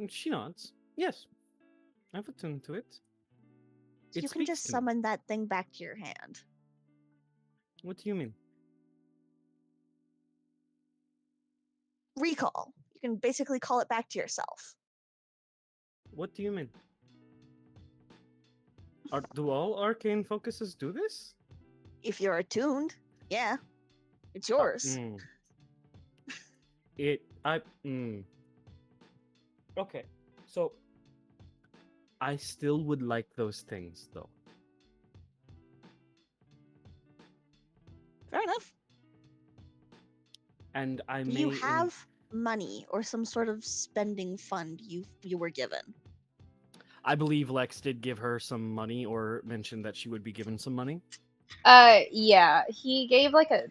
She nods. Yes. I've attuned to it. You It can just speaks to me. summon that thing back to your hand. What do you mean? Recall. You can basically call it back to yourself. What do you mean? Do all arcane focuses do this? If you're attuned, yeah. It's yours. Okay, so I still would like those things, though. Fair enough. And I Do may. you have money or some sort of spending fund you were given? I believe Lex did give her some money or mentioned that she would be given some money. Yeah, he gave like a.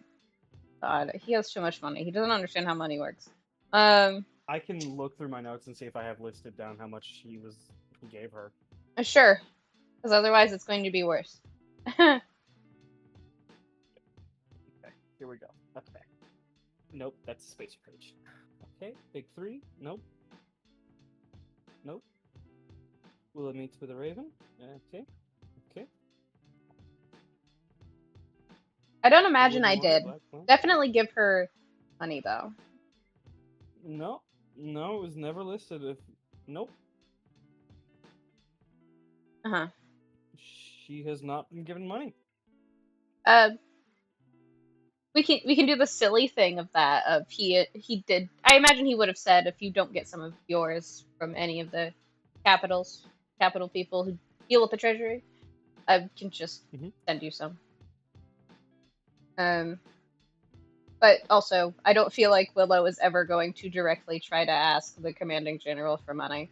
God, he has too much money. He doesn't understand how money works. I can look through my notes and see if I have listed down how much he gave her. Sure, because otherwise it's going to be worse. Okay, here we go. Okay. Nope, that's the spacer page. Okay, big 3. Nope. Nope. Willow meets with a raven. Okay. Okay. I don't imagine I Wooden water, did. black plant. Definitely give her money though. No, it was never listed. Nope, Uh-huh. she has not been given money. We can do the silly thing of that. Of he did. I imagine he would have said, if you don't get some of yours from any of the capital people who deal with the treasury, I can just send you some. But also, I don't feel like Willow is ever going to directly try to ask the commanding general for money.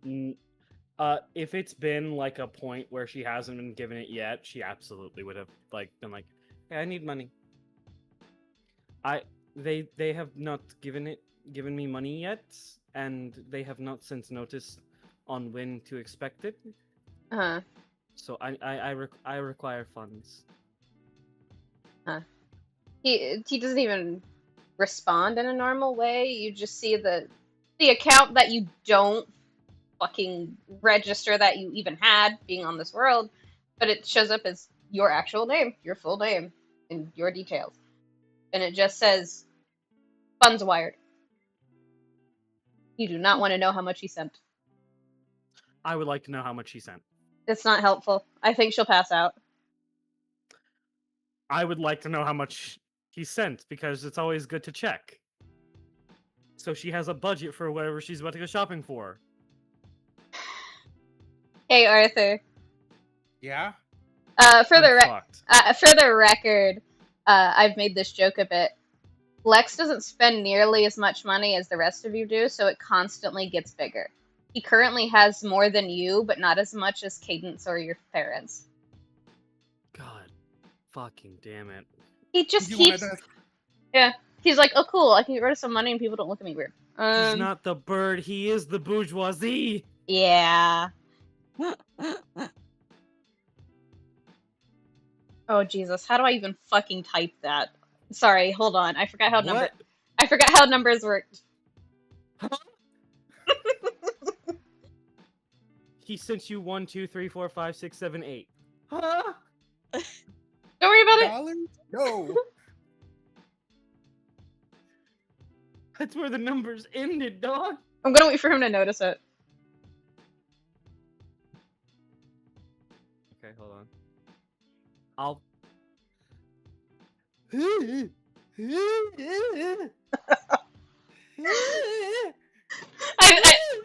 If it's been like a point where she hasn't been given it yet, she absolutely would have been like, "Hey, I need money." They have not given me money yet, and they have not since noticed on when to expect it. Uh-huh. So I require funds. Huh. He doesn't even respond in a normal way. You just see the account that you don't fucking register that you even had being on this world, but it shows up as your actual name, your full name, and your details. And it just says funds wired. You do not want to know how much he sent. I would like to know how much he sent. It's not helpful. I think she'll pass out. I would like to know how much he sent because it's always good to check. So she has a budget for whatever she's about to go shopping for. Hey, Arthur. Yeah. For the record, I've made this joke a bit. Lex doesn't spend nearly as much money as the rest of you do, so it constantly gets bigger. He currently has more than you, but not as much as Cadence or your parents. God, fucking damn it. He just keeps... Yeah. He's like, oh cool, I can get rid of some money and people don't look at me weird. He's not the bird, he is the bourgeoisie! Yeah. Oh Jesus, how do I even fucking type that? Sorry, hold on. I forgot how numbers worked. Huh? He sent you 1, 2, 3, 4, 5, 6, 7, 8. Huh? Don't worry about $? No. That's where the numbers ended, dog. I'm gonna wait for him to notice it. Okay, hold on. I'll...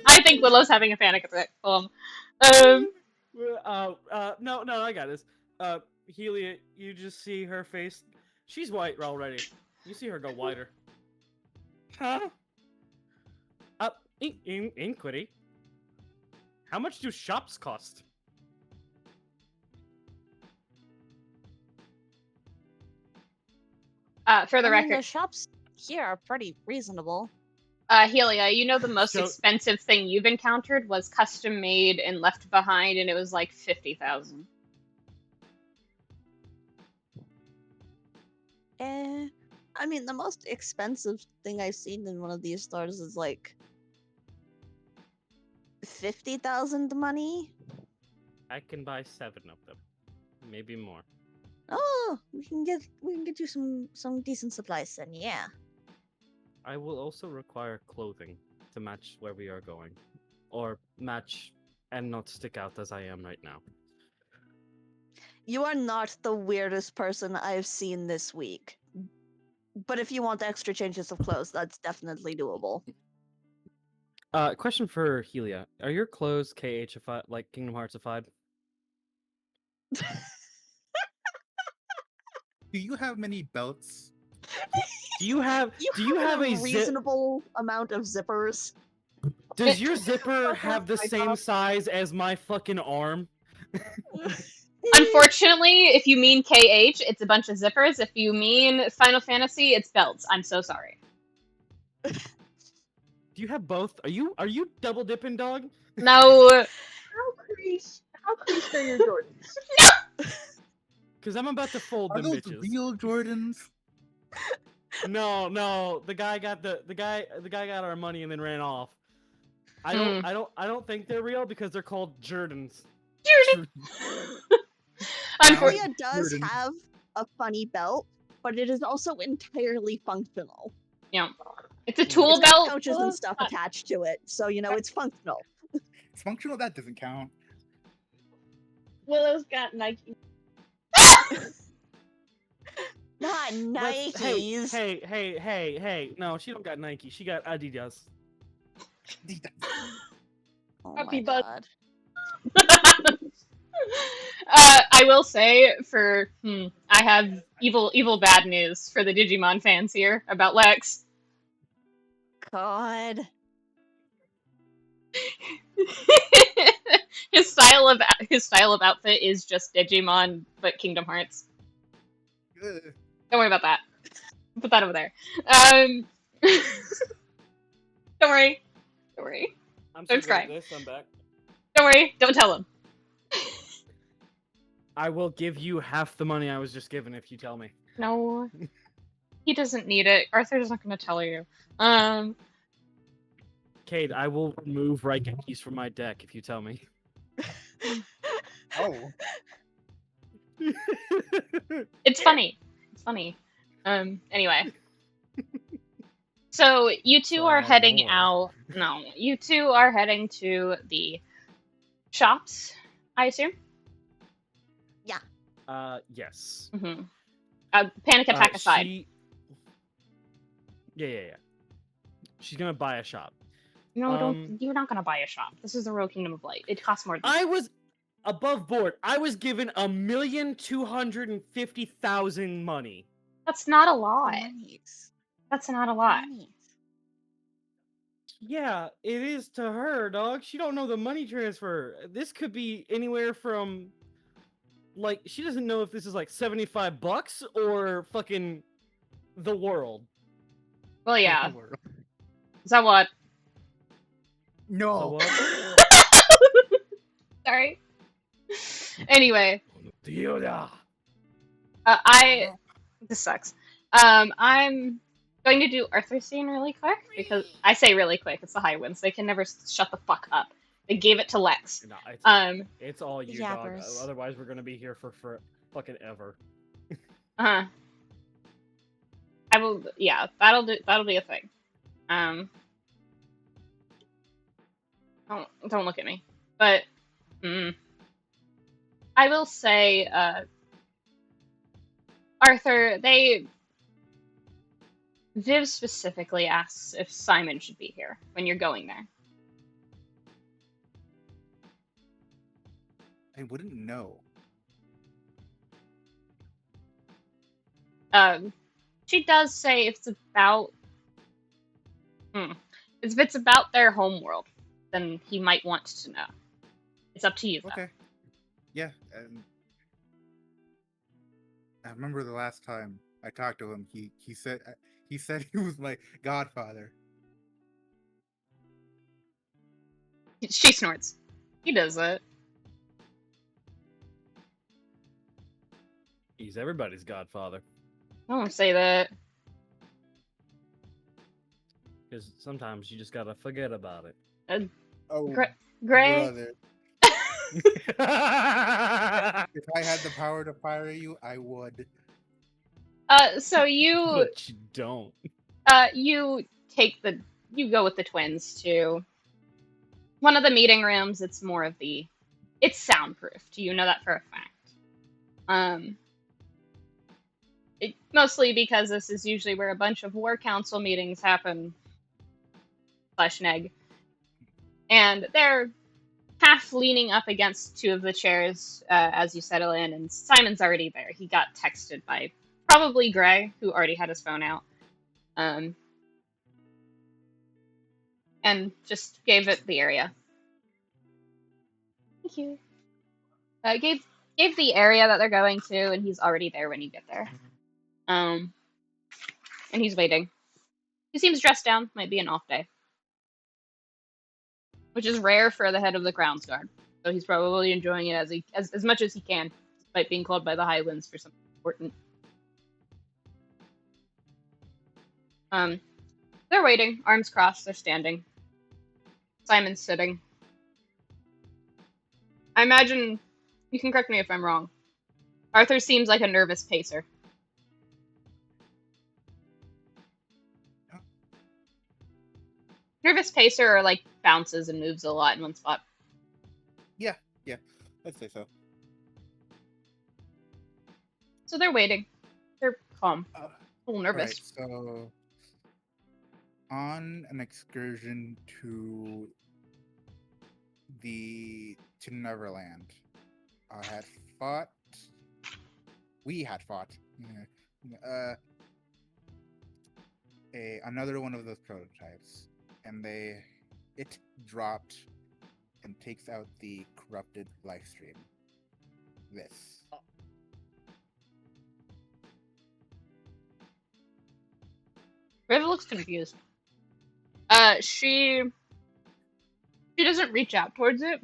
I think Willow's having a panic attack. No, I got this. Helia, you just see her face. She's white already. You see her go whiter. Huh? Inquiry. How much do shops cost? For the record, the shops here are pretty reasonable. Helia, you know the most expensive thing you've encountered was custom made and left behind, and it was like 50,000. I mean, the most expensive thing I've seen in one of these stores is like 50,000 money. I can buy 7 of them, maybe more. Oh, we can get you some decent supplies then. Yeah. I will also require clothing to match where we are going, or match and not stick out as I am right now. You are not the weirdest person I've seen this week. But if you want extra changes of clothes, that's definitely doable. Question for Helia: are your clothes KHified, like Kingdom Heartsified? Do you have many belts? Do you have a a zip? reasonable amount of zippers? Does your zipper have the my same God. size as my fucking arm? Unfortunately, if you mean KH, it's a bunch of zippers. If you mean Final Fantasy, it's belts. I'm so sorry. Do you have both? Are you double dipping, dog? No. How creased are your Jordans? Because I'm about to fold Are them those bitches. real Jordans? No. The guy got got our money and then ran off. I don't think they're real because they're called Jordans. Jordan. Helia does Jordan. have a funny belt, but it is also entirely functional. Yeah. It's a tool It's got belt. pouches and stuff attached to it, so it's functional. It's functional. That doesn't count. Willow's got Nike. Not Nikes. Hey. No, she don't got Nike. She got Adidas. Oh Puppy my bud. god. I will say I have evil bad news for the Digimon fans here about Lex. God. his style of outfit is just Digimon but Kingdom Hearts. Ugh. Don't worry about that. Put that over there. Don't worry. I'm Don't so good cry. at this. I'm back. Don't worry. Don't tell him. I will give you half the money I was just given if you tell me. No. He doesn't need it. Arthur's not going to tell you. Cayde, I will remove Raikekis from my deck if you tell me. Oh. It's funny. Anyway. So you two So I are have heading more. out. No, you two are heading to the shops, I assume. Yes. Mm-hmm. Panic attack aside. Yeah. She's gonna buy a shop. No, don't. You're not gonna buy a shop. This is the Royal Kingdom of Light. It costs more than I was above board. I was given 1,250,000 money. That's not a lot. Monies. That's not a lot. Monies. Yeah, it is to her, dog. She don't know the money transfer. This could be anywhere from, like, she doesn't know if this is like $75 or fucking the world. Well, yeah. Is that what? No. So what? Sorry. Anyway, Yoda. this sucks. I'm going to do Arthur's scene really quick because I say really quick. It's the high winds. They can never shut the fuck up. They gave it to Lex. No, Um. it's all you, dog. Yappers. Otherwise, we're gonna be here for fucking ever. I will. Yeah, that'll be a thing. Don't look at me. But I will say, Arthur, Viv specifically asks if Simon should be here when you're going there. I wouldn't know. She does say if it's about their homeworld, then he might want to know. It's up to you, though. Okay. Yeah. I remember the last time I talked to him. He said he was my godfather. She snorts. He does it. He's everybody's godfather. Don't say that. Because sometimes you just gotta forget about it. Oh. Gray. Brother, if I had the power to fire you, I would. So you But you don't. you you go with the twins to one of the meeting rooms. It's more of it's soundproofed. You know that for a fact. Mostly because this is usually where a bunch of war council meetings happen. /neg. And they're half leaning up against two of the chairs as you settle in, and Simon's already there. He got texted by probably Gray, who already had his phone out, and just gave it the area. Thank you. Gave the area that they're going to, and he's already there when you get there. And he's waiting. He seems dressed down. Might be an off day, which is rare for the head of the Grounds Guard. So he's probably enjoying it as much as he can, despite being called by the Highlands for something important. They're waiting, arms crossed. They're standing. Simon's sitting. I imagine, you can correct me if I'm wrong, Arthur seems like a nervous pacer. Nervous pacer or like bounces and moves a lot in one spot. Yeah, I'd say so. So they're waiting. They're calm. A little nervous. Right, so on an excursion to Neverland, we had fought another one of those prototypes, and it dropped and takes out the corrupted life stream. This. Riva looks confused. She doesn't reach out towards it,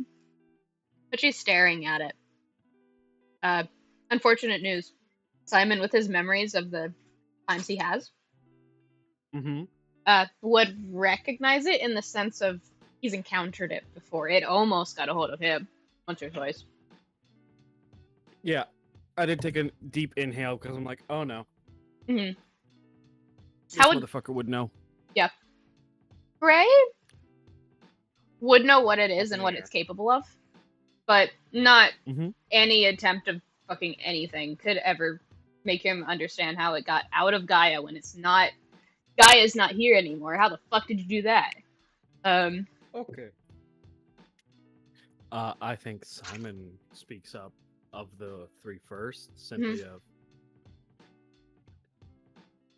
but she's staring at it. Unfortunate news. Simon, with his memories of the times he has, would recognize it in the sense of he's encountered it before. It almost got a hold of him once or twice. Yeah, I did take a deep inhale because I'm like, oh no. Mm-hmm. This motherfucker would know. Yeah. Gray would know what it is and what it's capable of, but not any attempt of fucking anything could ever make him understand how it got out of Gaia when it's not. Gaia's not here anymore. How the fuck did you do that? Okay. I think Simon speaks up of the three first, simply of.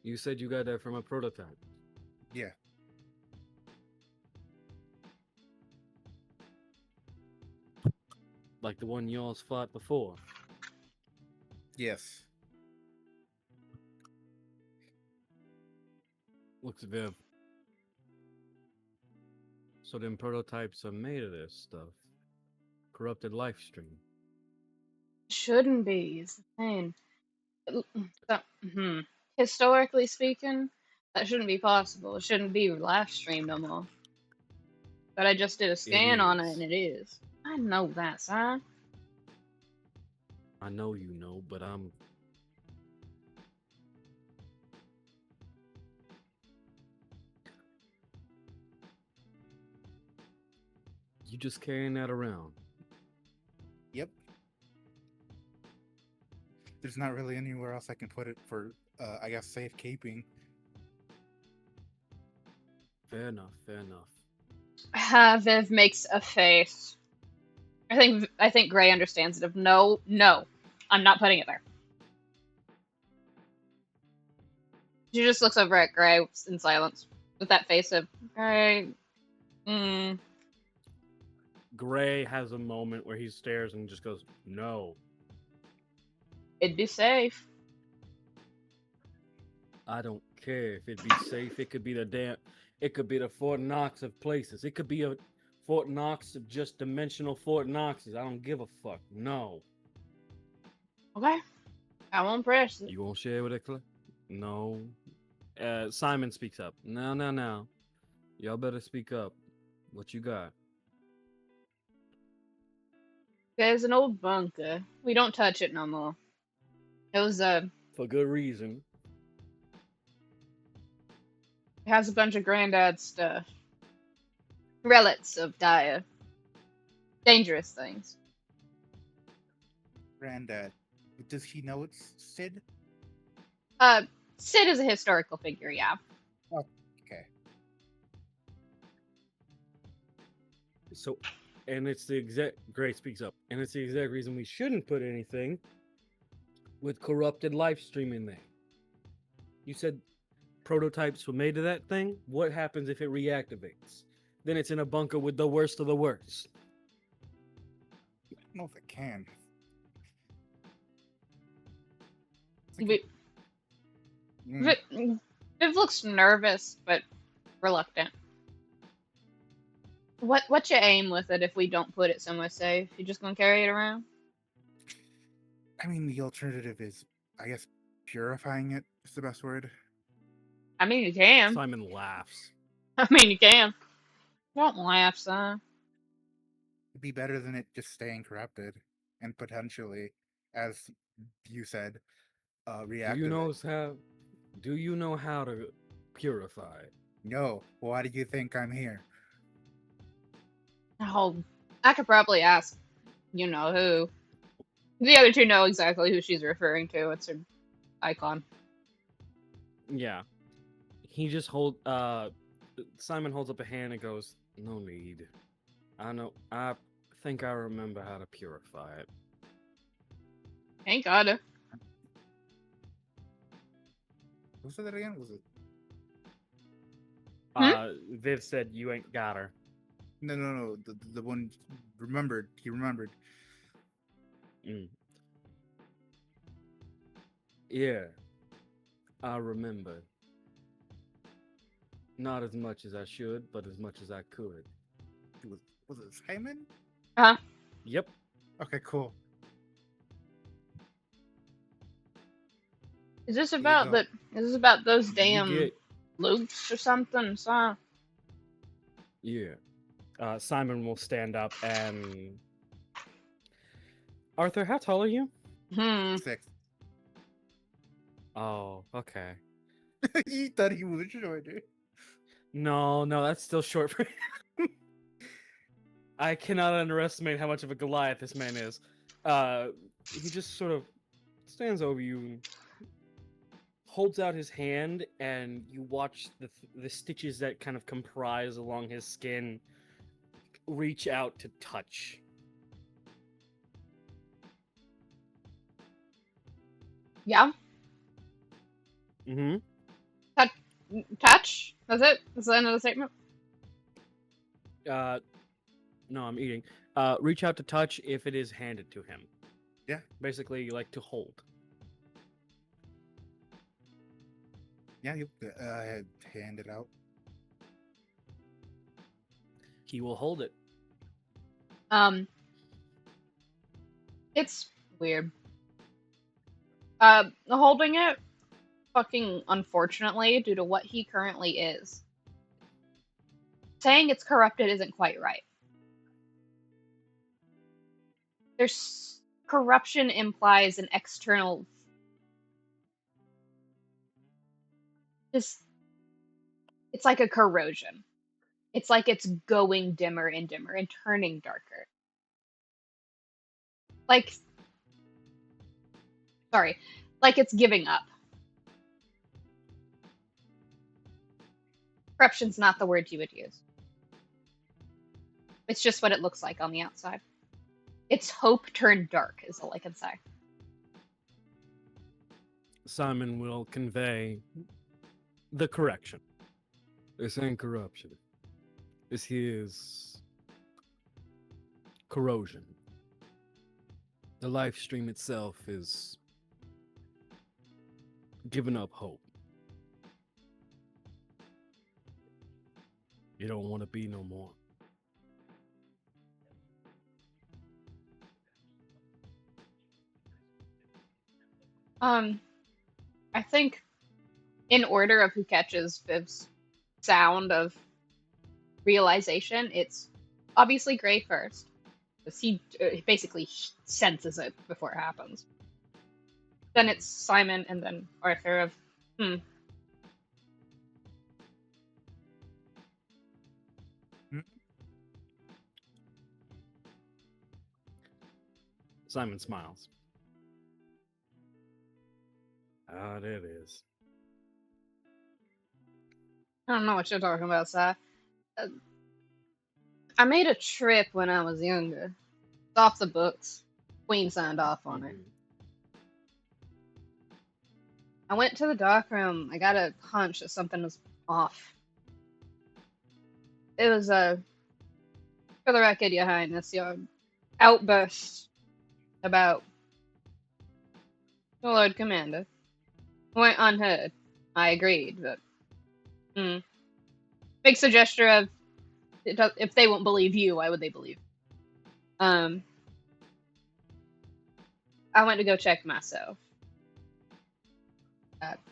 You said you got that from a prototype. Yeah. Like the one y'all's fought before. Yes. Looks viv. So them prototypes are made of this stuff. Corrupted life stream. Shouldn't be, is the thing. Historically speaking, that shouldn't be possible. It shouldn't be live streamed no more. But I just did a scan on it and it is. I know that, son. I know you know, but I'm... You just carrying that around. Yep. There's not really anywhere else I can put it for, I guess, safekeeping. Fair enough, fair enough. Viv makes a face. I think Gray understands it. No, I'm not putting it there. She just looks over at Gray in silence with that face of Gray. Gray has a moment where he stares and just goes, "No." It'd be safe. I don't care if it'd be safe. It could be it could be the Fort Knox of places. It could be a Fort Knox of just dimensional Fort Knoxes. I don't give a fuck. No. Okay. I won't press it. You won't share with it, Clay? No. Simon speaks up. No. Y'all better speak up. What you got? There's an old bunker. We don't touch it no more. It was For good reason. it has a bunch of granddad stuff. Relics of dire, dangerous things. Granddad, does he know it's Sid? Sid is a historical figure, yeah. Okay. So, and it's the exact. Gray speaks up, and it's the exact reason we shouldn't put anything with corrupted live stream in there. You said prototypes were made of that thing. What happens if it reactivates? Then it's in a bunker with the worst of the worst. I don't know if it can. Viv looks nervous, but reluctant. What's your aim with it if we don't put it somewhere safe? You just gonna carry it around? I mean, the alternative is, I guess, purifying it is the best word. I mean, you can. Simon laughs. I mean, you can. Don't laugh, son. It'd be better than it just staying corrupted and potentially, as you said, reactivate. Do you know how to purify? No. Why do you think I'm here? Oh, I could probably ask, you know who. The other two know exactly who she's referring to. It's her icon. Yeah. He just Simon holds up a hand and goes, "No need. I think I remember how to purify it." Ain't gotta. Who said that again? Was it? Viv said, "You ain't got her." No. The one remembered. He remembered. Yeah, I remember. Not as much as I should, but as much as I could. Was it Simon? Yep. Okay, cool. Is this you about go. Is this about those You damn get- loops or something, son? Yeah. Simon will stand up and. Arthur, how tall are you? 6. Oh, okay. You thought he was shorter. No, that's still short for him. I cannot underestimate how much of a Goliath this man is. He just sort of stands over you, holds out his hand, and you watch the stitches that kind of comprise along his skin reach out to touch. Yeah. Mm-hmm. Touch? That's it? That's the end of the statement? No, I'm eating. Reach out to touch if it is handed to him. Yeah. Basically, like to hold. Yeah, you hand it out. He will hold it. It's weird. Holding it, fucking unfortunately, due to what he currently is. Saying it's corrupted isn't quite right. Corruption implies an external. It's like a corrosion. It's like it's going dimmer and dimmer and turning darker. Like it's giving up. Corruption's not the word you would use. It's just what it looks like on the outside. It's hope turned dark, is all I can say. Simon will convey the correction. This ain't corruption. This is corrosion. The live stream itself is giving up hope. You don't want to be no more. I think in order of who catches Viv's sound of realization, it's obviously Gray first, 'Cause he basically senses it before it happens. Then it's Simon and then Arthur of, Simon smiles. Ah, there it is. I don't know what you're talking about, Si. I made a trip when I was younger. It's off the books. Queen signed off on it. I went to the dark room. I got a hunch that something was off. It was for the record, Your Highness, your outburst about the Lord Commander went unheard. I agreed, but makes a gesture of if they won't believe you, why would they believe? I went to go check myself.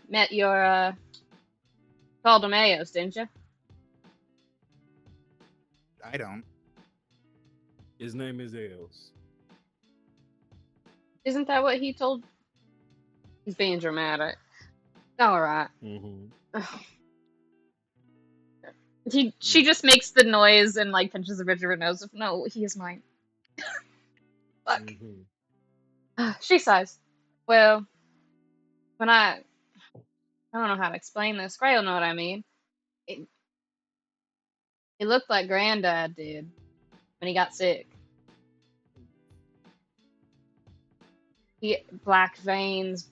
Met your Caldemeos, didn't you? I don't. His name is Els. Isn't that what he told? He's being dramatic. All right. She just makes the noise and like pinches the bridge of her nose. No, he is mine. Fuck. She sighs. Well, when I don't know how to explain this. Gray will know what I mean. It looked like Granddad did when he got sick. He black veins.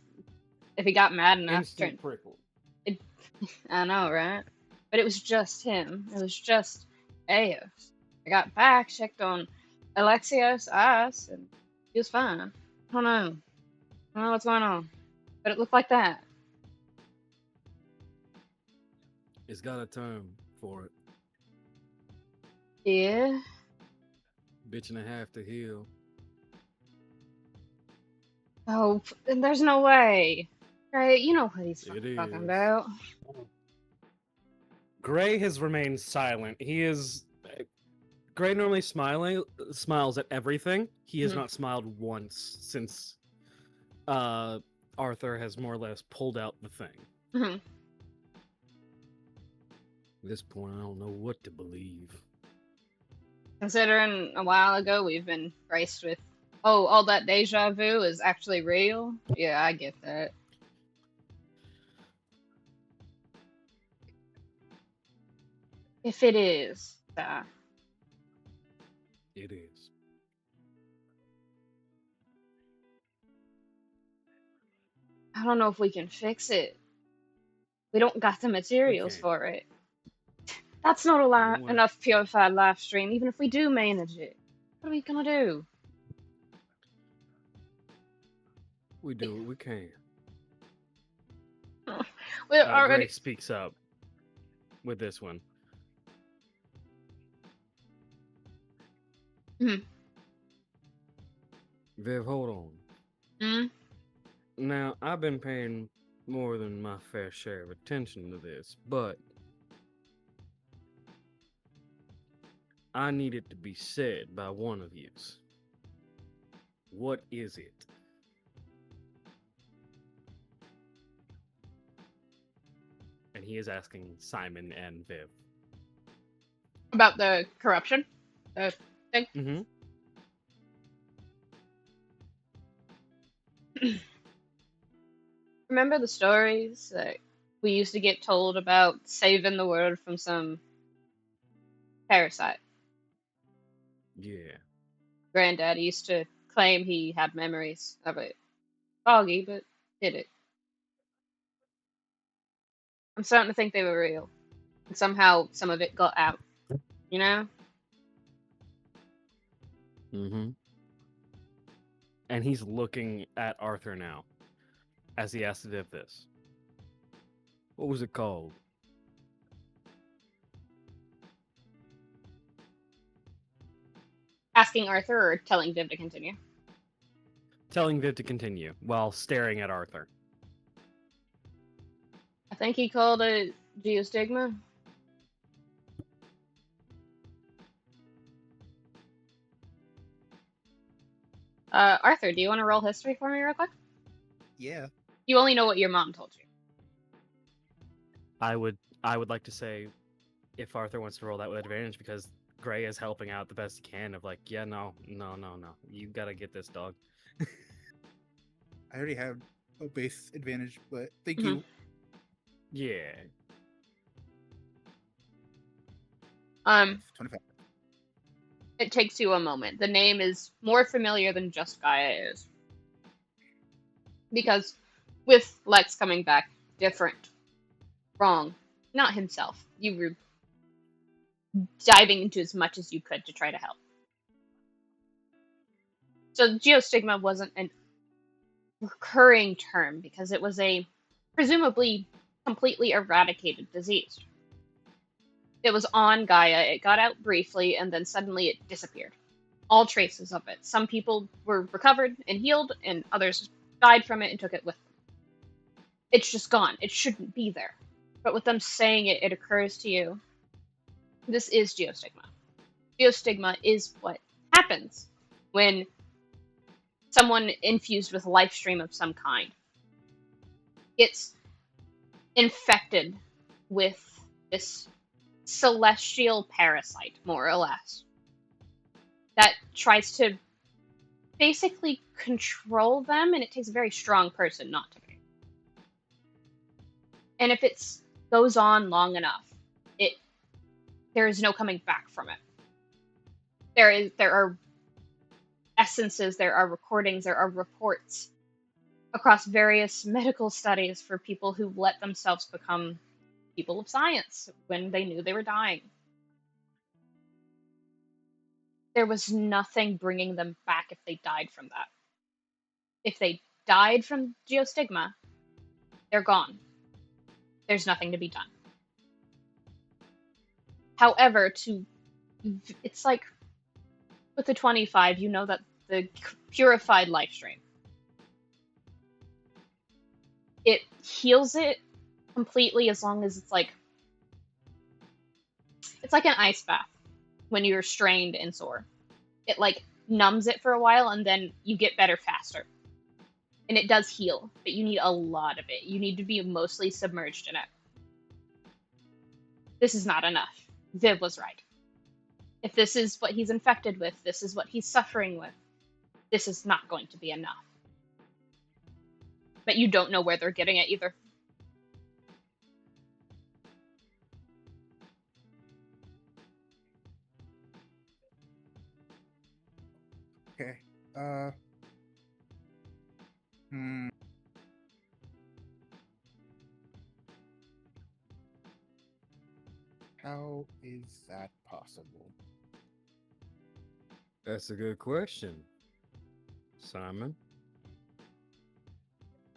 If he got mad enough, Instant prickle. I know, right? But it was just him. It was just Eos. I got back, checked on Alexios' eyes, and he was fine. I don't know. I don't know what's going on. But it looked like that. It's got a term for it. Yeah. Bitch and a half to heal. Oh, and there's no way. Right? You know what he's talking about. Gray has remained silent. He is. Gray normally smiles at everything. He has not smiled once since Arthur has more or less pulled out the thing. At this point, I don't know what to believe. Considering a while ago we've been graced with, all that deja vu is actually real. Yeah, I get that. If it is, It is. I don't know if we can fix it. We don't got the materials for it. That's not enough purified life stream, even if we do manage it. What are we gonna do? We do what we can. We're already. Gray speaks up with this one. Viv, hold on. Now, I've been paying more than my fair share of attention to this, but I need it to be said by one of yous. What is it? And he is asking Simon and Viv. About the corruption? The thing? Remember the stories that we used to get told about saving the world from some parasite? Yeah. Granddad used to claim he had memories of it. Foggy, but did it. I'm starting to think they were real. And somehow some of it got out. You know? And he's looking at Arthur now as he asks Viv this. What was it called? Asking Arthur or telling Viv to continue? Telling Viv to continue while staring at Arthur. I think he called it geostigma. Arthur, do you want to roll history for me real quick? Yeah. You only know what your mom told you. I would like to say, if Arthur wants to roll that with advantage, because Gray is helping out the best he can. Of like, yeah, no, you gotta get this dog. I already have a base advantage, but thank Mhm. you. Yeah. 25. It takes you a moment. The name is more familiar than just Gaia is. Because with Lex coming back, different, wrong, not himself. You were diving into as much as you could to try to help. So geostigma wasn't a recurring term because it was a presumably completely eradicated disease. It was on Gaia, it got out briefly, and then suddenly it disappeared. All traces of it. Some people were recovered and healed, and others died from it and took it with them. It's just gone. It shouldn't be there. But with them saying it, it occurs to you. This is geostigma. Geostigma is what happens when someone infused with life stream of some kind gets infected with this celestial parasite, more or less, that tries to basically control them, and it takes a very strong person not to be. And if it goes on long enough, there is no coming back from it. There are essences, there are recordings, there are reports across various medical studies for people who let themselves become people of science when they knew they were dying. There was nothing bringing them back if they died from that. If they died from geostigma, they're gone. There's nothing to be done. However, it's like with the 25, you know that the purified life stream, it heals it completely as long as it's like an ice bath when you're strained and sore. It like numbs it for a while and then you get better faster. And it does heal, but you need a lot of it. You need to be mostly submerged in it. This is not enough. Viv was right. If this is what he's infected with, this is what he's suffering with, this is not going to be enough. But you don't know where they're getting it either. Okay. How is that possible? That's a good question, Simon.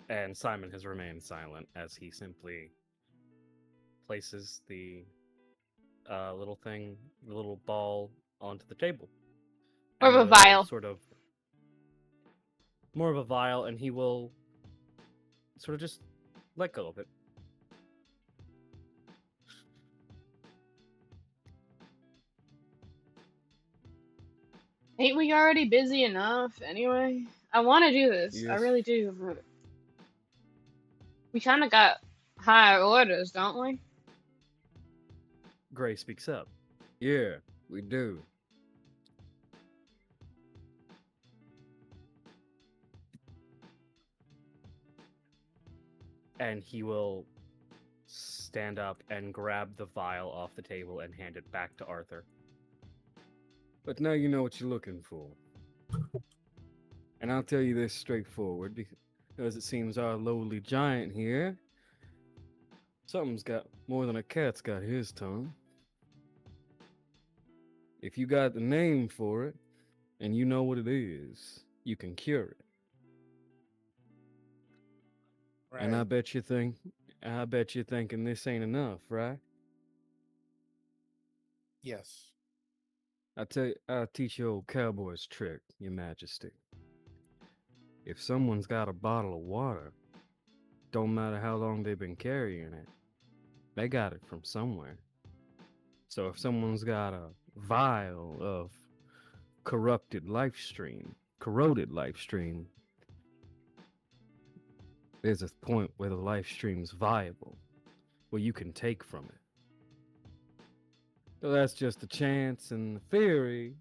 And Simon has remained silent as he simply places the little thing, the little ball, onto the table. More of a And vial. Sort of more of a vial, and he will sort of just let go of it. Ain't we already busy enough anyway? I want to do this. I Yes. really do. But we kind of got higher orders, don't we? Gray speaks up. Yeah, we do. And he will stand up and grab the vial off the table and hand it back to Arthur. But now you know what you're looking for. And I'll tell you this straightforward, because it seems our lowly giant here, something's got more than a cat's got his tongue. If you got the name for it, and you know what it is, you can cure it. Right. And I bet you're thinking this ain't enough, right? Yes. I'll teach you old cowboy's trick, your majesty. If someone's got a bottle of water, don't matter how long they've been carrying it, they got it from somewhere. So if someone's got a vial of corrupted life stream, corroded life stream, there's a point where the life stream's viable, where you can take from it. So that's just a chance and theory.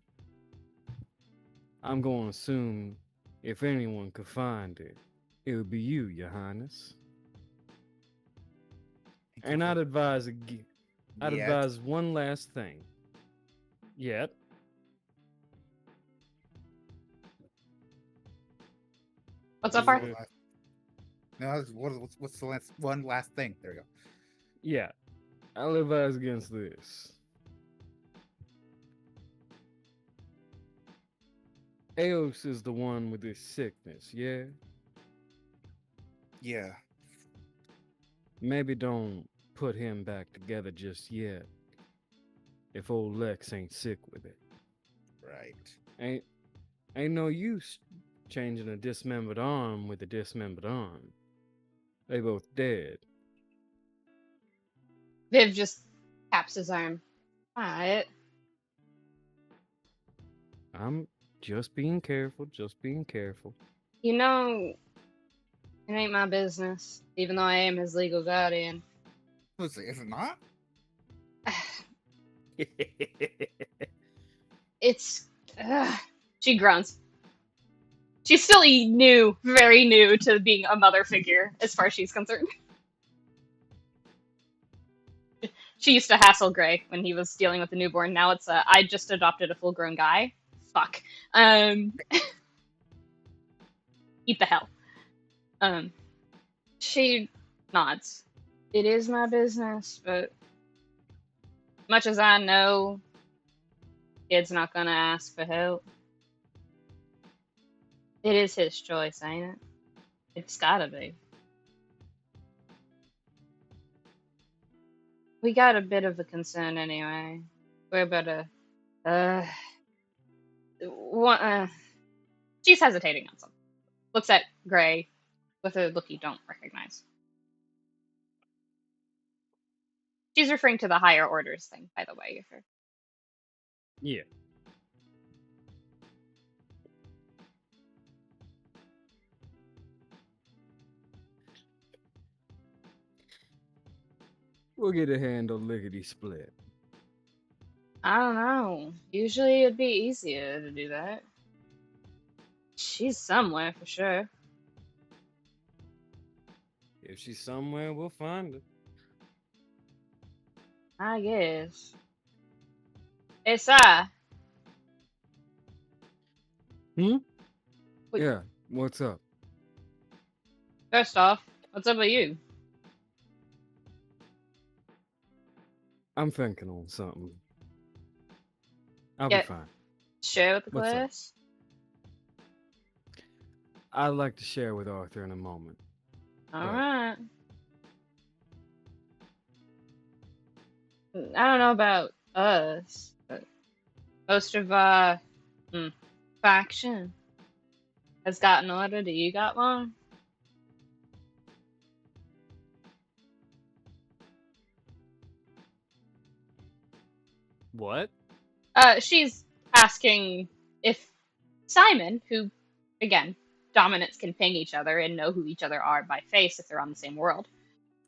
I'm going to assume if anyone could find it, it would be you, Your Highness. And I'd advise one last thing. Yet. What's up, Arthur? No, what's the one last thing? There we go. Yeah, I'll advise against this. Eos is the one with this sickness, yeah? Yeah. Maybe don't put him back together just yet. If old Lex ain't sick with it. Right. Ain't no use changing a dismembered arm with a dismembered arm. They both dead. Viv just taps his arm. Alright. I'm just being careful, just being careful. You know, it ain't my business, even though I am his legal guardian. Is it not? It's... She groans. She's still new, very new to being a mother figure, as far as she's concerned. She used to hassle Gray when he was dealing with the newborn. Now it's I just adopted a full-grown guy. Fuck. Eat the hell. She nods. It is my business, but much as I know, kid's not gonna ask for help. It is his choice, ain't it? It's gotta be. We got a bit of a concern anyway. We're about to, she's hesitating on something. Looks at Gray with a look you don't recognize. She's referring to the higher orders thing, by the way. Yeah. We'll get a handle lickety split. I don't know. Usually it'd be easier to do that. She's somewhere for sure. If she's somewhere, we'll find her. I guess. It's Wait. Yeah, what's up? First off, what's up with you? I'm thinking on something. I'll Yeah. be fine. Share with the What's up? class? I'd like to share with Arthur in a moment. Alright. I don't know about us, but most of our faction has got an order. Do you got one? What? She's asking if Simon, who, again, dominants can ping each other and know who each other are by face if they're on the same world.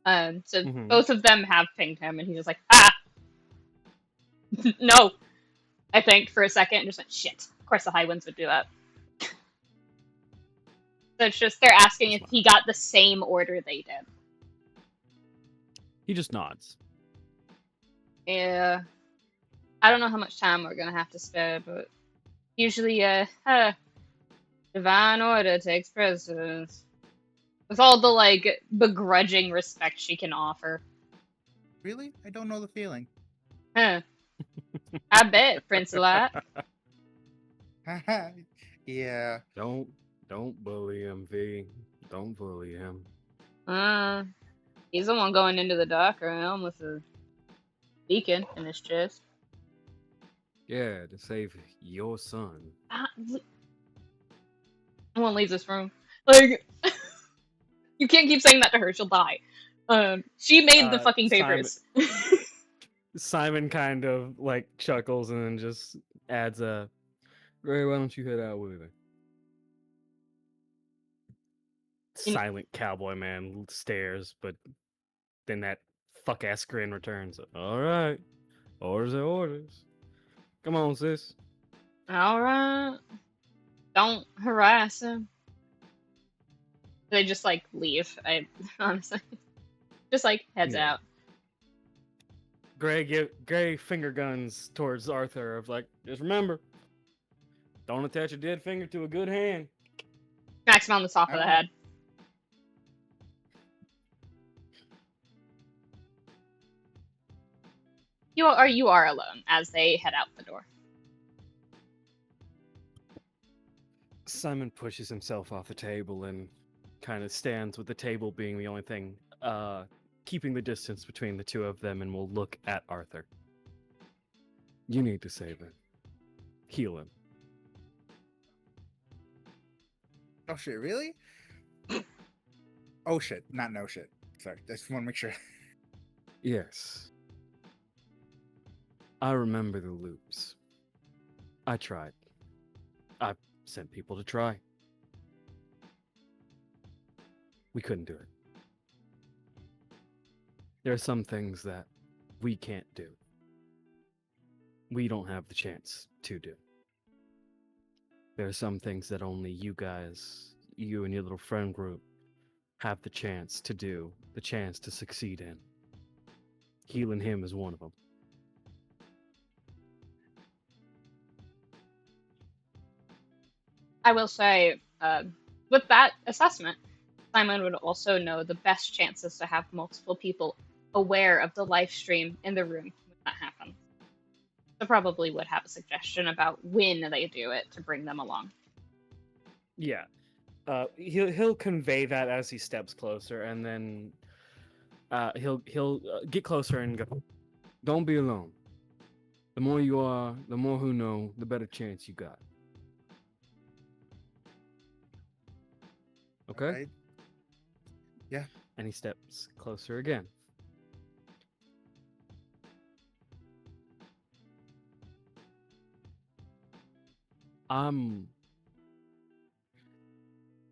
So both of them have pinged him, and he's just like, no. I think for a second, and just went, shit. Of course the High Winds would do that. So it's just, they're asking if he got the same order they did. He just nods. Yeah. I don't know how much time we're gonna have to spare, but usually, Divine Order takes precedence. With all the, like, begrudging respect she can offer. Really? I don't know the feeling. Huh. I bet, Prince Lot. Yeah. Don't bully him, V. Don't bully him. He's the one going into the dark realm with a beacon in his chest. Yeah, to save your son. I won't leave this room. Like, you can't keep saying that to her. She'll die. She made the fucking papers. Simon kind of, like, chuckles and then just adds a, Ray, why don't you head out with her? silent cowboy man stares, but then that fuck ass grin returns. All right, orders are orders. Come on, sis. All right. Don't harass him. They just like leave. I honestly just like heads Yeah. out. Gray finger guns towards Arthur of like, just remember, don't attach a dead finger to a good hand. Smacks him on the top of the head. You are alone as they head out the door. Simon pushes himself off the table and kind of stands with the table being the only thing keeping the distance between the two of them, and will look at Arthur. You need to save him. Heal him. Oh shit, really? Oh shit, not no shit. Sorry, I just want to make sure. Yes. I remember the loops. I tried. I sent people to try. We couldn't do it. There are some things that we can't do. We don't have the chance to do. There are some things that only you guys, you and your little friend group, have the chance to do, the chance to succeed in. Healing him is one of them. I will say, with that assessment, Simon would also know the best chances to have multiple people aware of the live stream in the room when that happens. So probably would have a suggestion about when they do it to bring them along. Yeah. He'll convey that as he steps closer, and then he'll get closer and go, don't be alone. The more you are, the more who know, the better chance you got. Okay? Right? Yeah. And he steps closer again. I'm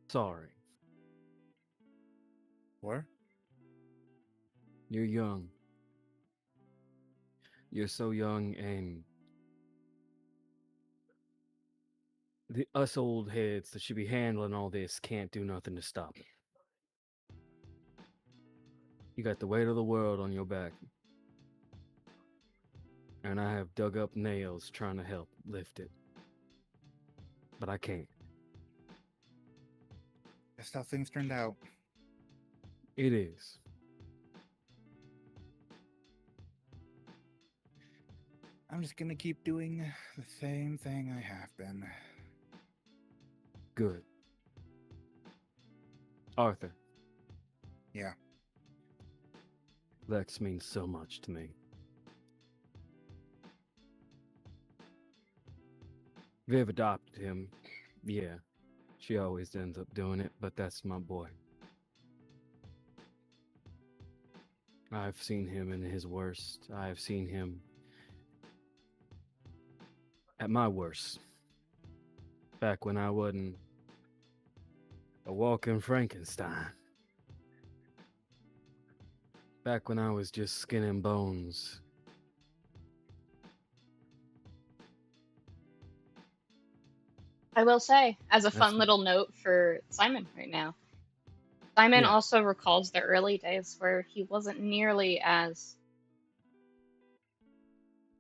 sorry. Or? You're young. You're so young, and us old heads that should be handling all this can't do nothing to stop it. You got the weight of the world on your back. And I have dug up nails trying to help lift it. But I can't. That's how things turned out. It is. I'm just gonna keep doing the same thing I have been. Good. Arthur. Yeah. Lex means so much to me. Viv adopted him. Yeah. She always ends up doing it, but that's my boy. I've seen him in his worst. I've seen him at my worst. Back when I wasn't a walking Frankenstein. Back when I was just skin and bones. I will say, as a That's fun little note for Simon right now, Simon Yeah. also recalls the early days where he wasn't nearly as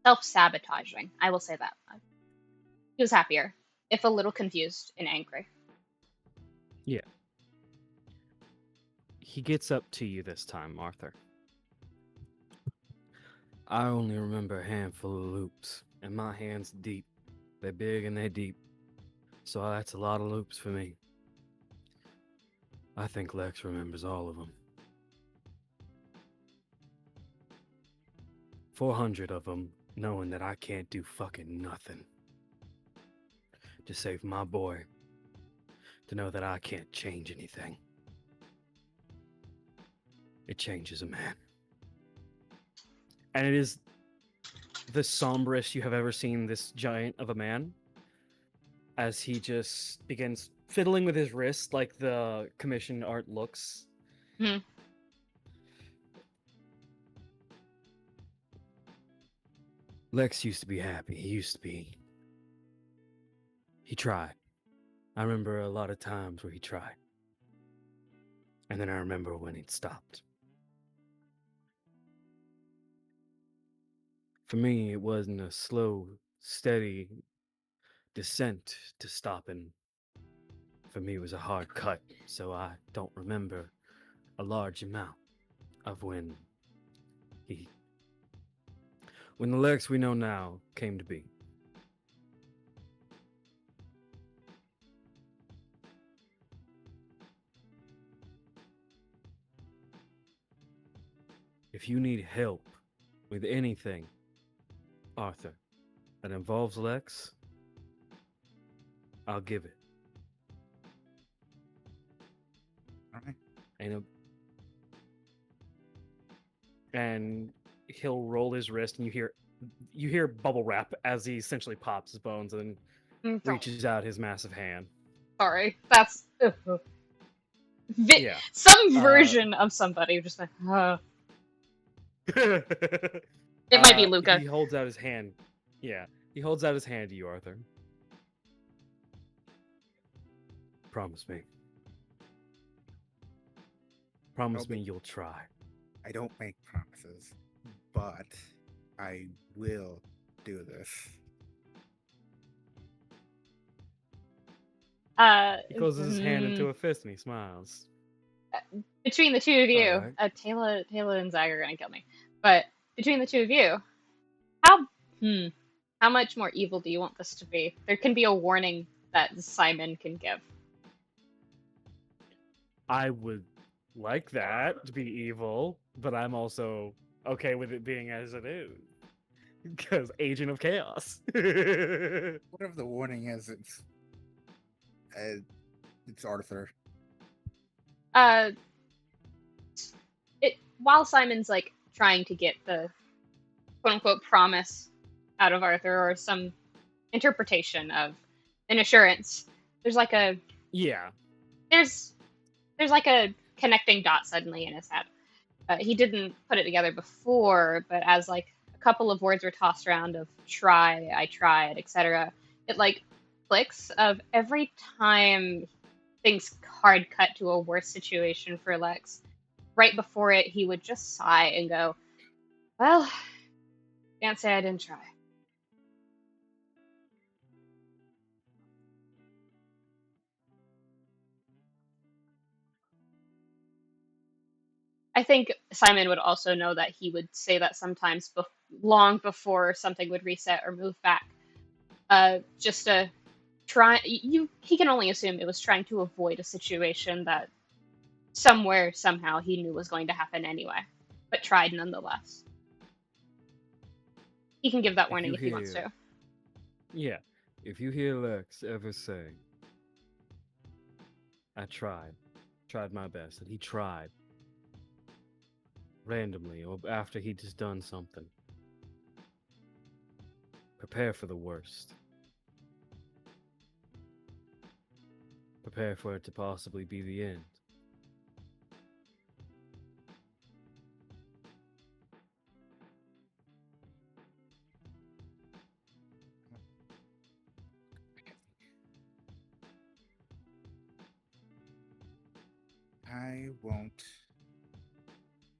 self-sabotaging. I will say that. He was happier, if a little confused and angry. He gets up to you this time, Arthur. I only remember a handful of loops, and my hand's deep. They're big and they're deep. So that's a lot of loops for me. I think Lex remembers all of them. 400 of them, knowing that I can't do fucking nothing. To save my boy. To know that I can't change anything. It changes a man. And it is the somberest you have ever seen this giant of a man. as he just begins fiddling with his wrist like the commissioned art looks. Hmm. Lex used to be happy. He tried. I remember a lot of times where he tried. And then I remember when he'd stopped. For me, it wasn't a slow, steady descent to stopping. For me, it was a hard cut, so I don't remember a large amount of when the Lex we know now came to be. If you need help with anything, Arthur, that involves Lex, I'll give it. All right. And he'll roll his wrist, and you hear bubble wrap as he essentially pops his bones and Don't- reaches out his massive hand. Sorry, that's Yeah. some version of somebody who just like, It might be Luca. He holds out his hand. Yeah, he holds out his hand to you, Arthur. Promise me. Promise me you'll try. I don't make promises, but I will do this. He closes his hand into a fist and he smiles. Between the two of you, Alright. Tala and Zag are gonna kill me. But between the two of you, how much more evil do you want this to be? There can be a warning that Simon can give. I would like that to be evil, but I'm also okay with it being as it is. Because Agent of Chaos. Whatever the warning is, it's Arthur. While Simon's like trying to get the quote unquote promise out of Arthur or some interpretation of an assurance, there's like a Yeah. there's like a connecting dot suddenly in his head. He didn't put it together before, but as like a couple of words were tossed around of try, I tried, etc., it like clicks of every time things hard cut to a worse situation for Lex. Right before it, he would just sigh and go, "Well, can't say I didn't try." I think Simon would also know that he would say that sometimes long before something would reset or move back. Just to try, he can only assume it was trying to avoid a situation that somewhere, somehow, he knew was going to happen anyway, but tried nonetheless. He can give that warning if he wants to. Yeah. If you hear Lex ever say, I tried my best, and he tried, randomly or after he just done something, prepare for the worst. Prepare for it to possibly be the end. I won't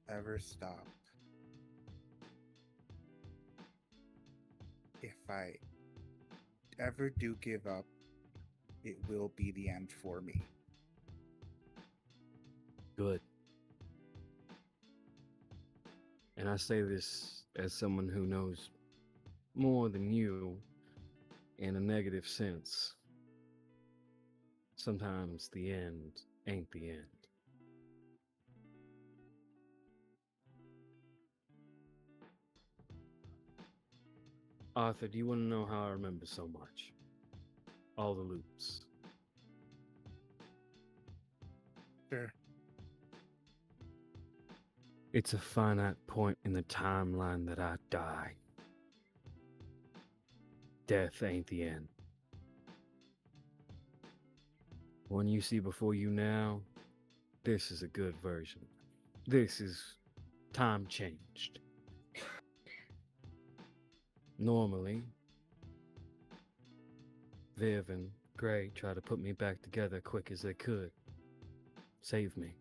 ever stop. If I ever do give up, it will be the end for me. Good. And I say this as someone who knows more than you in a negative sense. Sometimes the end ain't the end. Arthur, do you want to know how I remember so much? All the loops. Sure. It's a finite point in the timeline that I die. Death ain't the end. One you see before you now, this is a good version. This is time changed. Normally, Viv and Gray try to put me back together quick as they could. Save me.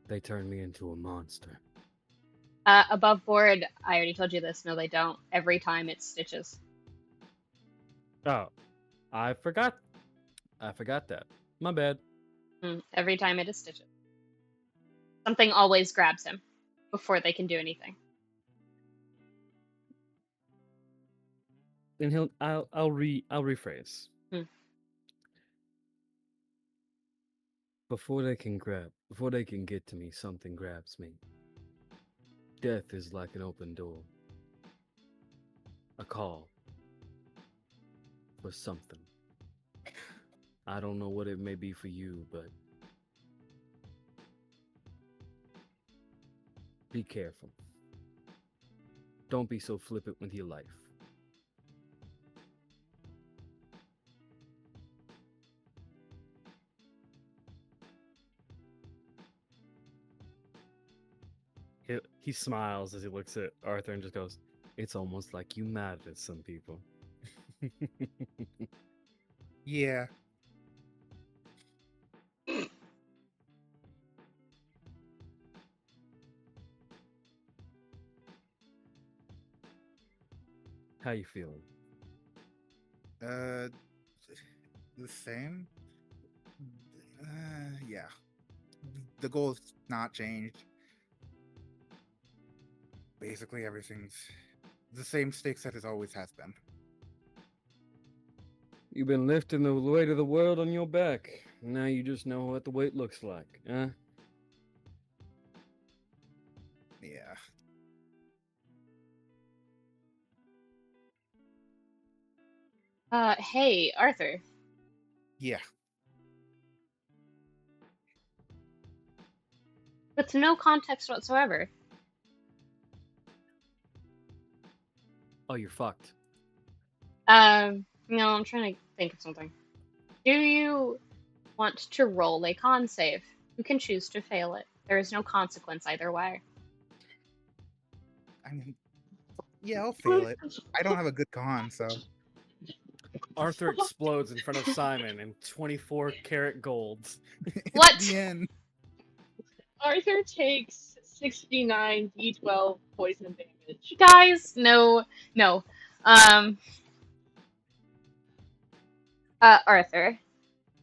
They turned me into a monster. Above board, I already told you this. No, they don't. Every time it's stitches. Oh, I forgot. I forgot that. My bad. Every time it is stitches. Something always grabs him before they can do anything. And I'll rephrase. Before they can get to me, something grabs me. Death is like an open door. A call. For something. I don't know what it may be for you, but be careful. Don't be so flippant with your life. He smiles as he looks at Arthur and just goes, "It's almost like you mad at some people." Yeah. How you feeling? The same. Yeah. The goal's not changed. Basically, everything's the same stakes that it always has been. You've been lifting the weight of the world on your back. Now you just know what the weight looks like, huh? Yeah. Hey, Arthur. Yeah. With no context whatsoever. Oh, you're fucked. No, I'm trying to think of something. Do you want to roll a con save? You can choose to fail it. There is no consequence either way. I mean, yeah, I'll fail it. I don't have a good con, so. Arthur explodes in front of Simon in 24 karat golds. What? The end. Arthur takes 69 d12 poison damage. Guys, no. Arthur,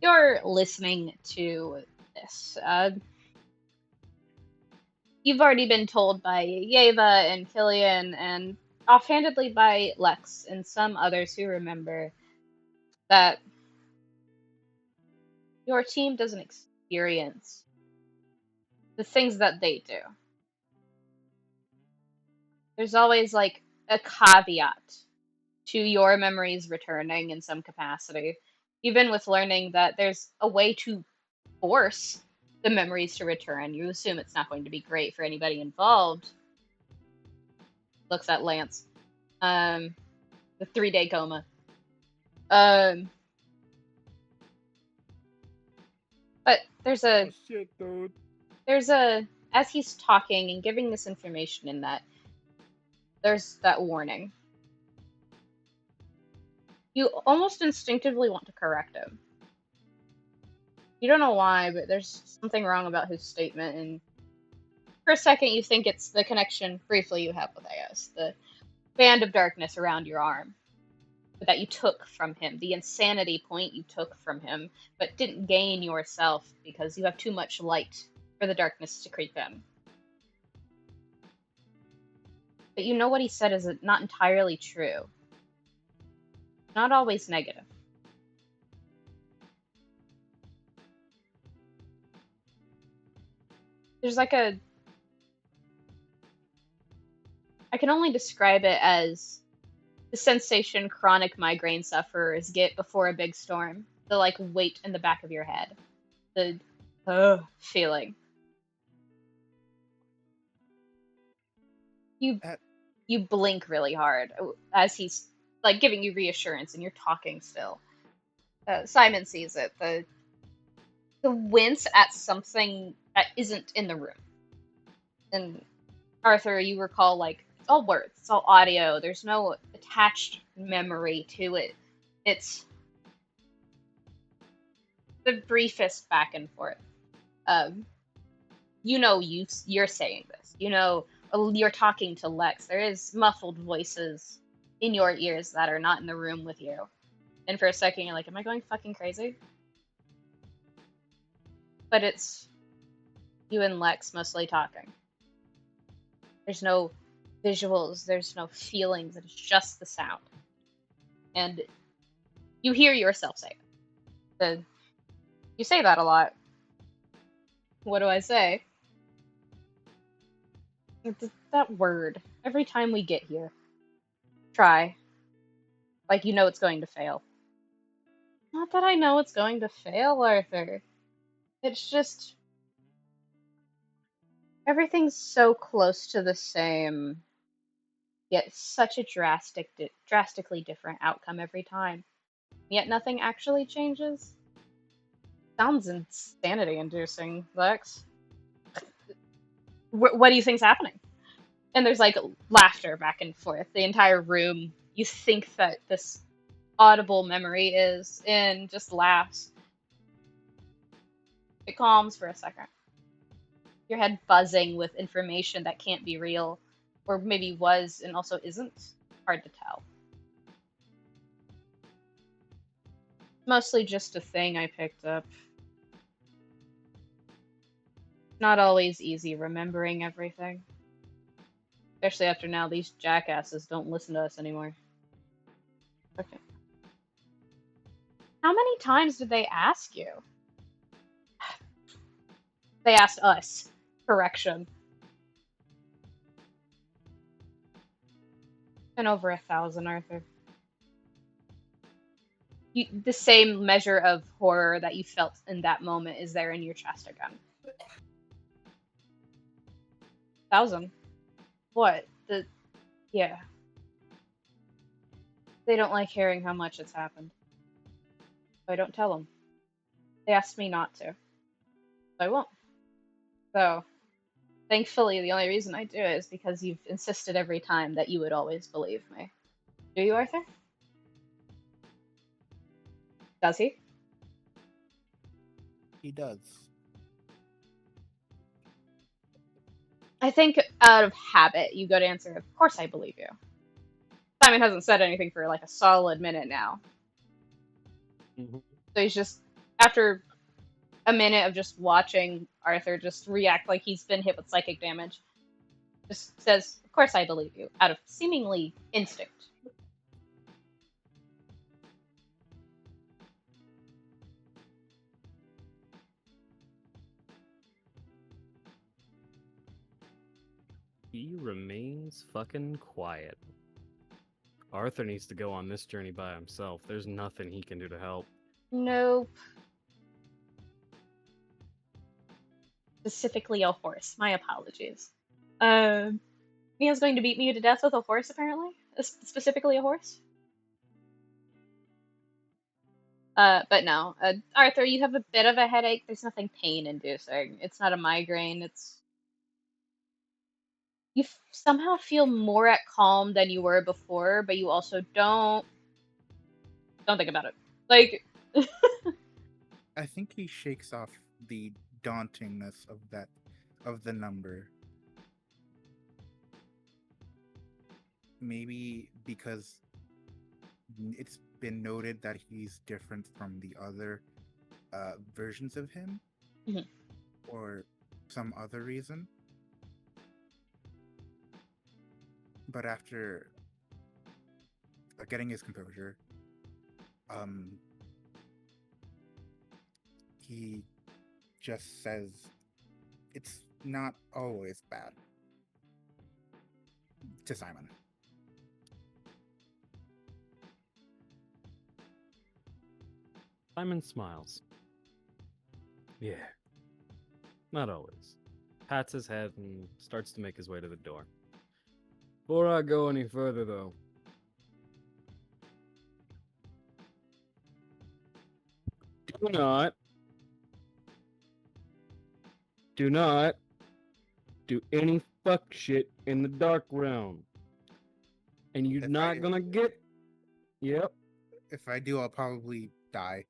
you're listening to this. You've already been told by Yeva and Killian and offhandedly by Lex and some others who remember that your team doesn't experience the things that they do. There's always like a caveat to your memories returning in some capacity, even with learning that there's a way to force the memories to return. You assume it's not going to be great for anybody involved. Looks at Lance. The 3-day coma. But there's a... Oh, shit, dude. There's a... As he's talking and giving this information in that, there's that warning. You almost instinctively want to correct him. You don't know why, but there's something wrong about his statement, and for a second you think it's the connection briefly you have with Eos, the band of darkness around your arm that you took from him, the insanity point you took from him, but didn't gain yourself because you have too much light for the darkness to creep in. But you know what he said is not entirely true. Not always negative. There's like a... I can only describe it as the sensation chronic migraine sufferers get before a big storm. The like weight in the back of your head. The feeling. You blink really hard as he's like giving you reassurance and you're talking still. Simon sees it. The wince at something that isn't in the room. And Arthur, you recall, like, it's all words, it's all audio, there's no attached memory to it. It's the briefest back and forth. You're saying this. You're talking to Lex. There is muffled voices in your ears that are not in the room with you. And for a second, you're like, am I going fucking crazy? But it's you and Lex mostly talking. There's no visuals, there's no feelings, it's just the sound. And you hear yourself say it. You say that a lot. What do I say? It's that word. Every time we get here. Try. Like you know it's going to fail. Not that I know it's going to fail, Arthur. It's just... everything's so close to the same, yet such a drastically different outcome every time. Yet nothing actually changes. Sounds insanity-inducing, Lex. What do you think's happening? And there's like laughter back and forth. The entire room, you think that this audible memory is in, just laughs. It calms for a second. Your head buzzing with information that can't be real, or maybe was and also isn't. Hard to tell. Mostly just a thing I picked up. Not always easy remembering everything. Especially after now these jackasses don't listen to us anymore. Okay. How many times did they ask you? They asked us. Correction. And over 1,000, Arthur. The same measure of horror that you felt in that moment is there in your chest again. 1,000? What? Yeah. They don't like hearing how much it's happened. So I don't tell them. They asked me not to. So I won't. So, thankfully, the only reason I do it is because you've insisted every time that you would always believe me. Do you, Arthur? Does he? He does. I think out of habit, you go to answer, of course I believe you. Simon hasn't said anything for like a solid minute now. Mm-hmm. So he's just, after a minute of just watching Arthur just react like he's been hit with psychic damage, just says, of course I believe you, out of seemingly instinct. He remains fucking quiet. Arthur needs to go on this journey by himself. There's nothing he can do to help. Nope. Specifically a horse. My apologies. Mia's going to beat me to death with a horse, apparently? Specifically a horse? But no. Arthur, you have a bit of a headache. There's nothing pain-inducing. It's not a migraine. You somehow feel more at calm than you were before, but you also don't think about it. Like, I think he shakes off the dauntingness of the number. Maybe because it's been noted that he's different from the other versions of him, Mhm. or some other reason. But after getting his composure, he just says, "It's not always bad," to Simon. Simon smiles. Yeah. Not always. Pats his head and starts to make his way to the door. Before I go any further, though, do not do any fuck shit in the dark realm. And you're If not I- gonna get. Yep. If I do, I'll probably die.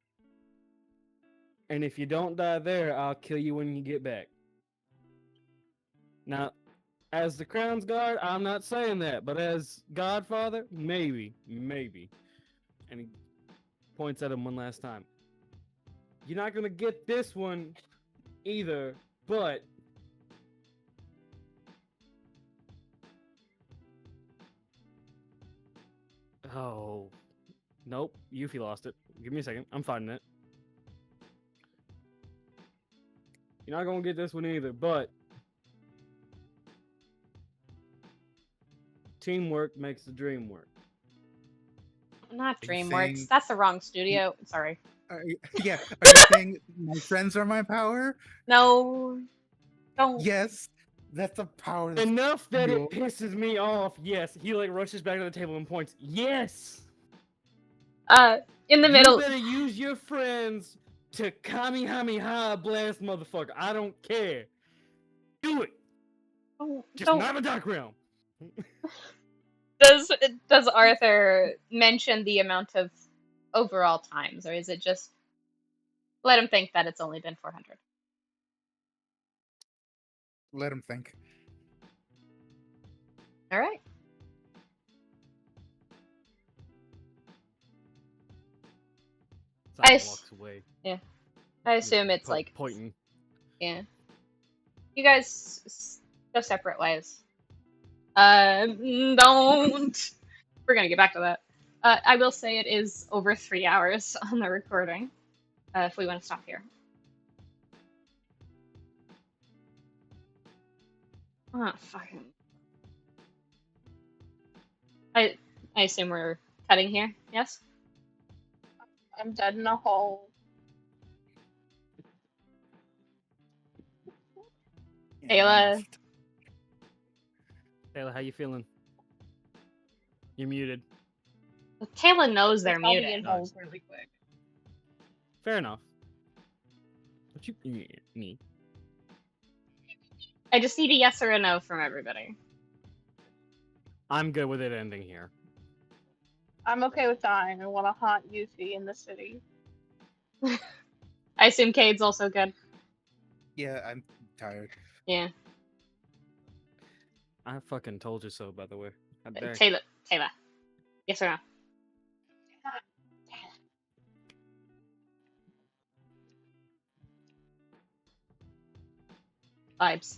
And if you don't die there, I'll kill you when you get back. Now, as the Crown's Guard, I'm not saying that, but as Godfather, maybe. And he points at him one last time. You're not gonna get this one either, but oh, nope, Yufi lost it. Give me a second, I'm finding it. You're not gonna get this one either, but teamwork makes the dream work. Not Are you DreamWorks. saying- That's the wrong studio. Sorry. Yeah, are you saying my friends are my power? No. Don't. Yes, that's a power. That's Enough that real. it pisses me off. Yes, he like rushes back to the table and points. Yes. In the You middle. better use your friends to Kamehameha blast, motherfucker. I don't care. Do it. Just Don't. not a dark realm. Does Arthur mention the amount of overall times, or is it just let him think that it's only been 400? Let him think. All right. Simon s- walks away. I assume it's po- like, pointing. yeah. You guys go separate ways. Don't. We're gonna get back to that. I will say it is over 3 hours on the recording. If we want to stop here. Oh, fucking. I assume we're cutting here. Yes. I'm dead in a hole. Ayla. Taylor, how you feeling? You're muted. Taylor knows they're I'll be muted. in holes really quick. Fair enough. What you me? I just need a yes or a no from everybody. I'm good with it ending here. I'm okay with dying. I want to haunt Yufi in the city. I assume Cade's also good. Yeah, I'm tired. Yeah. I fucking told you so, by the way. How dare. Taylor. Yes or no? Vibes.